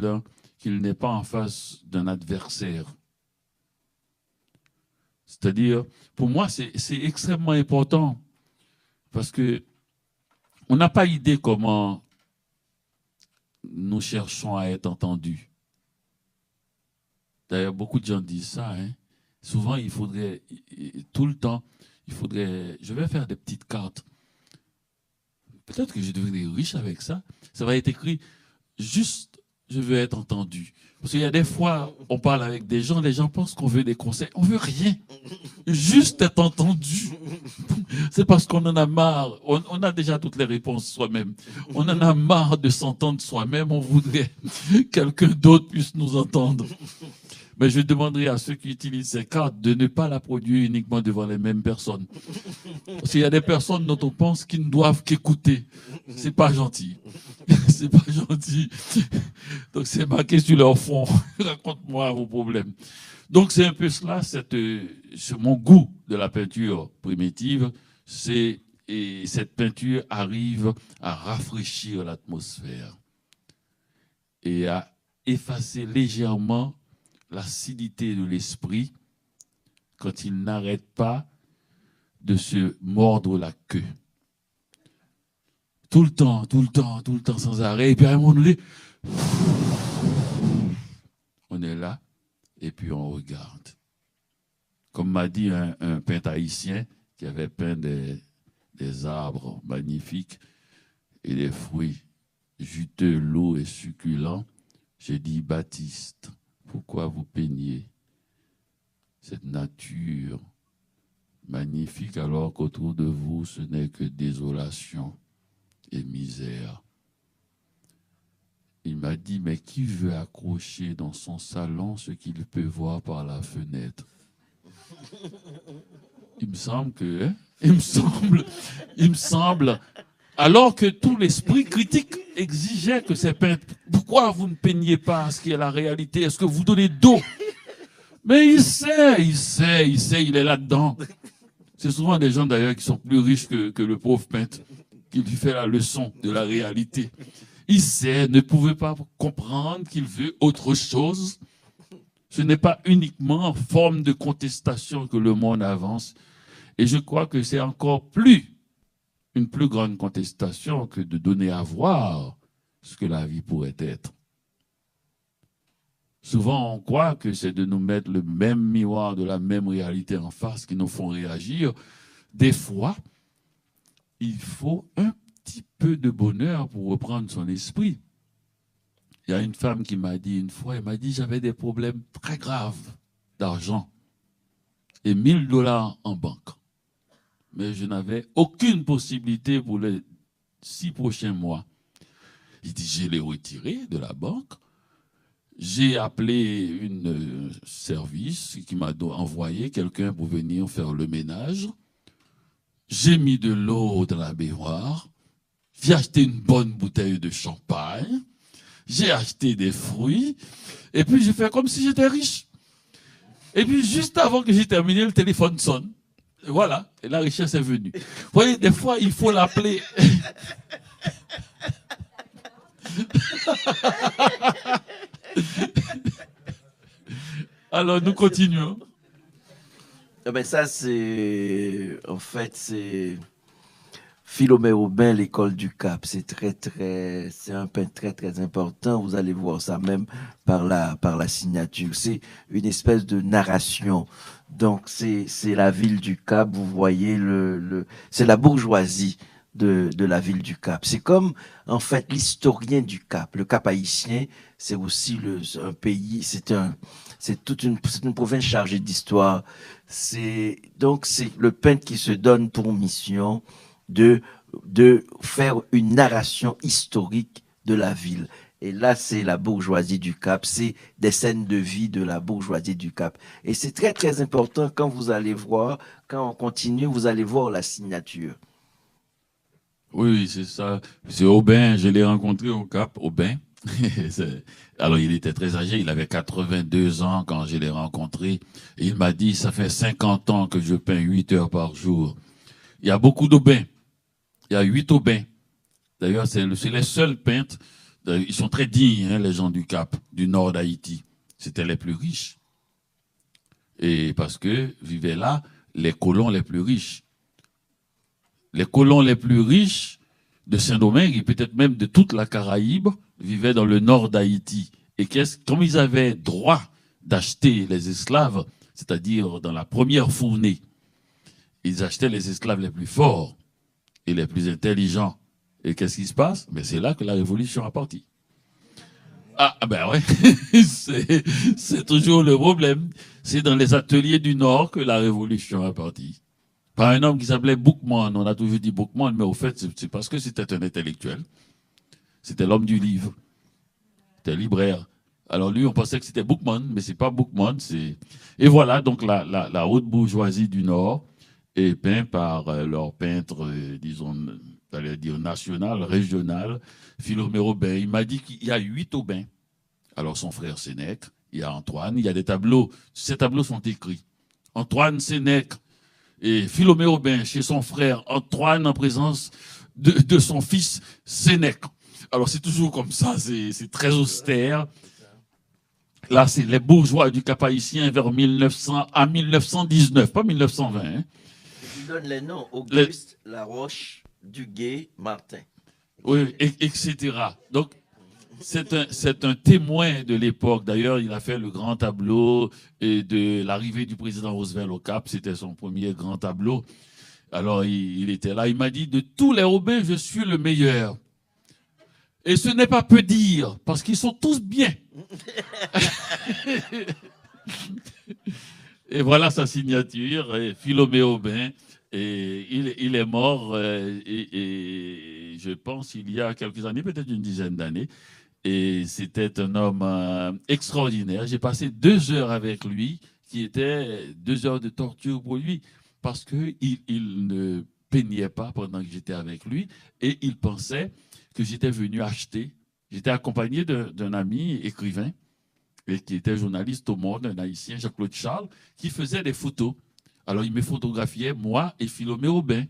n'est pas en face d'un adversaire. C'est-à-dire, pour moi, c'est extrêmement important parce que on n'a pas idée comment nous cherchons à être entendus. D'ailleurs, beaucoup de gens disent ça. Hein. Souvent, il faudrait, tout le temps, je vais faire des petites cartes. Peut-être que je deviendrai riche avec ça. Ça va être écrit, juste, je veux être entendu. Parce qu'il y a des fois, on parle avec des gens, les gens pensent qu'on veut des conseils. On veut rien. Juste être entendu. C'est parce qu'on en a marre. On a déjà toutes les réponses soi-même. On en a marre de s'entendre soi-même. On voudrait que quelqu'un d'autre puisse nous entendre. Mais je demanderai à ceux qui utilisent ces cartes de ne pas la produire uniquement devant les mêmes personnes. Parce qu'il y a des personnes dont on pense qu'ils ne doivent qu'écouter. C'est pas gentil. C'est pas gentil. Donc c'est marqué sur leur fond. Raconte-moi vos problèmes. Donc c'est un peu cela, mon goût de la peinture primitive, et cette peinture arrive à rafraîchir l'atmosphère et à effacer légèrement l'acidité de l'esprit quand il n'arrête pas de se mordre la queue. tout le temps, sans arrêt. Et puis à un moment donné, on est là, et puis on regarde. Comme m'a dit un peintre haïtien qui avait peint des arbres magnifiques et des fruits juteux, lourds et succulents, j'ai dit, Baptiste, pourquoi vous peignez cette nature magnifique alors qu'autour de vous, ce n'est que désolation et misère? Il m'a dit, mais qui veut accrocher dans son salon ce qu'il peut voir par la fenêtre? Il me semble que, hein, il me semble, alors que tout l'esprit critique exigeait que ces peintres, pourquoi vous ne peignez pas ce qui est la réalité? Est-ce que vous donnez d'eau? Mais il sait, il est là-dedans. C'est souvent des gens d'ailleurs qui sont plus riches que le pauvre peintre, qui lui fait la leçon de la réalité. Il sait, ne pouvait pas comprendre qu'il veut autre chose. Ce n'est pas uniquement en forme de contestation que le monde avance. Et je crois que c'est encore une plus grande contestation que de donner à voir ce que la vie pourrait être. Souvent, on croit que c'est de nous mettre le même miroir de la même réalité en face qui nous font réagir. Des fois, il faut un petit peu de bonheur pour reprendre son esprit. Il y a une femme qui m'a dit une fois, elle m'a dit, j'avais des problèmes très graves d'argent et $1000 en banque. Mais je n'avais aucune possibilité pour les 6 prochains mois. Il dit, je l'ai retiré de la banque. J'ai appelé une service qui m'a envoyé quelqu'un pour venir faire le ménage. J'ai mis de l'eau dans la baignoire. J'ai acheté une bonne bouteille de champagne. J'ai acheté des fruits. Et puis, j'ai fait comme si j'étais riche. Et puis, juste avant que j'ai terminé, le téléphone sonne. Et voilà. Et la richesse est venue. Vous voyez, des fois, il faut l'appeler. Alors, nous continuons. Ben ça, c'est... En fait, c'est... Philomé Aubin, l'école du Cap. C'est c'est un peintre très important. Vous allez voir ça même par la signature. C'est une espèce de narration. Donc, c'est la ville du Cap. Vous voyez c'est la bourgeoisie de la ville du Cap. C'est comme, en fait, l'historien du Cap. Le Cap haïtien, c'est aussi un pays, c'est une province chargée d'histoire. Donc, c'est le peintre qui se donne pour mission de faire une narration historique de la ville. Et là, c'est la bourgeoisie du Cap, c'est des scènes de vie de la bourgeoisie du Cap. Et c'est très important quand vous allez voir, quand on continue, vous allez voir la signature. Oui, c'est ça. C'est Aubin, je l'ai rencontré au Cap, Aubin. Alors, il était très âgé, il avait 82 ans quand je l'ai rencontré. Et il m'a dit, ça fait 50 ans que je peins 8 heures par jour. Il y a beaucoup d'Aubin. Il y a 8 Aubin. D'ailleurs, c'est les seuls peintres. Ils sont très dignes, hein, les gens du Cap, du nord d'Haïti. C'était les plus riches. Et parce que vivaient là les colons les plus riches. Les colons les plus riches de Saint-Domingue et peut-être même de toute la Caraïbe vivaient dans le nord d'Haïti. Et comme ils avaient droit d'acheter les esclaves, c'est-à-dire dans la première fournée, ils achetaient les esclaves les plus forts et les plus intelligents. Et qu'est-ce qui se passe? Mais c'est là que la révolution a parti. Ah ben ouais, c'est toujours le problème. C'est dans les ateliers du Nord que la révolution a parti. Par un homme qui s'appelait Boukman. On a toujours dit Boukman, mais au fait, c'est parce que c'était un intellectuel. C'était l'homme du livre. C'était libraire. Alors lui, on pensait que c'était Boukman, mais c'est pas Boukman. Et voilà, donc la haute bourgeoisie du Nord est peinte par leur peintre, disons, j'allais dire national, régional, Philomé Aubin. Il m'a dit qu'il y a 8 Aubin. Alors son frère Sénèque, il y a Antoine, il y a des tableaux. Ces tableaux sont écrits. Antoine Sénèque et Philomé Aubin chez son frère Antoine en présence de son fils Sénèque. Alors c'est toujours comme ça, c'est très austère. Là, c'est les bourgeois du Cap haïtien vers 1900 à 1919, pas 1920. Hein. Je donne les noms: Auguste, Laroche, Duguay, Martin. Oui, etc. Donc, c'est un témoin de l'époque. D'ailleurs, il a fait le grand tableau de l'arrivée du président Roosevelt au Cap. C'était son premier grand tableau. Alors, il était là. Il m'a dit, de tous les Robins, je suis le meilleur. Et ce n'est pas peu dire, parce qu'ils sont tous bien. Et voilà sa signature, Philomé Aubin. Et il est mort, et je pense, il y a quelques années, peut-être une dizaine d'années. Et c'était un homme extraordinaire. J'ai passé 2 heures avec lui, qui étaient 2 heures de torture pour lui, parce qu'il il ne peignait pas pendant que j'étais avec lui, et il pensait que j'étais venu acheter. J'étais accompagné d'un ami écrivain, et qui était journaliste au Monde, un haïtien, Jean-Claude Charles, qui faisait des photos. Alors il me photographiait, moi et Philomé Aubin.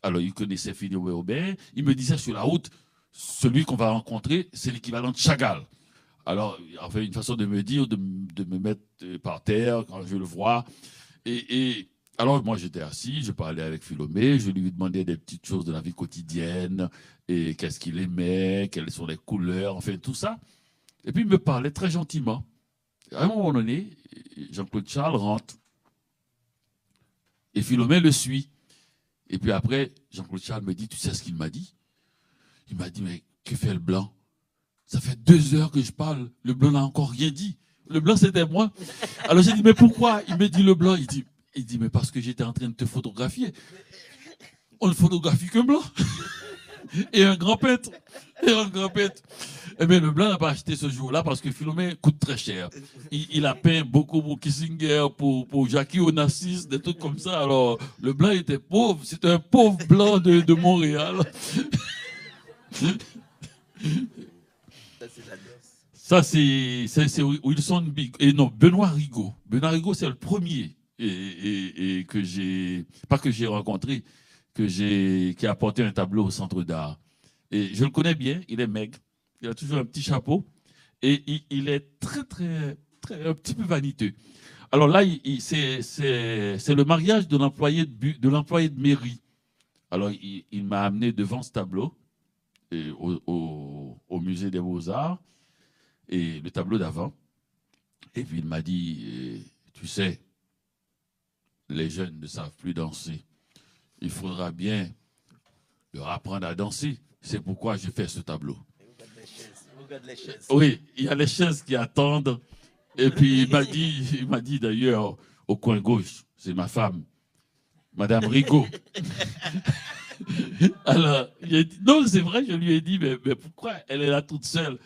Alors il connaissait Philomé Aubin, il me disait sur la route, celui qu'on va rencontrer, c'est l'équivalent de Chagall. Alors, il avait une façon de me dire, de me mettre par terre quand je le vois. Alors, moi, j'étais assis, je parlais avec Philomé, je lui demandais des petites choses de la vie quotidienne, et qu'est-ce qu'il aimait, quelles sont les couleurs, enfin, tout ça. Et puis, il me parlait très gentiment. À un moment donné, Jean-Claude Charles rentre, et Philomé le suit. Et puis après, Jean-Claude Charles me dit, tu sais ce qu'il m'a dit? Il m'a dit, mais que fait le blanc? Ça fait 2 heures que je parle, le blanc n'a encore rien dit. Le blanc, c'était moi. Alors j'ai dit, mais pourquoi? Il me dit, le blanc. Il dit, mais parce que j'étais en train de te photographier. On ne photographie qu'un blanc. Et un grand peintre. Et un grand peintre. Eh bien, le blanc n'a pas acheté ce jour-là parce que Philomé coûte très cher. Il a peint beaucoup pour Kissinger, pour Jackie Onassis, des trucs comme ça. Alors, le blanc était pauvre. C'était un pauvre blanc de Montréal. Ça, c'est Wilson Big. Et non, Benoît Rigaud. Benoît Rigaud, c'est le premier et que j'ai, pas que j'ai rencontré, qui a apporté un tableau au centre d'art. Et je le connais bien, il est maigre, il a toujours un petit chapeau et il est très, très, très, un petit peu vaniteux. Alors là, c'est le mariage de l'employé de mairie. Alors, il m'a amené devant ce tableau au musée des Beaux-Arts, et le tableau d'avant. Et puis il m'a dit, tu sais, les jeunes ne savent plus danser. Il faudra bien leur apprendre à danser. C'est pourquoi j'ai fait ce tableau. Oui, il y a les chaises qui attendent. Et puis il m'a dit d'ailleurs, au coin gauche, c'est ma femme, Madame Rigaud. Alors, il a dit, non, c'est vrai, je lui ai dit, mais pourquoi elle est là toute seule?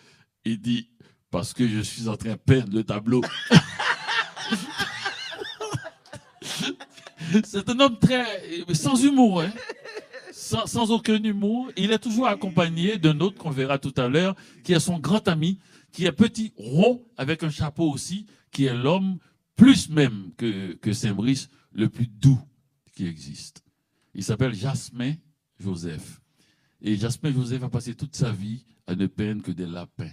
Il dit, parce que je suis en train de peindre le tableau. C'est un homme sans humour, hein? Sans aucun humour. Il est toujours accompagné d'un autre qu'on verra tout à l'heure, qui est son grand ami, qui est petit, rond, avec un chapeau aussi, qui est l'homme, plus même que Saint-Brice, le plus doux qui existe. Il s'appelle Jasmin Joseph. Et Jasmin Joseph a passé toute sa vie à ne peindre que des lapins,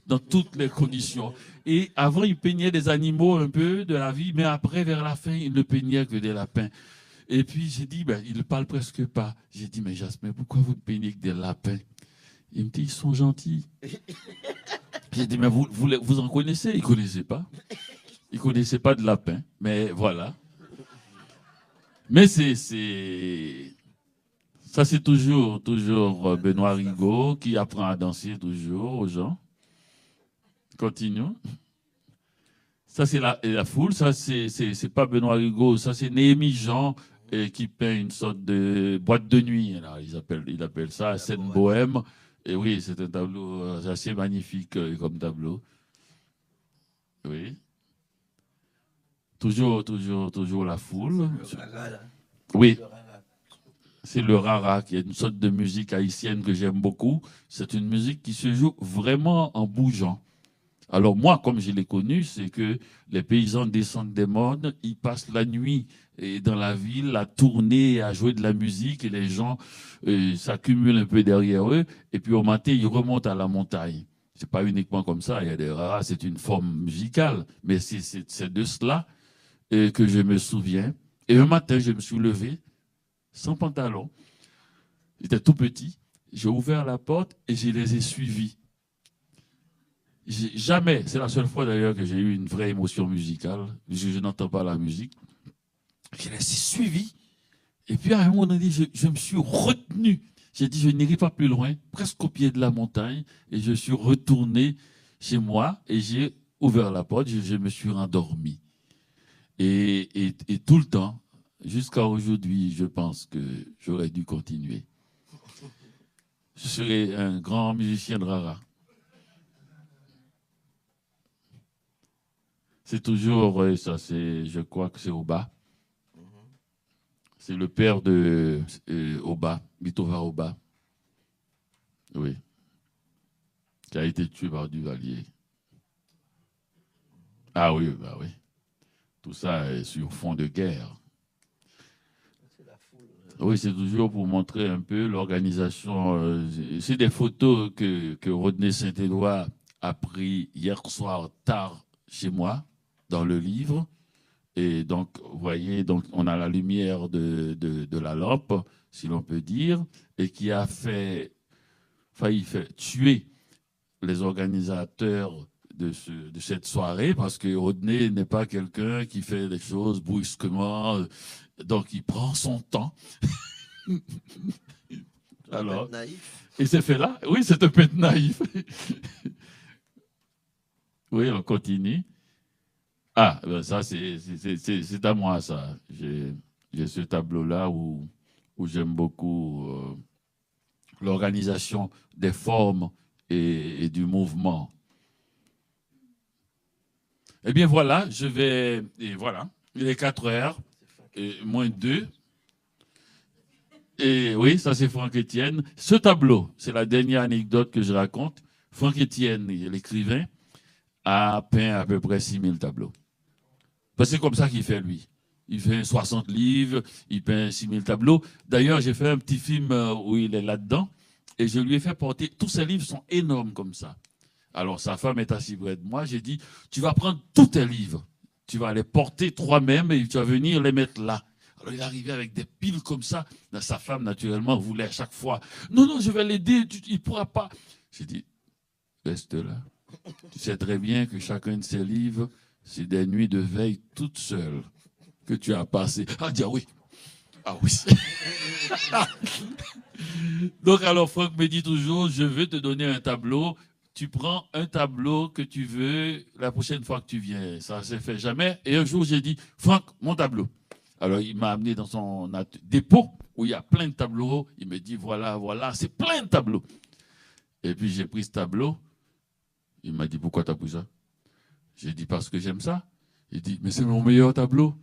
dans toutes les conditions. Et avant, il peignait des animaux un peu de la vie, mais après, vers la fin, il ne peignait que des lapins. Et puis, j'ai dit, ben, il ne parle presque pas. J'ai dit, mais Jasmin, pourquoi vous ne peignez que des lapins? Il me dit, ils sont gentils. J'ai dit, mais vous en connaissez? Il ne connaissait pas. Il ne connaissait pas de lapins, mais voilà. Mais ça, c'est toujours Benoît Rigaud qui apprend à danser toujours aux gens. Continue. Ça, c'est la foule. Ça, c'est pas Benoît Rigaud. Ça, c'est Néhémie Jean qui peint une sorte de boîte de nuit. Là. Il appelle ça scène bohème. Et oui, c'est un tableau assez magnifique comme tableau. Oui. Toujours la foule. Oui. C'est le rara, qui est une sorte de musique haïtienne que j'aime beaucoup. C'est une musique qui se joue vraiment en bougeant. Alors moi, comme je l'ai connu, c'est que les paysans descendent des mondes, ils passent la nuit dans la ville à tourner, à jouer de la musique, et les gens s'accumulent un peu derrière eux, et puis au matin, ils remontent à la montagne. C'est pas uniquement comme ça, il y a des raras, c'est une forme musicale, mais c'est de cela que je me souviens. Et un matin, je me suis levé, sans pantalon, j'étais tout petit, j'ai ouvert la porte et je les ai suivis. Jamais, c'est la seule fois d'ailleurs que j'ai eu une vraie émotion musicale, puisque je n'entends pas la musique. Je les ai suivis. Et puis à un moment donné, je me suis retenu. J'ai dit, je n'irai pas plus loin, presque au pied de la montagne. Et je suis retourné chez moi et j'ai ouvert la porte, je me suis rendormi. Et tout le temps, jusqu'à aujourd'hui, je pense que j'aurais dû continuer. Je serais un grand musicien de rara. C'est toujours, ça, je crois que c'est Oba. C'est le père de Oba, Bitova Oba. Oui. Qui a été tué par Duvalier. Ah oui, bah oui. Tout ça est sur fond de guerre. Oui, c'est toujours pour montrer un peu l'organisation. C'est des photos que Rodney Saint-Éloi a pris hier soir tard chez moi, dans le livre. Et donc, vous voyez, donc, on a la lumière de la lampe, si l'on peut dire, et qui a failli tuer les organisateurs de cette soirée, parce que Rodney n'est pas quelqu'un qui fait des choses brusquement, donc il prend son temps. Alors, et c'est fait là, oui, c'est un peu naïf. Oui, on continue. Ah, ben ça, c'est à moi, ça. J'ai ce tableau-là où j'aime beaucoup l'organisation des formes et du mouvement. Eh bien, voilà, et voilà, il est 4 heures, et moins 2. Et oui, ça, c'est Franck Etienne. Ce tableau, c'est la dernière anecdote que je raconte. Franck Etienne, l'écrivain, a peint à peu près 6000 tableaux. Parce que c'est comme ça qu'il fait, lui. Il fait 60 livres, il peint 6000 tableaux. D'ailleurs, j'ai fait un petit film où il est là-dedans, et je lui ai fait porter, tous ses livres sont énormes comme ça. Alors, sa femme est assise près de moi, j'ai dit, tu vas prendre tous tes livres, tu vas les porter toi-même et tu vas venir les mettre là. Alors, il est arrivé avec des piles comme ça. Sa femme, naturellement, voulait à chaque fois, non, non, je vais l'aider, il ne pourra pas. J'ai dit, reste là. Tu sais très bien que chacun de ces livres, c'est des nuits de veille toutes seules que tu as passées. Ah, dis oui. Ah oui. Donc, alors, Franck me dit toujours, je veux te donner un tableau. Tu prends un tableau que tu veux la prochaine fois que tu viens. Ça ne s'est fait jamais. Et un jour, j'ai dit, Franck, mon tableau. Alors, il m'a amené dans son dépôt où il y a plein de tableaux. Il me dit, voilà, voilà, c'est plein de tableaux. Et puis, j'ai pris ce tableau. Il m'a dit, pourquoi tu as pris ça? J'ai dit, parce que j'aime ça. Il dit, mais c'est mon meilleur tableau.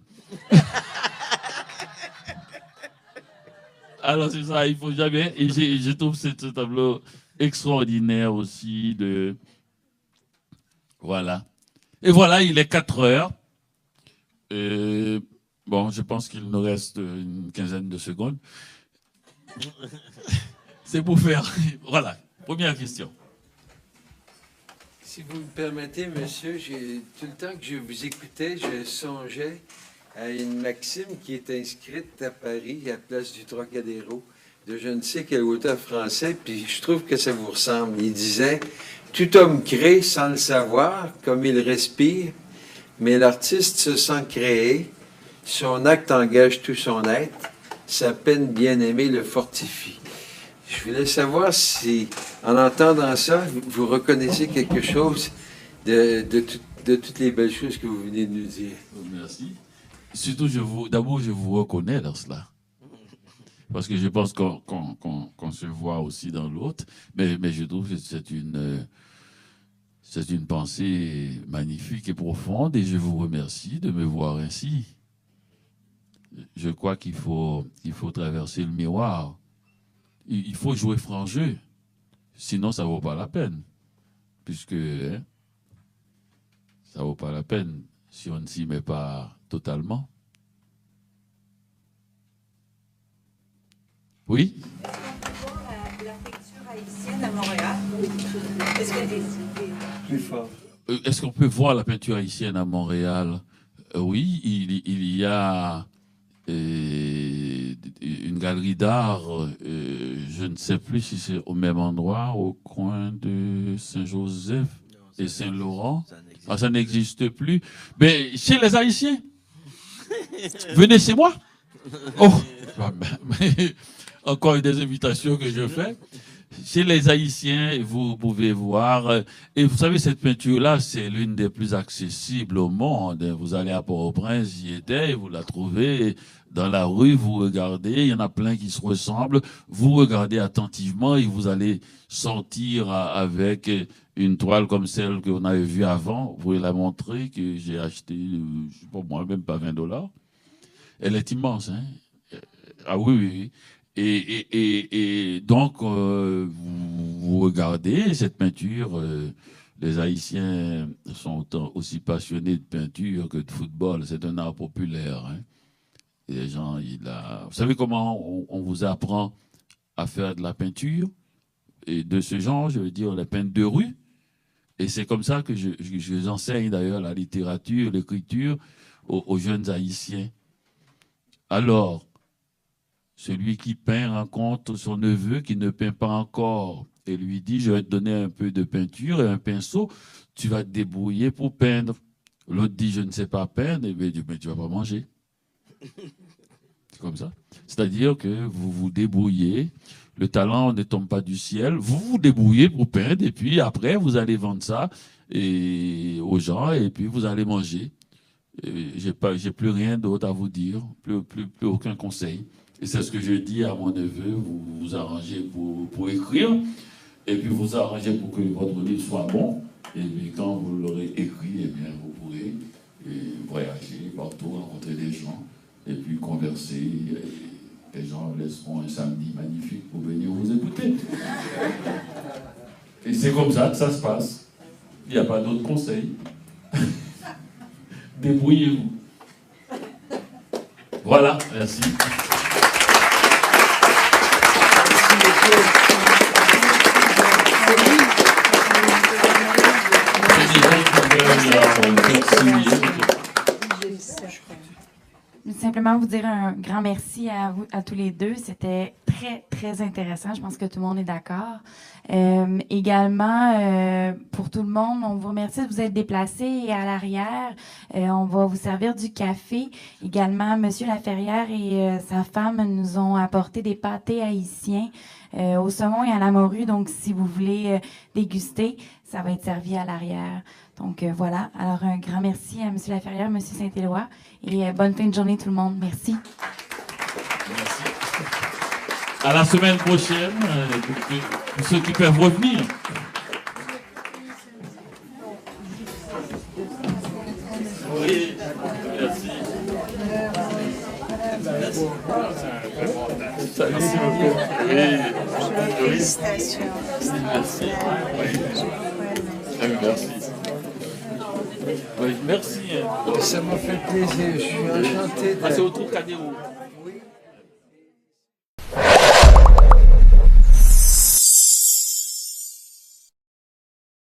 Alors, c'est ça, il faut jamais. Et je trouve ce tableau extraordinaire aussi. Voilà. Et voilà, il est 4 heures. Bon, je pense qu'il nous reste une quinzaine de secondes. C'est pour faire. Voilà, première question. Si vous me permettez, monsieur, tout le temps que je vous écoutais, je songeais à une maxime qui est inscrite à Paris, à la place du Trocadéro, de je ne sais quel auteur français, puis je trouve que ça vous ressemble. Il disait « Tout homme crée sans le savoir, comme il respire, mais l'artiste se sent créer, son acte engage tout son être, sa peine bien-aimée le fortifie. » Je voulais savoir si, en entendant ça, vous reconnaissez quelque chose de toutes les belles choses que vous venez de nous dire. Merci. Surtout, d'abord, je vous reconnais dans cela. Parce que je pense qu'on se voit aussi dans l'autre. Mais je trouve que c'est une pensée magnifique et profonde. Et je vous remercie de me voir ainsi. Je crois qu'il faut traverser le miroir. Il faut jouer franc jeu. Sinon, ça ne vaut pas la peine. Puisque ça ne vaut pas la peine si on ne s'y met pas totalement. Oui? La peinture haïtienne à Montréal. Est-ce que Plus fort. Est-ce qu'on peut voir la peinture haïtienne à Montréal? Oui, il y a et une galerie d'art, je ne sais plus si c'est au même endroit, au coin de Saint-Joseph et Saint-Laurent. Ah, ça n'existe plus. Mais chez les Haïtiens, venez chez moi. Oh, encore une des invitations que je fais. Chez les Haïtiens, vous pouvez voir. Et vous savez, cette peinture-là, c'est l'une des plus accessibles au monde. Vous allez à Port-au-Prince, j'y étais, vous la trouvez dans la rue, vous regardez, il y en a plein qui se ressemblent. Vous regardez attentivement et vous allez sortir avec une toile comme celle qu'on avait vue avant. Vous pouvez la montrer, que j'ai acheté, je sais pas moi, même pas $20. Elle est immense, hein? Ah oui, oui, oui. Et donc, vous regardez cette peinture. Les Haïtiens sont aussi passionnés de peinture que de football. C'est un art populaire. Hein. Et les gens, vous savez comment on vous apprend à faire de la peinture? Et de ce genre, je veux dire, les peintres de rue. Et c'est comme ça que j'enseigne d'ailleurs la littérature, l'écriture aux jeunes Haïtiens. Alors, celui qui peint rencontre son neveu qui ne peint pas encore et lui dit, je vais te donner un peu de peinture et un pinceau, tu vas te débrouiller pour peindre. L'autre dit, je ne sais pas peindre, et bien, mais tu ne vas pas manger. C'est comme ça. C'est-à-dire que vous vous débrouillez, le talent ne tombe pas du ciel, vous vous débrouillez pour peindre, et puis après, vous allez vendre ça aux gens, et puis vous allez manger. J'ai plus rien d'autre à vous dire, plus aucun conseil. Et c'est ce que je dis à mon neveu, vous vous arrangez pour écrire, et puis vous arrangez pour que votre livre soit bon, et puis quand vous l'aurez écrit, eh bien, vous pourrez voyager partout, rencontrer des gens, et puis converser. Et les gens laisseront un samedi magnifique pour venir vous écouter. Et c'est comme ça que ça se passe. Il n'y a pas d'autre conseil. Débrouillez-vous. Voilà, merci. Je veux simplement vous dire un grand merci à vous, à tous les deux. C'était très, très intéressant. Je pense que tout le monde est d'accord. Également, pour tout le monde, on vous remercie de vous être déplacés et à l'arrière. On va vous servir du café. Également, Monsieur Laferrière et sa femme nous ont apporté des pâtés haïtiens au saumon et à la morue. Donc, si vous voulez déguster, ça va être servi à l'arrière. Donc, voilà. Alors, un grand merci à Monsieur Laferrière, Monsieur Saint-Éloi. Et bonne fin de journée tout le monde. Merci. Merci. À la semaine prochaine, pour ceux qui peuvent revenir. Oui, merci. Merci beaucoup. Oui. Félicitations. Merci. Merci. Oui, merci. Ça m'a fait plaisir. Je suis enchanté. C'est autour de Cadéo. Oui.